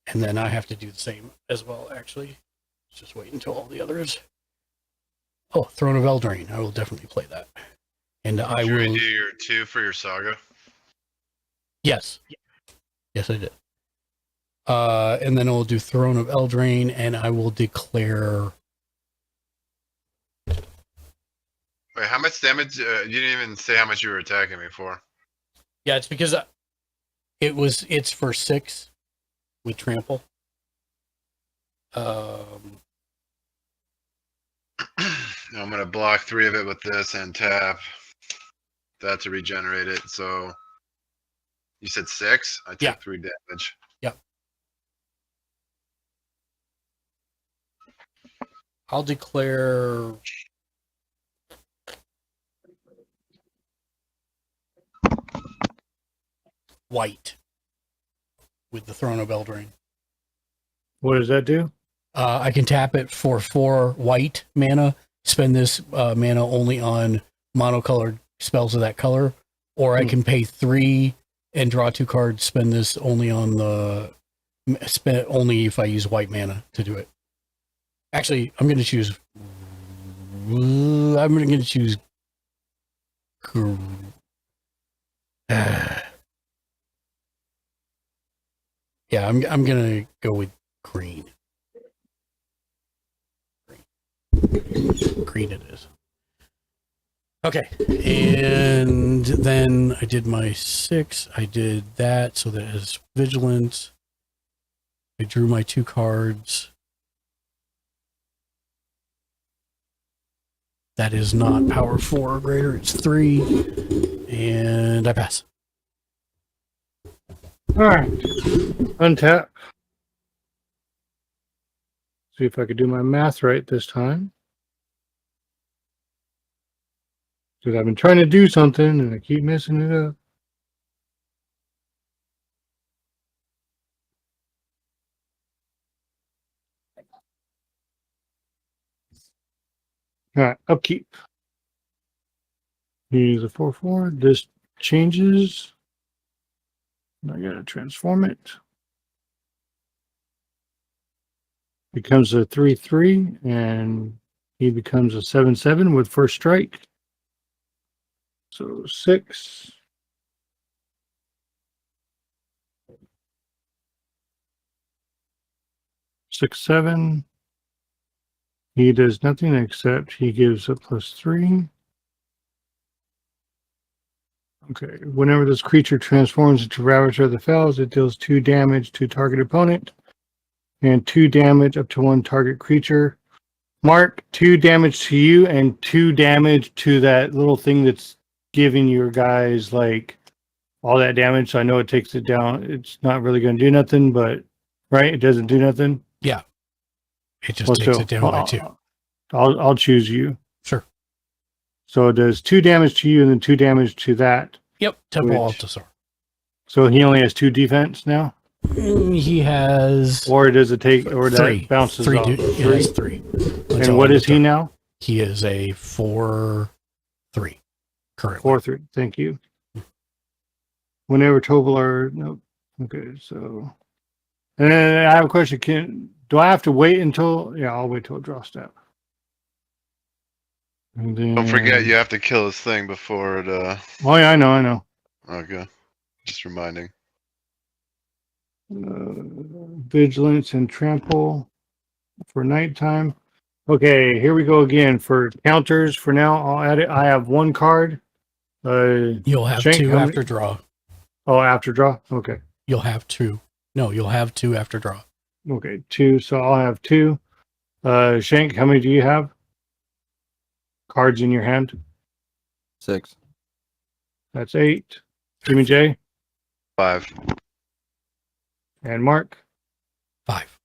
And then I have to do the same as well, actually. Just wait until all the others. Oh, Throne of Eldraine. I will definitely play that. And I Should we will. do your 2 for your saga? Yes. Yes, I did. And then I'll do Throne of Eldraine, and I will declare. Wait, how much damage? You didn't even say how much you were attacking me for. Yeah, it's because it's for 6 with trample. I'm gonna block 3 of it with this and tap that to regenerate it. So you said 6? I take 3 damage. Yep. I'll declare white with the Throne of Eldraine. What does that do? I can tap it for 4 white mana, spend this mana only on monocolored spells of that color, or I can pay 3 and draw 2 cards, spend this only on spend only if I use white mana to do it. Actually, I'm going to choose. I'm going to choose. Yeah, I'm going to go with green. Green it is. Okay, and then I did my 6. I did that, so that is vigilance. I drew my 2 cards. That is not power 4 or greater. It's 3, and I pass. All right, untap. See if I could do my math right this time. Because I've been trying to do something and I keep messing it up. All right, upkeep. Use a 4/4. This changes. I gotta transform it. Becomes a 3/3, and he becomes a 7/7 with first strike. So 6. Six, 7. He does nothing except he gives a +3. Okay, whenever this creature transforms into Ravager of the Fells, it deals 2 damage to target opponent and 2 damage up to 1 target creature. Mark, 2 damage to you and 2 damage to that little thing that's giving your guys like all that damage. So I know it takes it down. It's not really going to do nothing, but right, it doesn't do nothing. Yeah, it just takes it down by 2. I'll choose you. Sure. So it does 2 damage to you and then 2 damage to that. Yep, Temple Altasaur. So he only has 2 defense now? He has. Or does it take, or 3. that bounces 3 off? He has 3. And what is he now? He is a 4/3 currently. 4/3. Thank you. Whenever Tovolar, nope. Okay, so. And then I have a question. Do I have to wait until? Yeah, I'll wait till it draws step. And then, Don't forget, you have to kill this thing before it. Oh yeah, I know. Okay, just reminding. Vigilance and trample for nighttime. Okay, here we go again for counters. For now, I'll add it. I have 1 card. You'll have Shank, 2 after draw. Oh, after draw. Okay. You'll have 2. No, you'll have 2 after draw. Okay, 2. So I'll have 2. Shank, how many do you have? Cards in your hand? 6. That's 8. Jimmy J? 5. And Mark, 5.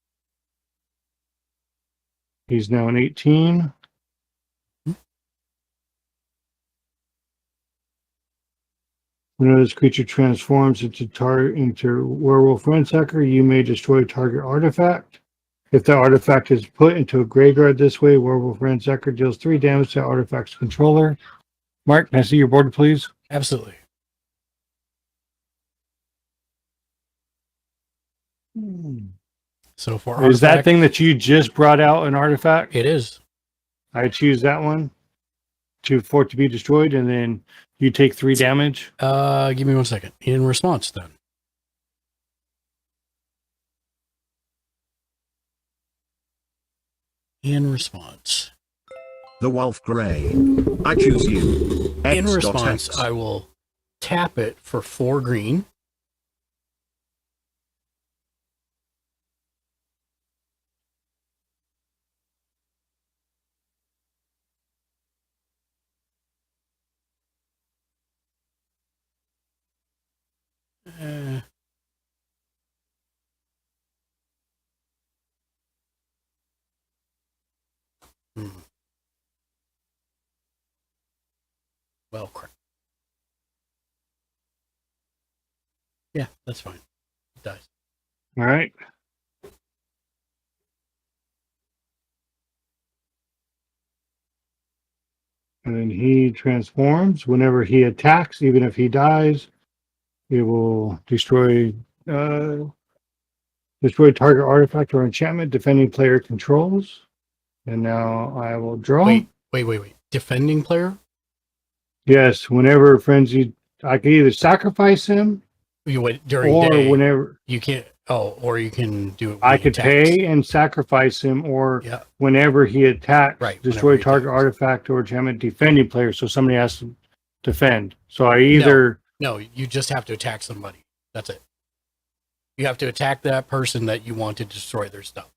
he's now an 18. Whenever this creature transforms into werewolf ransacker, you may destroy target artifact. If the artifact is put into a graveyard this way, werewolf ransacker deals 3 damage to artifact's controller. Mark, can I see your board, please? Absolutely. So for Is that artifact, thing that you just brought out an artifact? it is. I choose that one for it to be destroyed, and then you take 3 damage. Give me 1 second. In response, then. In response. The Wolf Grey. I choose you. In X. response, X. I will tap it for 4 green. Well, crap. Yeah, that's fine. It dies. All right. And then he transforms. Whenever he attacks, even if he dies, it will destroy target artifact or enchantment defending player controls. And now I will draw. Wait. Defending player? Yes, whenever frenzy, I can either sacrifice him You wait during or day. whenever You can't. Oh, or you can do it. When I he could attacks. pay and sacrifice him, or Yeah. whenever he attacks, Right, destroy whenever he target attacks. artifact or enchantment defending player. So somebody has to defend. So I either No, you just have to attack somebody. That's it. You have to attack that person that you want to destroy their stuff.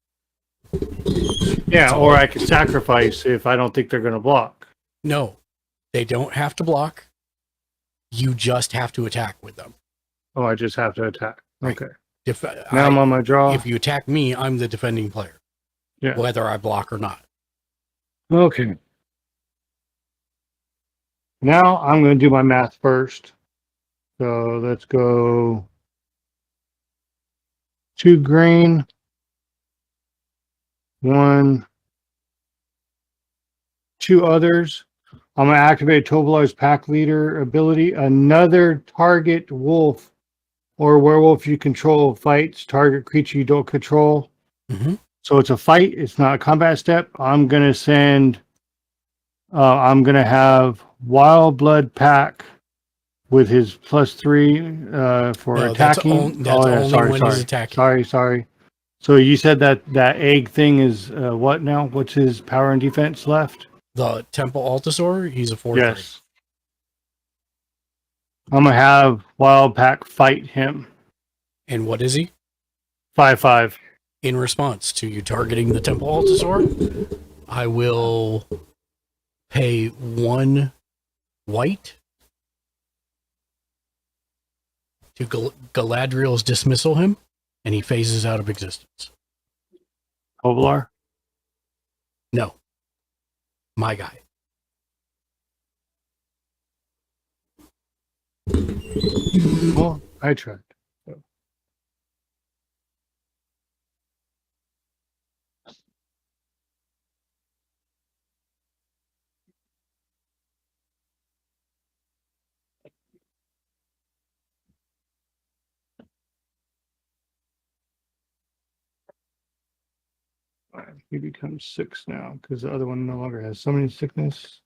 yeah, or I could sacrifice if I don't think they're going to block. No, they don't have to block. You just have to attack with them. Oh, I just have to attack. Right. Okay. Now I'm on my draw. If you attack me, I'm the defending player. Yeah. Whether I block or not. Okay. Now I'm going to do my math first. So let's go 2 green, 1, 2 others. I'm going to activate Tovolar's Pack Leader ability. Another target wolf or werewolf you control fights target creature you don't control. Mm-hmm. So it's a fight. It's not a combat step. I'm going to send. I'm going to have Wild Blood Pack with his +3 for No, attacking. that's only when he's attacking. Sorry. So you said that egg thing is what now? What's his power and defense left? The Temple Altasaur, he's a 4/3. Yes. I'm gonna have Wild Pack fight him. And what is he? 5/5. In response to you targeting the Temple Altasaur, I will pay 1 white to Galadriel's dismissal him, and he phases out of existence. Tovolar? No. My guy. Well, I tried. He becomes 6 now because the other one no longer has summoning sickness.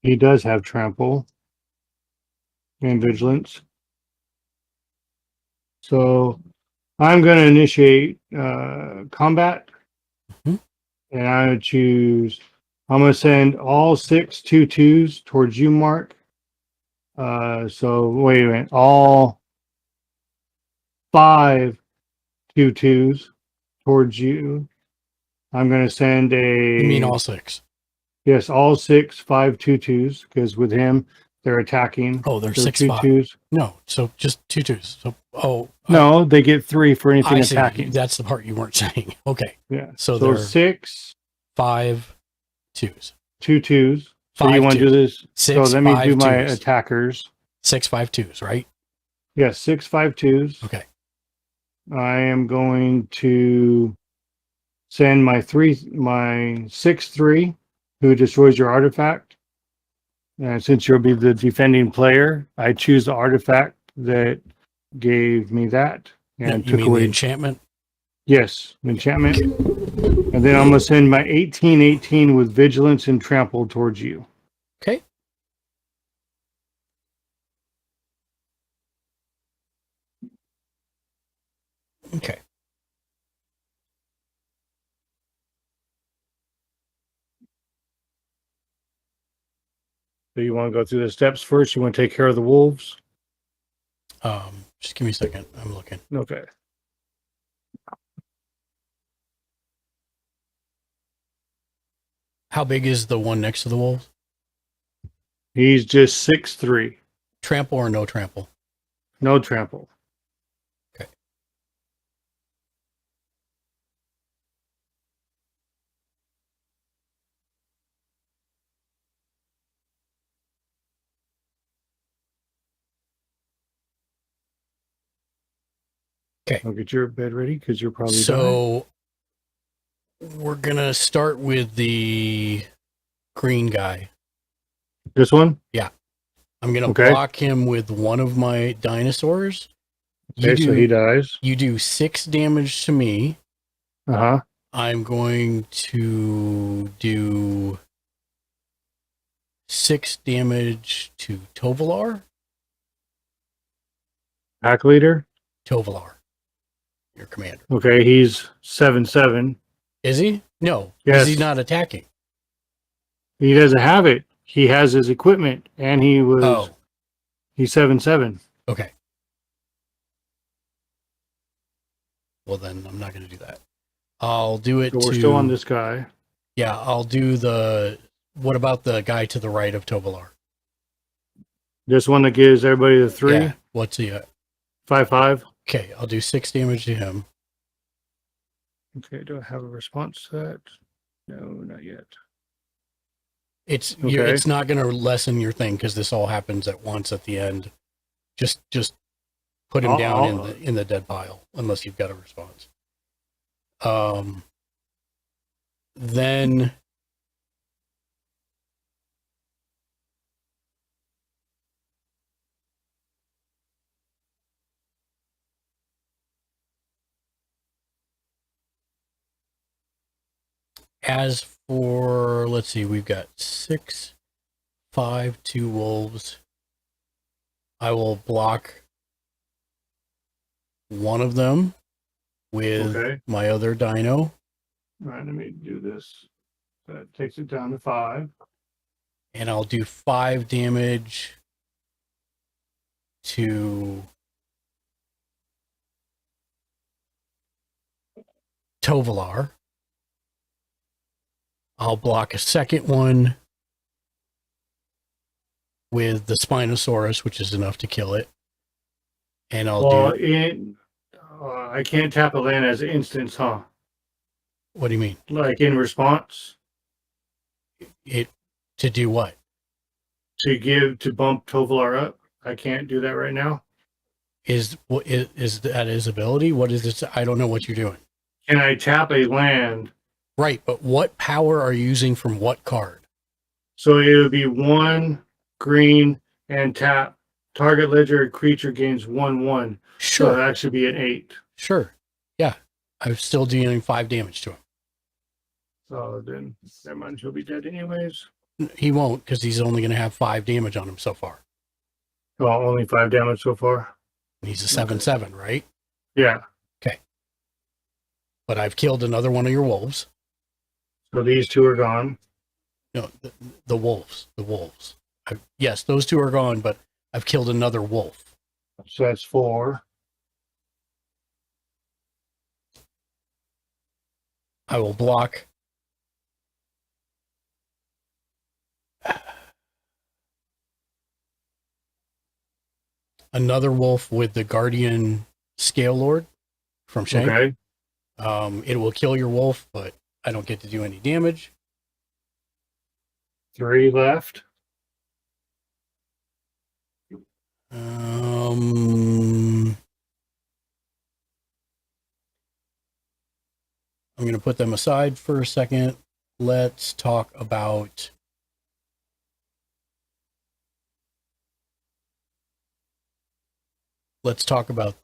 He does have trample and vigilance. So I'm going to initiate combat. And I would choose, I'm going to send all 6 2/2s towards you, Mark. So wait a minute, all 5 2/2s towards you. I'm going to send a. You mean all 6? Yes, all 6 5/2/2s because with him they're attacking. Oh, they're So 6 2 5. 2s. No, so just 2/2s. So No, they get 3 for anything I see. attacking. That's the part you weren't saying. Okay. Yeah. So So they're 6 5/2s. 2/2s. So you Five want to do twos. this? 6 So let me do 5/2s. my attackers. 6 5/2s, right? Yes, 6 5/2s. Okay. I am going to send my 6/3, who destroys your artifact. And since you'll be the defending player, I choose the artifact that gave me that and You took mean away the enchantment? Yes, enchantment. And then I'm gonna send my 18/18 with vigilance and trample towards you. Okay. Okay. So you want to go through the steps first? You want to take care of the wolves? Just give me a second. I'm looking. Okay. How big is the one next to the wolves? He's just 6'3". Trample or no trample? No trample. Okay. Okay. I'll get your bed ready because you're probably dying. So we're gonna start with the green guy. This one? Yeah. I'm gonna Okay. block him with one of my dinosaurs. Okay, so he dies. You do 6 damage to me. Uh-huh. I'm going to do 6 damage to Tovalar. Pack leader? Tovalar, your commander. Okay, he's 7'7". Is he? No. Yes. Is he not attacking? He doesn't have it. He has his equipment, and he was. Oh. He's 7'7". Okay. Well, then I'm not going to do that. I'll do it So we're to... still on this guy. Yeah, I'll do the... What about the guy to the right of Tovalar? This one that gives everybody the 3? Yeah. What's he at? 5'5". Okay, I'll do 6 damage to him. Okay, do I have a response to that? No, not yet. It's Okay. it's not going to lessen your thing because this all happens at once at the end. Just put him down in the dead pile unless you've got a response. Then as for, let's see, we've got 6, 5, 2 wolves. I will block one of them with Okay. my other dino. All right, let me do this. That takes it down to 5. And I'll do 5 damage to Tovalar. I'll block a second one with the Spinosaurus, which is enough to kill it. And I'll I can't tap a land as an instance, huh? What do you mean? Like in response? To do what? To bump Tovalar up? I can't do that right now. Is that his ability? What is this? I don't know what you're doing. Can I tap a land? Right, but what power are you using from what card? So it would be 1 green and tap. Target legendary creature gains 1/1. Sure. So that should be an 8. Sure. Yeah. I'm still dealing 5 damage to him. So then, never mind, he'll be dead anyways. He won't because he's only going to have 5 damage on him so far. Well, only 5 damage so far. He's a 7/7, right? Yeah. Okay. But I've killed another one of your wolves. So these 2 are gone. No, the wolves. The wolves. Yes, those 2 are gone, but I've killed another wolf. So that's 4. I will block. Another wolf with the Guardian Scale Lord from Shank. Okay. It will kill your wolf, but I don't get to do any damage. 3 left. I'm going to put them aside for a second. Let's talk about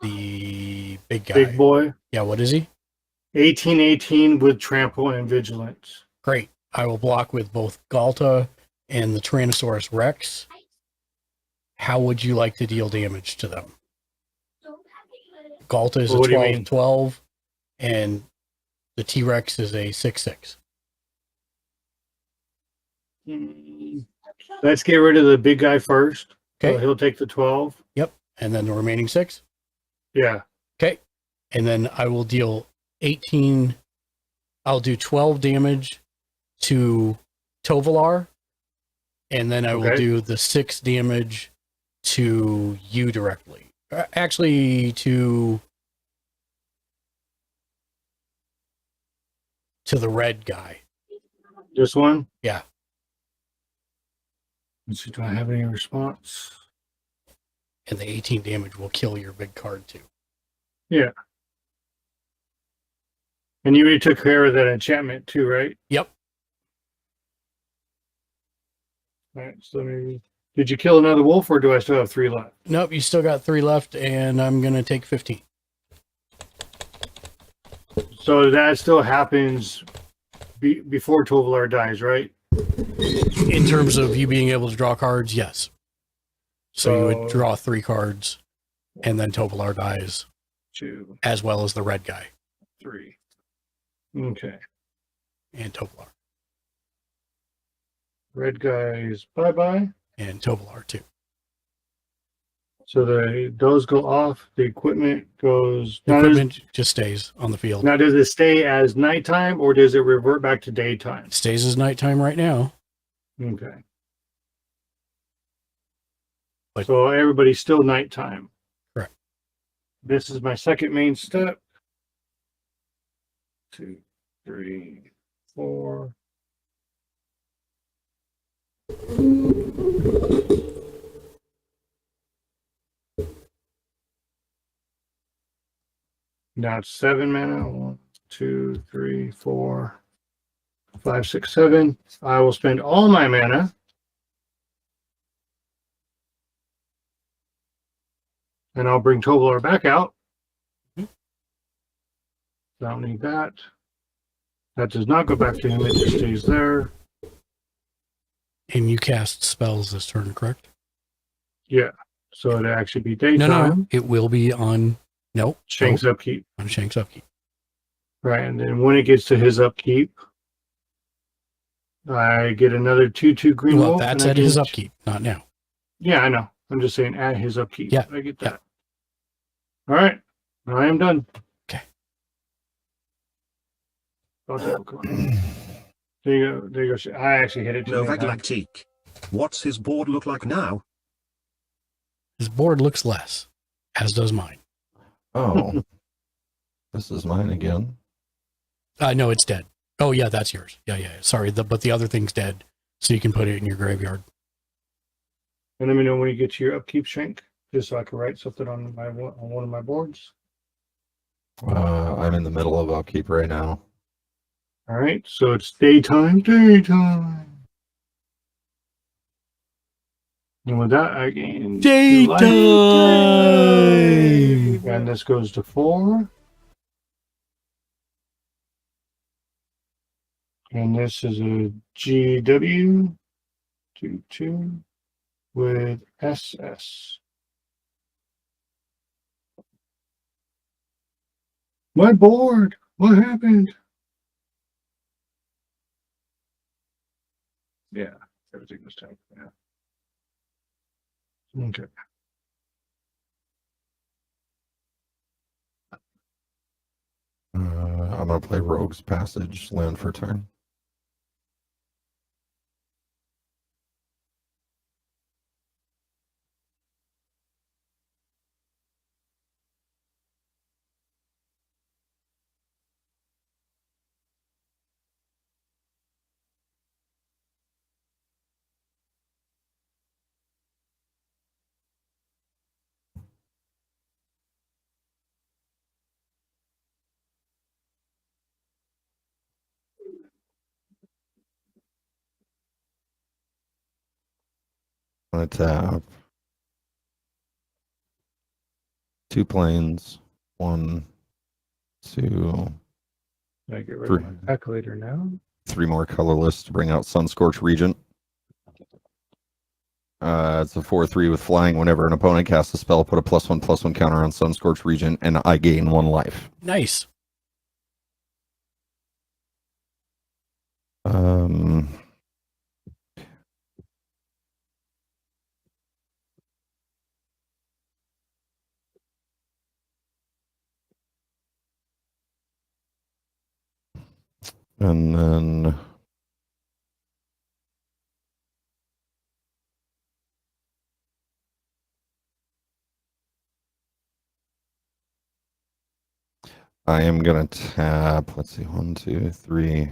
the big guy. Big boy. Yeah, what is he? 1818 with trample and vigilance. Great. I will block with both Galta and the Tyrannosaurus Rex. How would you like to deal damage to them? Galta is a What do you mean? 12-12, and the T-Rex is a 6-6. Let's get rid of the big guy first. Okay. So he'll take the 12. Yep. And then the remaining 6? Yeah. Okay. And then I will deal 18. I'll do 12 damage to Tovalar. And then I will do the 6 damage to you directly. Actually, to the red guy. This one? Yeah. Let's see, do I have any response? And the 18 damage will kill your big card too. Yeah. And you already took care of that enchantment too, right? Yep. All right, so maybe... Did you kill another wolf, or do I still have 3 left? Nope, you still got 3 left, and I'm going to take 15. So that still happens before Tovalar dies, right? In terms of you being able to draw cards, yes. So you would draw 3 cards, and then Tovalar dies. 2. As well as the red guy. 3. Okay. And Tovalar. Red guys, bye-bye. And Tovalar too. So those go off. The equipment goes. The equipment just stays on the field. Now, does it stay as nighttime, or does it revert back to daytime? It stays as nighttime right now. Okay. But, so everybody's still nighttime. Correct. This is my second main step. 2, 3, 4. Now it's 7 mana. 1, 2, 3, 4, 5, 6, 7. I will spend all my mana. And I'll bring Tovalar back out. Don't need that. That does not go back to him. It just stays there. And you cast spells this turn, correct? Yeah. So it'd actually be daytime. No. It will be on... Nope. Shank's upkeep. On Shank's upkeep. Right, and then when it gets to his upkeep, I get another 2/2 green wolf. That's at his upkeep, not now. Yeah, I know. I'm just saying at his upkeep. Yeah. I get that. All right. I am done. Okay. There you go. There you go. I actually hit it. Novak Lactique. What's his board look like now? His board looks less, as does mine. Oh. This is mine again. No, it's dead. Oh, yeah, that's yours. Yeah. Sorry, but the other thing's dead, so you can put it in your graveyard. And let me know when you get to your upkeep, Shank, just so I can write something on one of my boards. I'm in the middle of upkeep right now. All right, so it's daytime. And with that, I gain daytime. And this goes to 4. And this is a GW 2/2 with SS. My board! What happened? Yeah, everything was taken. Yeah. Okay. I'm gonna play Rogue's Passage, land for turn. I'm gonna tap 2 planes, 1, 2, I get rid 3. of my calculator now. 3 more colorless to bring out Sunscorch Regent. It's a 4/3 with flying. Whenever an opponent casts a spell, put a +1/+1 counter on Sunscorch Regent, and I gain 1 life. Nice. And then I am gonna tap, let's see, 1, 2, 3,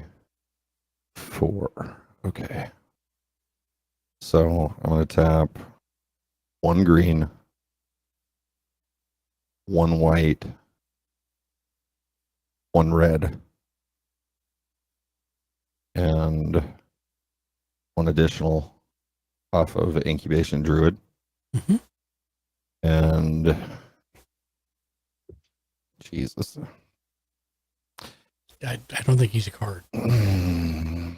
4. Okay. So I'm gonna tap 1 green, 1 white, 1 red, and 1 additional off of Incubation Druid. Mhm. And Jesus. I don't think he's a card. And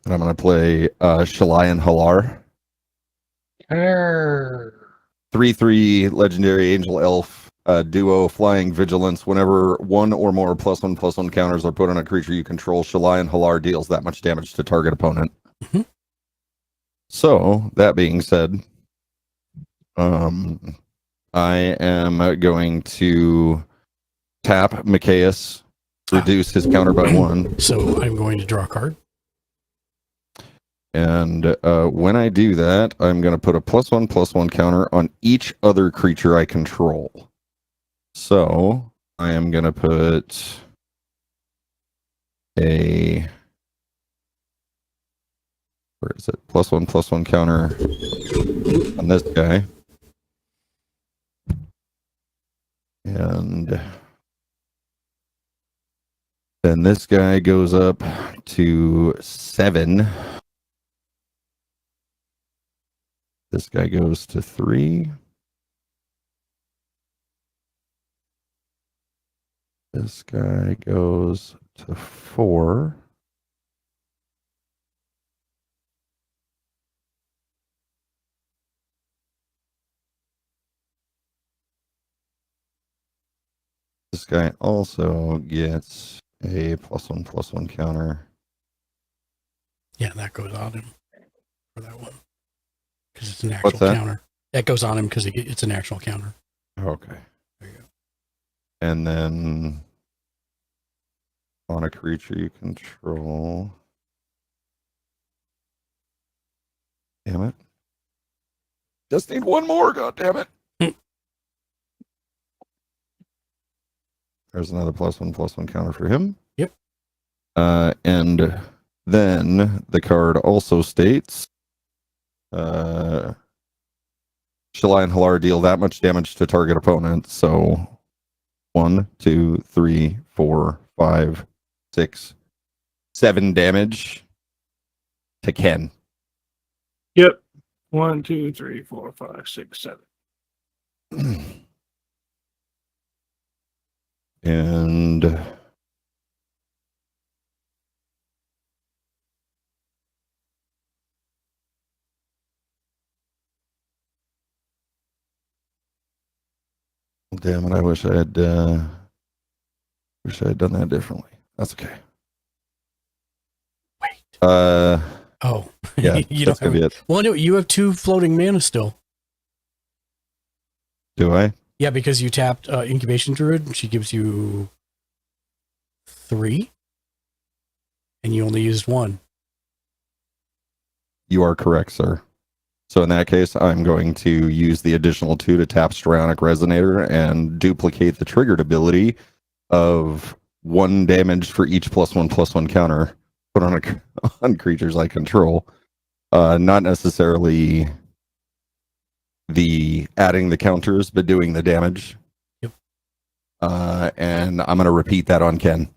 I'm going to play Shalayan Halar. 3/3 legendary angel elf duo flying vigilance. Whenever 1 or more +1/+1 counters are put on a creature you control, Shalayan Halar deals that much damage to target opponent. Mhm. So that being said, I am going to tap Mikaeus, reduce his counter by 1. So I'm going to draw a card. And when I do that, I'm going to put a +1/+1 counter on each other creature I control. So I am going to put a, where is it? +1/+1 counter on this guy. And then this guy goes up to 7. This guy goes to 3. This guy goes to 4. This guy also gets a +1/+1 counter. Yeah, that goes on him for that one. Because it's an What's actual that? counter. That goes on him because it's an actual counter. Okay. There you go. And then on a creature you control. Damn it. Just need 1 more, god damn it. There's another +1/+1 counter for him. Yep. And then the card also states Shalayan Halar deal that much damage to target opponent. So 1, 2, 3, 4, 5, 6, 7 damage to Ken. Yep. 1, 2, 3, 4, 5, 6, 7. And damn it, I wish I had done that differently. That's okay. Wait. Oh, yeah, you that's don't gonna be have, it. well, no, you have 2 floating mana still. Do I? Yeah, because you tapped Incubation Druid, she gives you 3, and you only used 1. You are correct, sir. So in that case, I'm going to use the additional 2 to tap Strionic Resonator and duplicate the triggered ability of 1 damage for each +1/+1 counter put on on creatures I control. Not necessarily the adding the counters, but doing the damage. Yep. And I'm going to repeat that on Ken.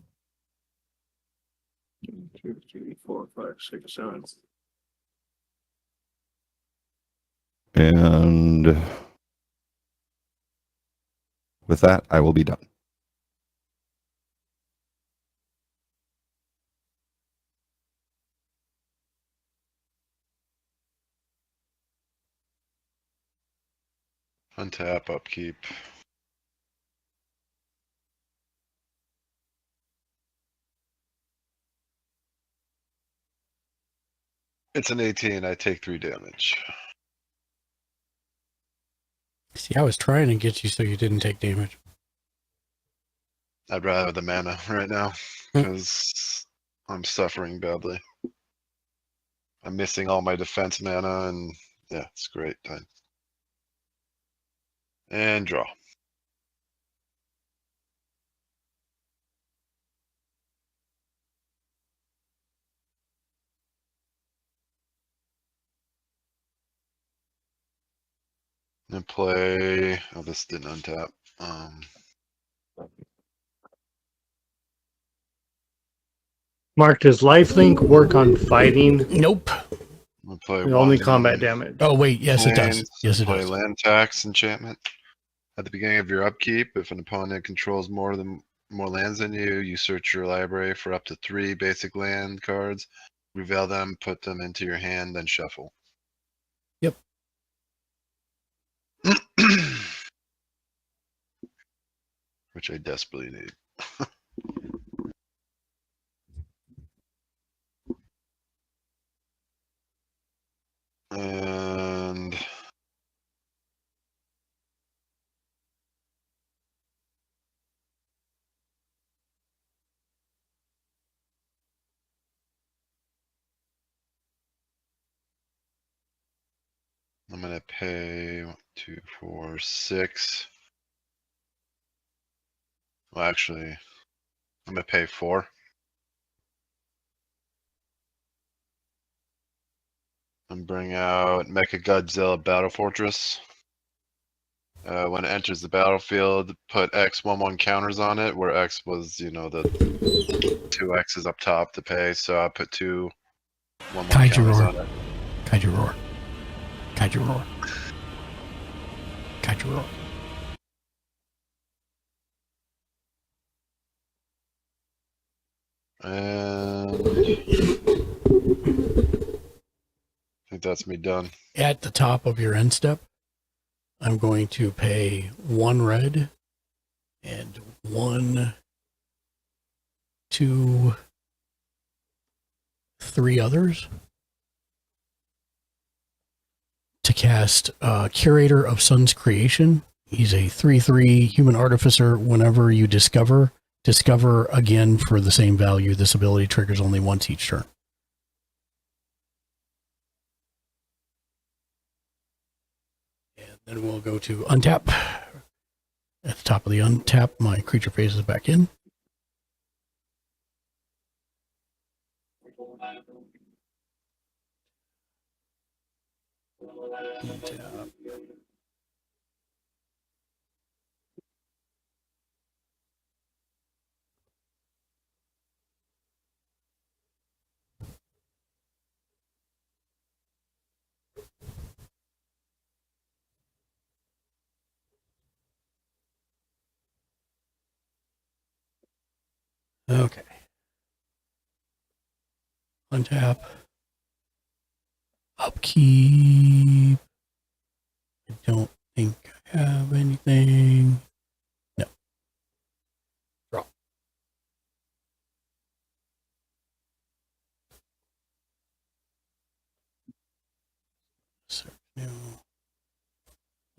2, 3, 4, 5, 6, 7. And with that, I will be done. Untap, upkeep. It's an 18. I take 3 damage. See, I was trying to get you so you didn't take damage. I'd rather the mana right now because I'm suffering badly. I'm missing all my defense mana, and yeah, it's great time. And draw. And play. Oh, this didn't untap. Mark, does lifelink work on fighting? Nope. We'll play Only one combat damage. Oh, wait. Yes, it does. lands, Yes, it play does. land tax enchantment. At the beginning of your upkeep, if an opponent controls more lands than you, you search your library for up to 3 basic land cards, reveal them, put them into your hand, then shuffle. Yep. Which I desperately need. And I'm gonna pay 1, 2, 4, 6. Well, actually, I'm gonna pay 4. And bring out Mecha Godzilla Battle Fortress. When it enters the battlefield, put X 1/1 counters on it, where X was, the 2 X's up top to pay. So I put 2 1/1 Kaiju counters roar. on it. Kaiju roar. Kaiju roar. Kaiju roar. And I think that's me done. At the top of your end step, I'm going to pay 1 red and 1, 2, 3 others to cast Curator of Sun's Creation. He's a 3/3 human artificer. Whenever you discover again for the same value. This ability triggers only once each turn. And then we'll go to untap. At the top of the untap, my creature phases back in. Untap. Okay. Untap. Upkeep. I don't think I have anything. No. Draw. So, no.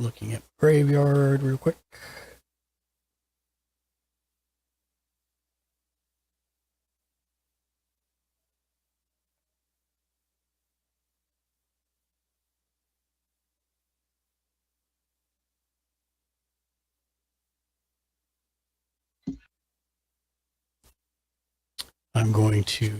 Looking at graveyard real quick. I'm going to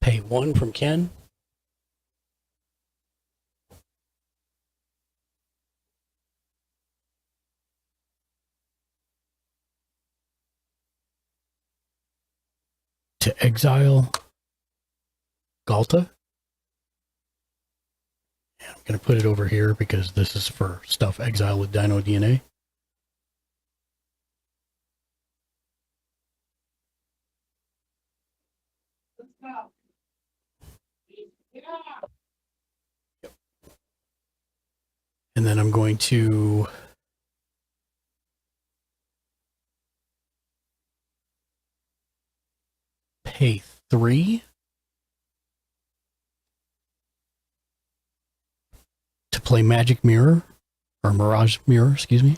pay 1 from Ken. To exile Galta. And I'm going to put it over here because this is for stuff exiled with Dino DNA. And then I'm going to pay 3 to play Magic Mirror, or Mirage Mirror, excuse me.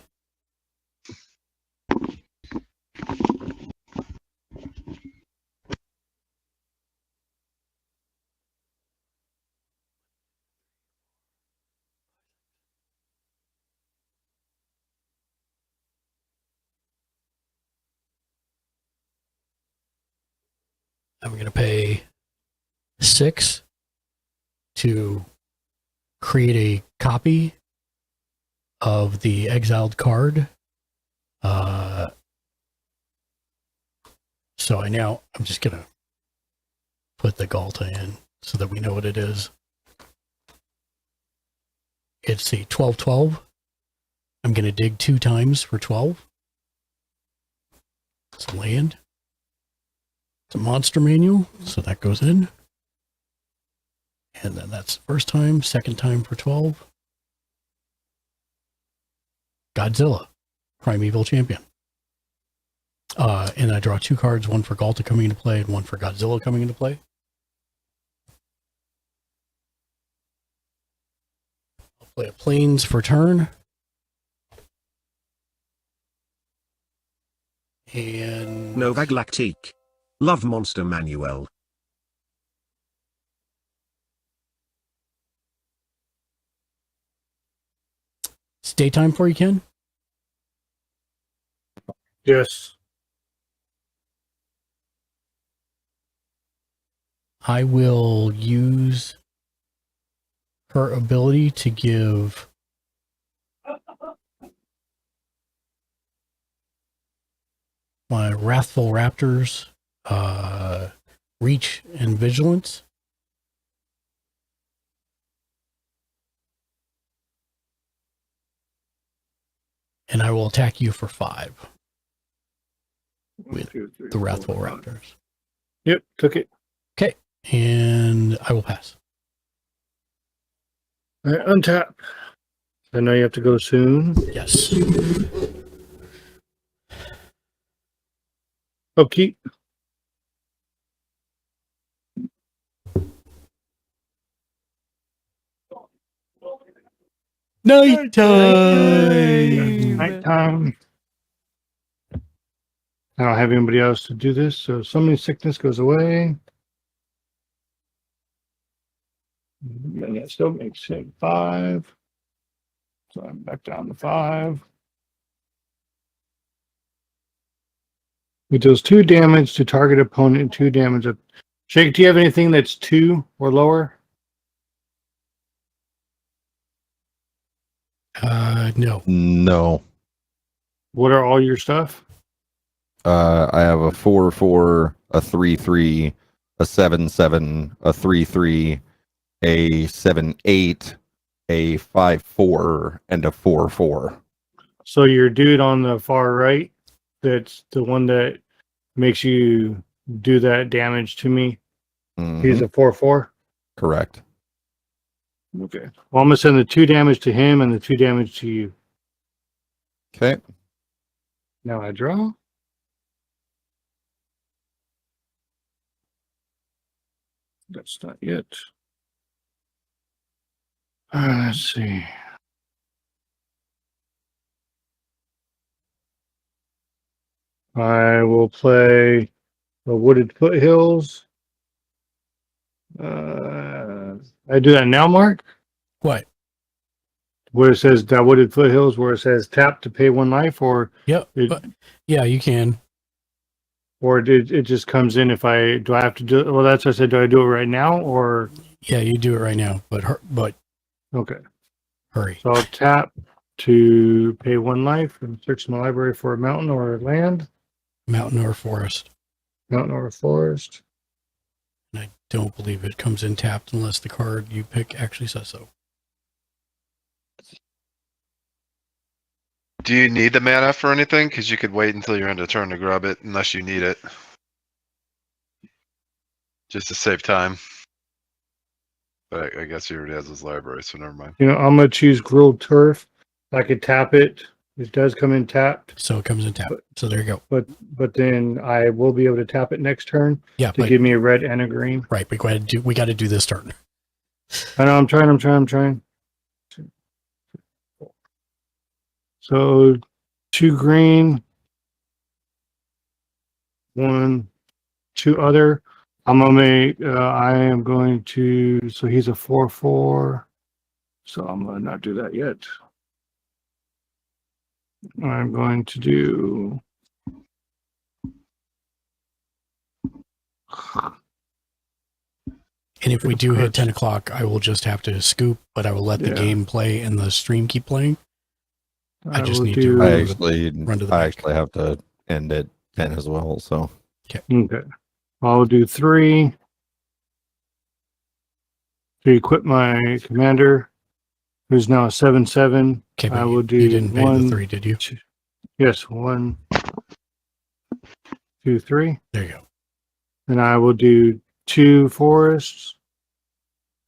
I'm going to pay 6 to create a copy of the exiled card. So I'm just going to put the Galta in so that we know what it is. It's a 12/12. I'm going to dig 2 times for 12. It's a land. It's a monster manual, so that goes in. And then that's the first time, second time for 12. Godzilla, Primeval Champion. And I draw 2 cards, one for Galta coming into play and one for Godzilla coming into play. I'll play a Plains for turn. And Novag Lactique. Love Monster Manuel. It's daytime for you, Ken? Yes. I will use her ability to give my Wrathful Raptors reach and vigilance. And I will attack you for 5 with the Wrathful Raptors. Yep, took it. Okay, and I will pass. All right, untap. I know you have to go soon. Yes. Oh, keep. Nighttime. Nighttime. I don't have anybody else to do this, so somebody's sickness goes away. And that still makes it 5. So I'm back down to 5. It does 2 damage to target opponent and 2 damage. Shake, do you have anything that's 2 or lower? No. No. What are all your stuff? I have a 4/4, a 3/3, a 7/7, a 3/3, a 7/8, a 5/4, and a 4/4. So your dude on the far right, that's the one that makes you do that damage to me. He's a 4/4? Correct. Okay. Well, I'm going to send the 2 damage to him and the 2 damage to you. Okay. Now I draw. That's not yet. Let's see. I will play the Wooded Foothills. I do that now, Mark? What? Where it says the Wooded Foothills, where it says tap to pay 1 life, or Yep. Yeah, you can. Or it just comes in if I have to do it? Well, that's what I said. Do I do it right now or? Yeah, you do it right now, but okay. Hurry. So I'll tap to pay 1 life and search my library for a mountain or a land. Mountain or forest. Mountain or a forest. And I don't believe it comes in tapped unless the card you pick actually says so. Do you need the mana for anything? Because you could wait until your end of turn to grab it, unless you need it. Just to save time. But I guess he already has his library, so never mind. You know, I'm going to choose Grilled Turf. I could tap it. It does come in tapped. So it comes in tapped. So there you go. But then I will be able to tap it next turn to give me a red and a green. Right, we got to do this turn. I know, I'm trying. So 2 green, 1, 2 other. I'm gonna make. I am going to. So he's a 4/4. So I'm gonna not do that yet. I'm going to do. And if we do hit 10 o'clock, I will just have to scoop, but I will let the game play and the stream keep playing. I just need to I actually have to end at 10 as well, so. Okay. I'll do 3 to equip my commander, who's now a 7/7. Okay, I will do you didn't pay 1, the 3, did you? 2, yes, 1, 2, 3. There you go. And I will do 2 forests,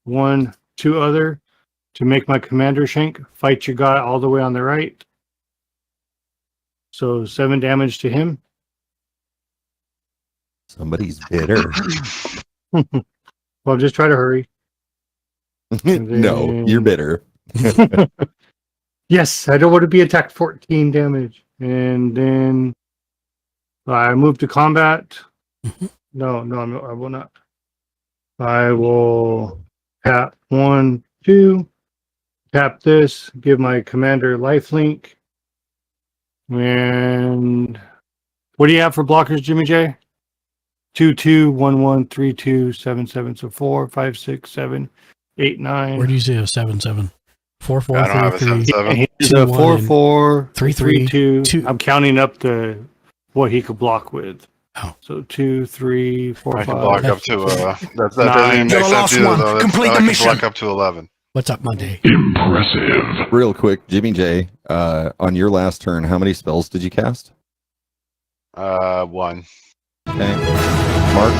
1, 2 other to make my commander shank. Fight your guy all the way on the right. So 7 damage to him. Somebody's bitter. Well, just try to hurry. No, you're bitter. Yes, I don't want to be attacked. 14 damage. And then I move to combat. No, I will not. I will tap 1, 2. Tap this. Give my commander lifelink. And what do you have for blockers, Jimmy J? 2, 2, 1, 1, 3, 2, 7, 7. So 4, 5, 6, 7, 8, 9. Where do you see a 7/7? 4, 4, I don't have a 3, 7/7. He's a 4, 4, 3, 3, 2. 2. I'm counting up what he could block with. Oh. So 2, 3, 4, I 5. can block up to that doesn't 9. even make sense either, though. Complete I the can mission. block up to 11. What's up, Monday? Impressive. Real quick, Jimmy J, on your last turn, how many spells did you cast? 1. Okay. Mark?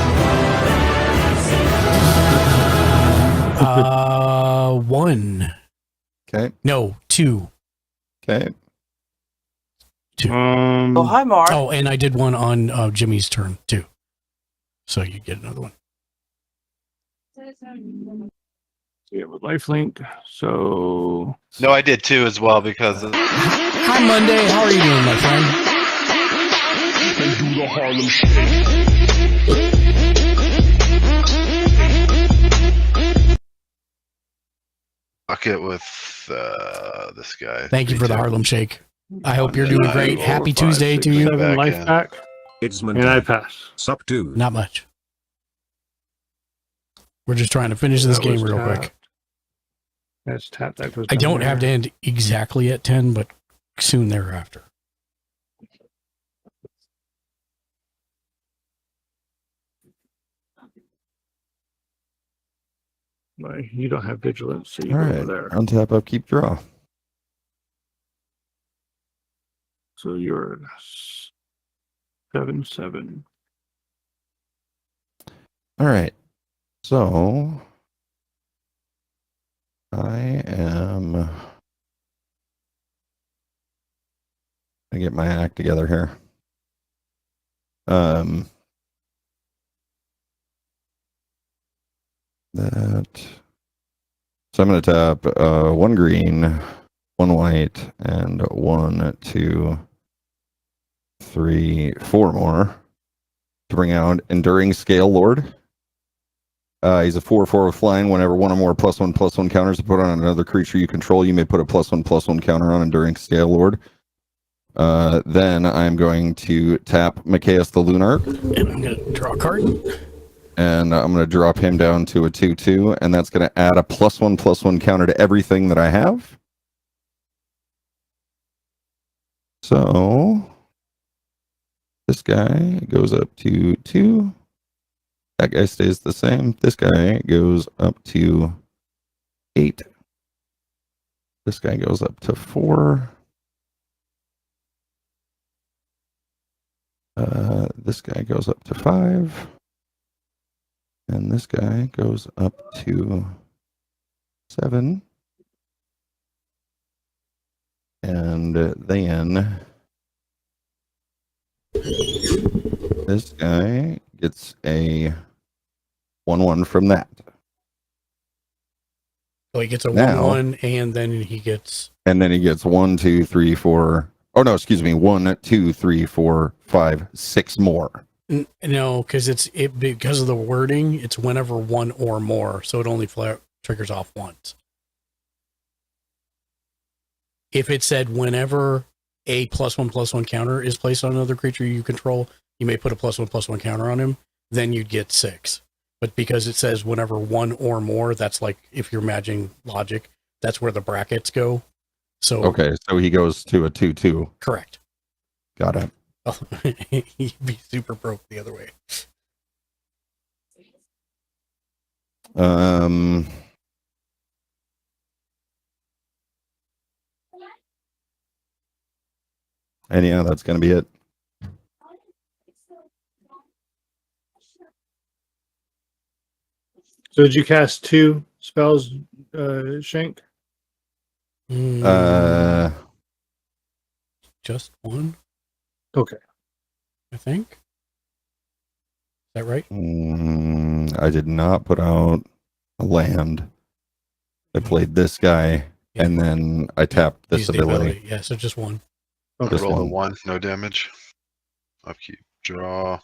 1. Okay. No, 2. Okay. 2. Hi, Mark. Oh, and I did one on Jimmy's turn, too. So you get another one. Yeah, with lifelink. So No, I did 2 as well because. Hi, Monday. How are you doing, my friend? And do the Harlem Shake. Fuck it with this guy. Thank you for the Harlem Shake. I hope you're doing great. Happy Tuesday to you. 7 life back. It's And I pass. Sup, dude. Not much. We're just trying to finish this That game was real tapped. quick. That's tap. That goes I down don't there. have to end exactly at 10, but soon thereafter. You don't have vigilance, so you All go right. over there. Untap, upkeep, draw. So you're 7/7. All right. So I am I get my act together here. That. So I'm going to tap 1 green, 1 white, and 1, 2, 3, 4 more to bring out Enduring Scale Lord. He's a 4/4 with flying. Whenever one or more +1/+1 counters are put on another creature you control, you may put a +1/+1 counter on Enduring Scale Lord. Then I'm going to tap Macias the Lunarch. And I'm going to draw a card. And I'm going to drop him down to a 2/2, and that's going to add a +1/+1 counter to everything that I have. So this guy goes up to 2. That guy stays the same. This guy goes up to 8. This guy goes up to 4. This guy goes up to 5. And this guy goes up to 7. And then this guy gets a 1/1 from that. So he gets a 1/1, and then he gets... And then he gets 1, 2, 3, 4... Oh, no, excuse me. 1, 2, 3, 4, 5, 6 more. No, because of the wording, it's whenever 1 or more, so it only triggers off once. If it said whenever a +1/+1 counter is placed on another creature you control, you may put a +1/+1 counter on him, then you'd get 6. But because it says whenever 1 or more, that's like if you're matching logic, that's where the brackets go. So okay, so he goes to a 2/2. Correct. Got it. Oh, he'd be super broke the other way. And yeah, that's going to be it. So did you cast 2 spells, Shank? Just 1? Okay. I think. Is that right? I did not put out a land. I played this guy, and then I tapped this ability. Yeah, so just 1. Okay. Roll a 1, no damage. Upkeep, draw.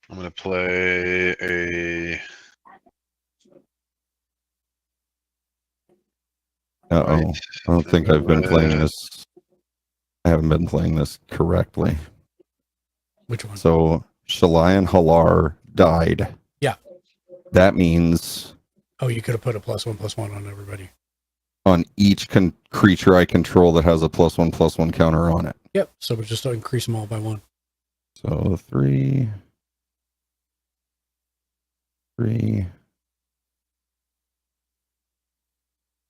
I'm going to play a... I don't think I've been playing this. I haven't been playing this correctly. Which one? So Shalayan Halar died. Yeah. That means... Oh, you could have put a +1/+1 on everybody. On each creature I control that has a +1/+1 counter on it. Yep. So we'll just increase them all by 1. So 3.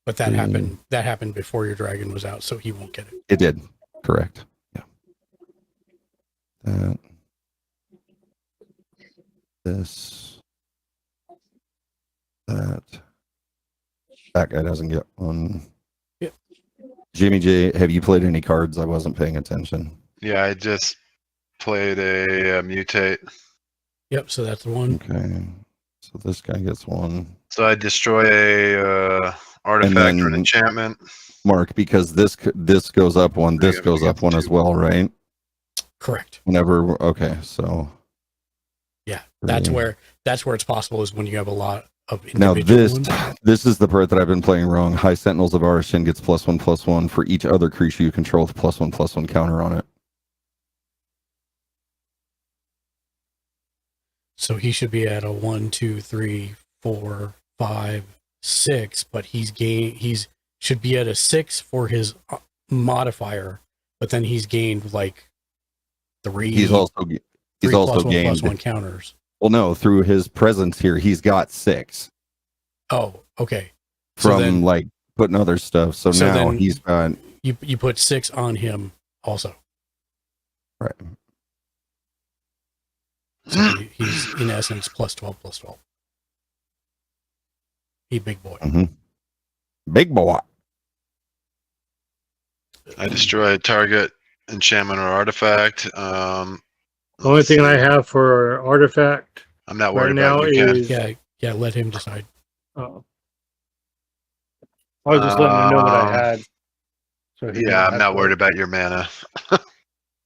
But that happened. That happened before your dragon was out, so he won't get it. It did. Correct. Yeah. That. This. That. That guy doesn't get one. Yep. Jimmy J, have you played any cards? I wasn't paying attention. Yeah, I just played a mutate. Yep, so that's the 1. Okay. So this guy gets 1. So I destroy a artifact or an enchantment. Mark, because this goes up 1, this goes up 1 as well, right? Correct. Whenever, okay, so yeah, that's where it's possible is when you have a lot of now individual this is the part that I've been playing wrong. High Sentinels of Arishin gets +1/+1 for each other creature you control with +1/+1 counter on it. So he should be at a 1, 2, 3, 4, 5, 6, but he's should be at a 6 for his modifier, but then he's gained like 3. He's also gained +1/+1 counters. Well, no, through his presence here, he's got 6. Oh, okay. From like putting other stuff. So now he's got you put 6 on him also. Right. So he's in essence +12/+12. He big boy. Mm-hmm. Big boy. I destroy target enchantment or artifact. The only thing I have for artifact I'm not right worried now about you, Ken. is Yeah, let him decide. oh. I was just letting him know what I had. So he Yeah, didn't I'm have not to- worried about your mana.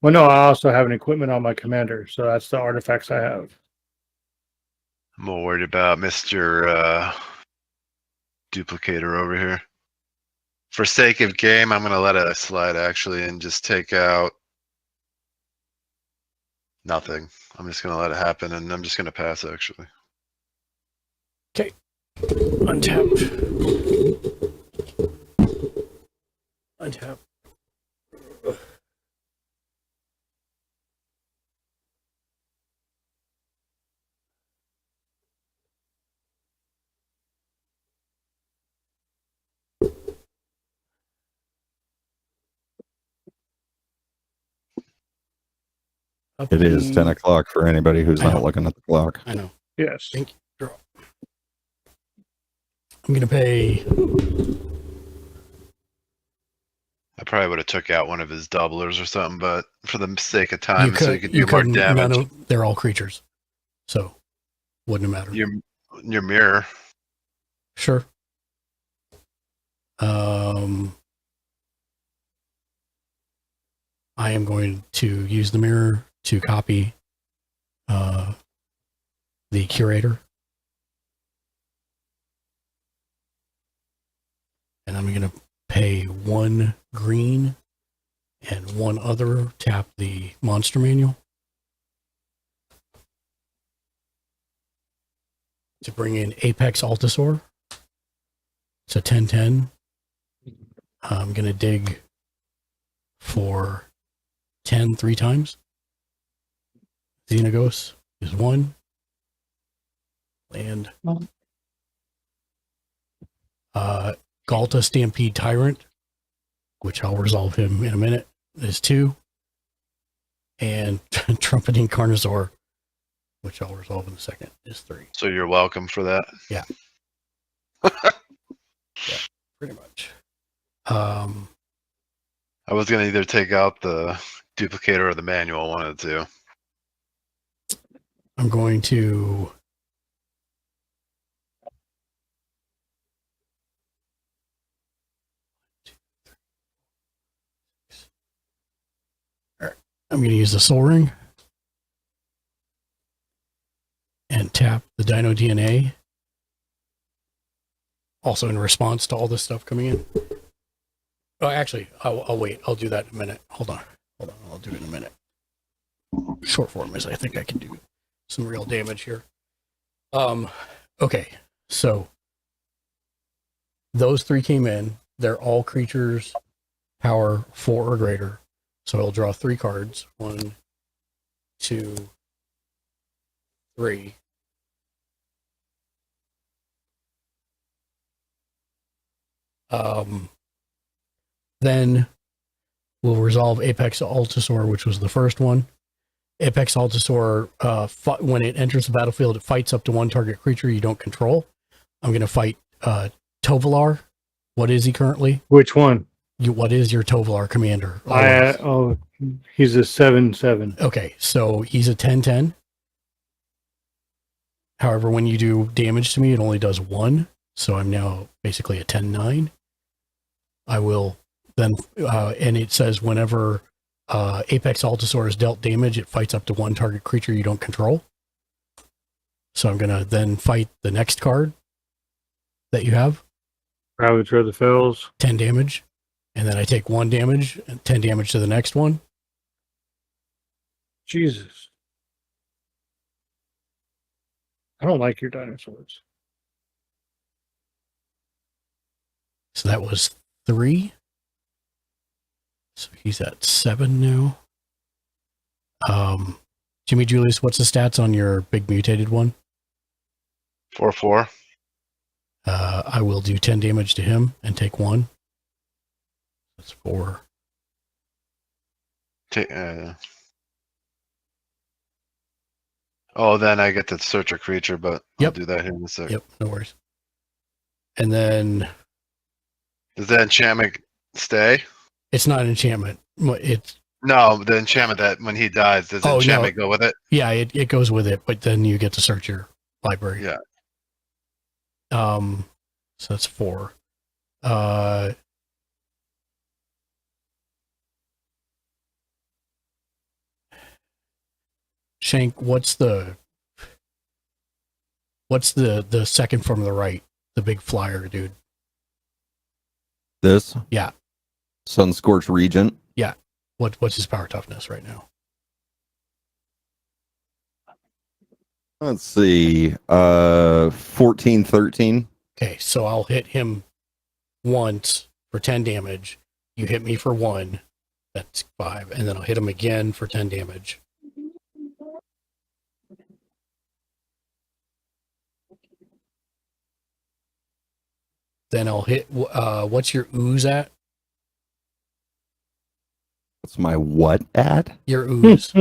Well, no, I also have an equipment on my commander, so that's the artifacts I have. I'm more worried about Mr. Duplicator over here. For sake of game, I'm going to let it slide actually and just take out nothing. I'm just going to let it happen and I'm just going to pass actually. Okay. Untap. Untap. It is 10 o'clock for anybody who's not looking at the clock. I know. Yes. Thank you. Draw. I'm going to pay. I probably would have took out one of his doublers or something, but for the sake of time, You so you could do more couldn't- damage. They're all creatures. So, wouldn't have mattered. Your mirror. Sure. I am going to use the mirror to copy the curator. And I'm going to pay 1 green and 1 other, tap the monster manual to bring in Apex Altasaur. It's a 10/10. I'm going to dig for 10 3 times. Xenagos is 1. Land. Galta Stampede Tyrant, which I'll resolve him in a minute, is 2. And Trumpeting Carnosaur, which I'll resolve in a second, is 3. So you're welcome for that. Yeah. Yeah, pretty much. I was going to either take out the duplicator or the manual, one of the two. I'm going to I'm going to use the Soul Ring and tap the Dino DNA. Also in response to all this stuff coming in. Oh, actually, I'll wait. I'll do that in a minute. Hold on. I'll do it in a minute. Short form is I think I can do some real damage here. Okay, so those 3 came in. They're all creatures power 4 or greater. So I'll draw 3 cards. 1, 2, 3. Then we'll resolve Apex Altasaur, which was the first one. Apex Altasaur, when it enters the battlefield, it fights up to 1 target creature you don't control. I'm going to fight Tovalar. What is he currently? Which one? What is your Tovalar commander? He's a 7/7. Okay, so he's a 10/10. However, when you do damage to me, it only does 1. So I'm now basically a 10/9. I will then, and it says whenever Apex Altasaur is dealt damage, it fights up to 1 target creature you don't control. So I'm going to then fight the next card that you have. Ravager of the Fells. 10 damage. And then I take 1 damage and 10 damage to the next one. Jesus. I don't like your dinosaurs. So that was 3. So he's at 7 now. Jimmy Julius, what's the stats on your big mutated one? 4/4. I will do 10 damage to him and take 1. That's 4. Oh, then I get to search a creature, but Yep. I'll do that here in a second. Yep, no worries. And then Does that enchantment stay? It's not an enchantment. It's No, the enchantment that when he dies, does the enchantment go with it? Yeah, it goes with it, but then you get to search your library. Yeah. So that's 4. Shank, what's the second from the right? The big flyer, dude. This? Yeah. Sunscorched Regent. Yeah. What's his power toughness right now? Let's see. 14, 13. Okay, so I'll hit him once for 10 damage. You hit me for 1. That's 5. And then I'll hit him again for 10 damage. Then I'll hit, what's your ooze at? What's my what at? Your ooze.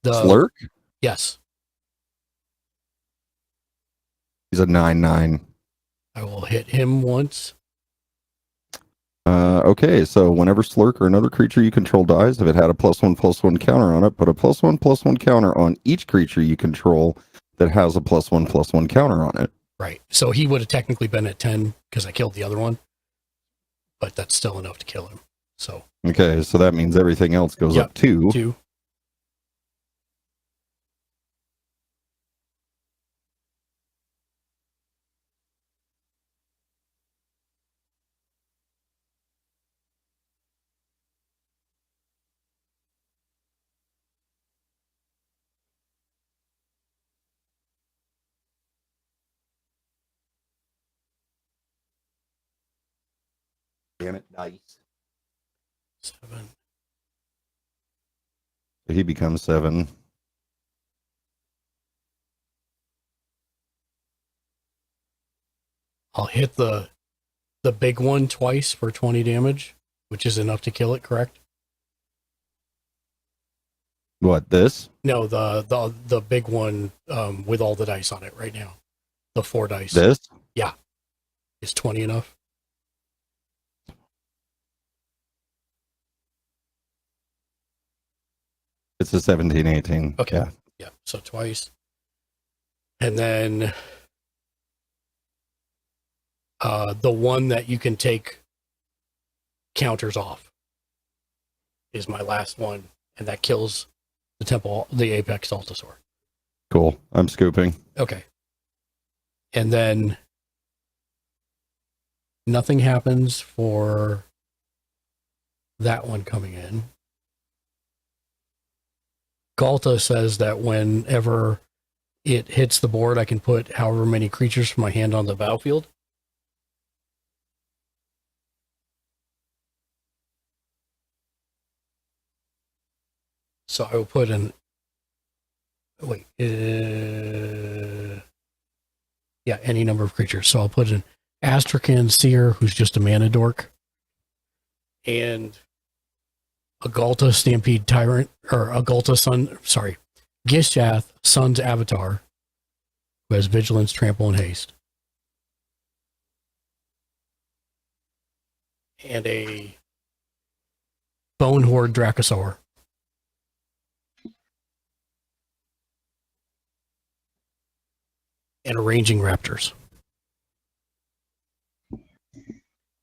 Slurk? Yes. He's a 9/9. I will hit him once. Okay, so whenever Slurk or another creature you control dies, if it had a +1/+1 counter on it, put a +1/+1 counter on each creature you control that has a +1/+1 counter on it. Right. So he would have technically been at 10 because I killed the other one. But that's still enough to kill him. So. Okay, so that means everything else goes Yep, up 2. 2. Damn it, dice. 7. He becomes 7. I'll hit the big one twice for 20 damage, which is enough to kill it, correct? What, this? No, the big one with all the dice on it right now. The 4 dice. This? Yeah. Is 20 enough? It's a 17, 18. Okay. Yeah. Yeah. So twice. And then the one that you can take counters off is my last one, and that kills the Apex Altasaur. Cool. I'm scooping. Okay. And then nothing happens for that one coming in. Galta says that whenever it hits the board, I can put however many creatures from my hand on the battlefield. So I will put an... Wait. Yeah, any number of creatures. So I'll put an Astrakhan Seer, who's just a mana dork, and a Galta Stampede Tyrant, or a Galta Gishath Sun's Avatar, who has Vigilance, Trample, and Haste. And a Bone Horde Dracosaur. And Arranging Raptors.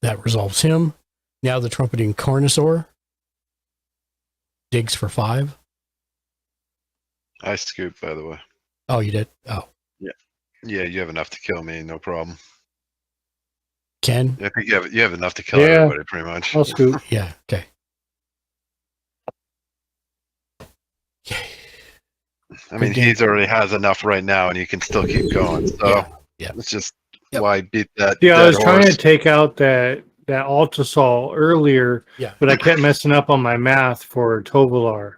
That resolves him. Now the Trumpeting Carnosaur digs for 5. I scooped, by the way. Oh, you did? Oh. Yeah. Yeah, you have enough to kill me, no problem. Ken? I think you have enough to kill everybody, pretty much. I'll scoop. Yeah, okay. I mean, he already has enough right now, and you can still keep going. So yeah. It's just why beat that. Yeah, I was trying horse. to take out that Altasaur earlier, but I kept messing up on my math for Tovolar.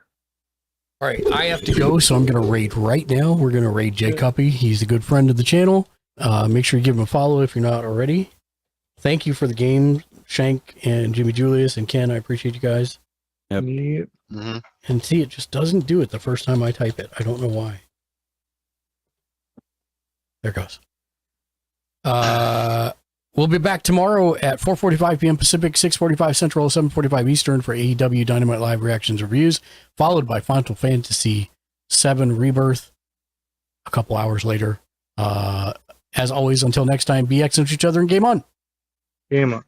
All right, I have to go, so I'm going to raid right now. We're going to raid Jay Cuppy. He's a good friend of the channel. Make sure you give him a follow if you're not already. Thank you for the game, Shank and Jimmy Julius and Ken. I appreciate you guys. Yep. Mm-hmm. And see, it just doesn't do it the first time I type it. I don't know why. There it goes. We'll be back tomorrow at 4:45 p.m. Pacific, 6:45 Central, 7:45 Eastern for AEW Dynamite Live reactions reviews, followed by Final Fantasy VII Rebirth a couple hours later. As always, until next time, be excellent to each other and game on. Game on.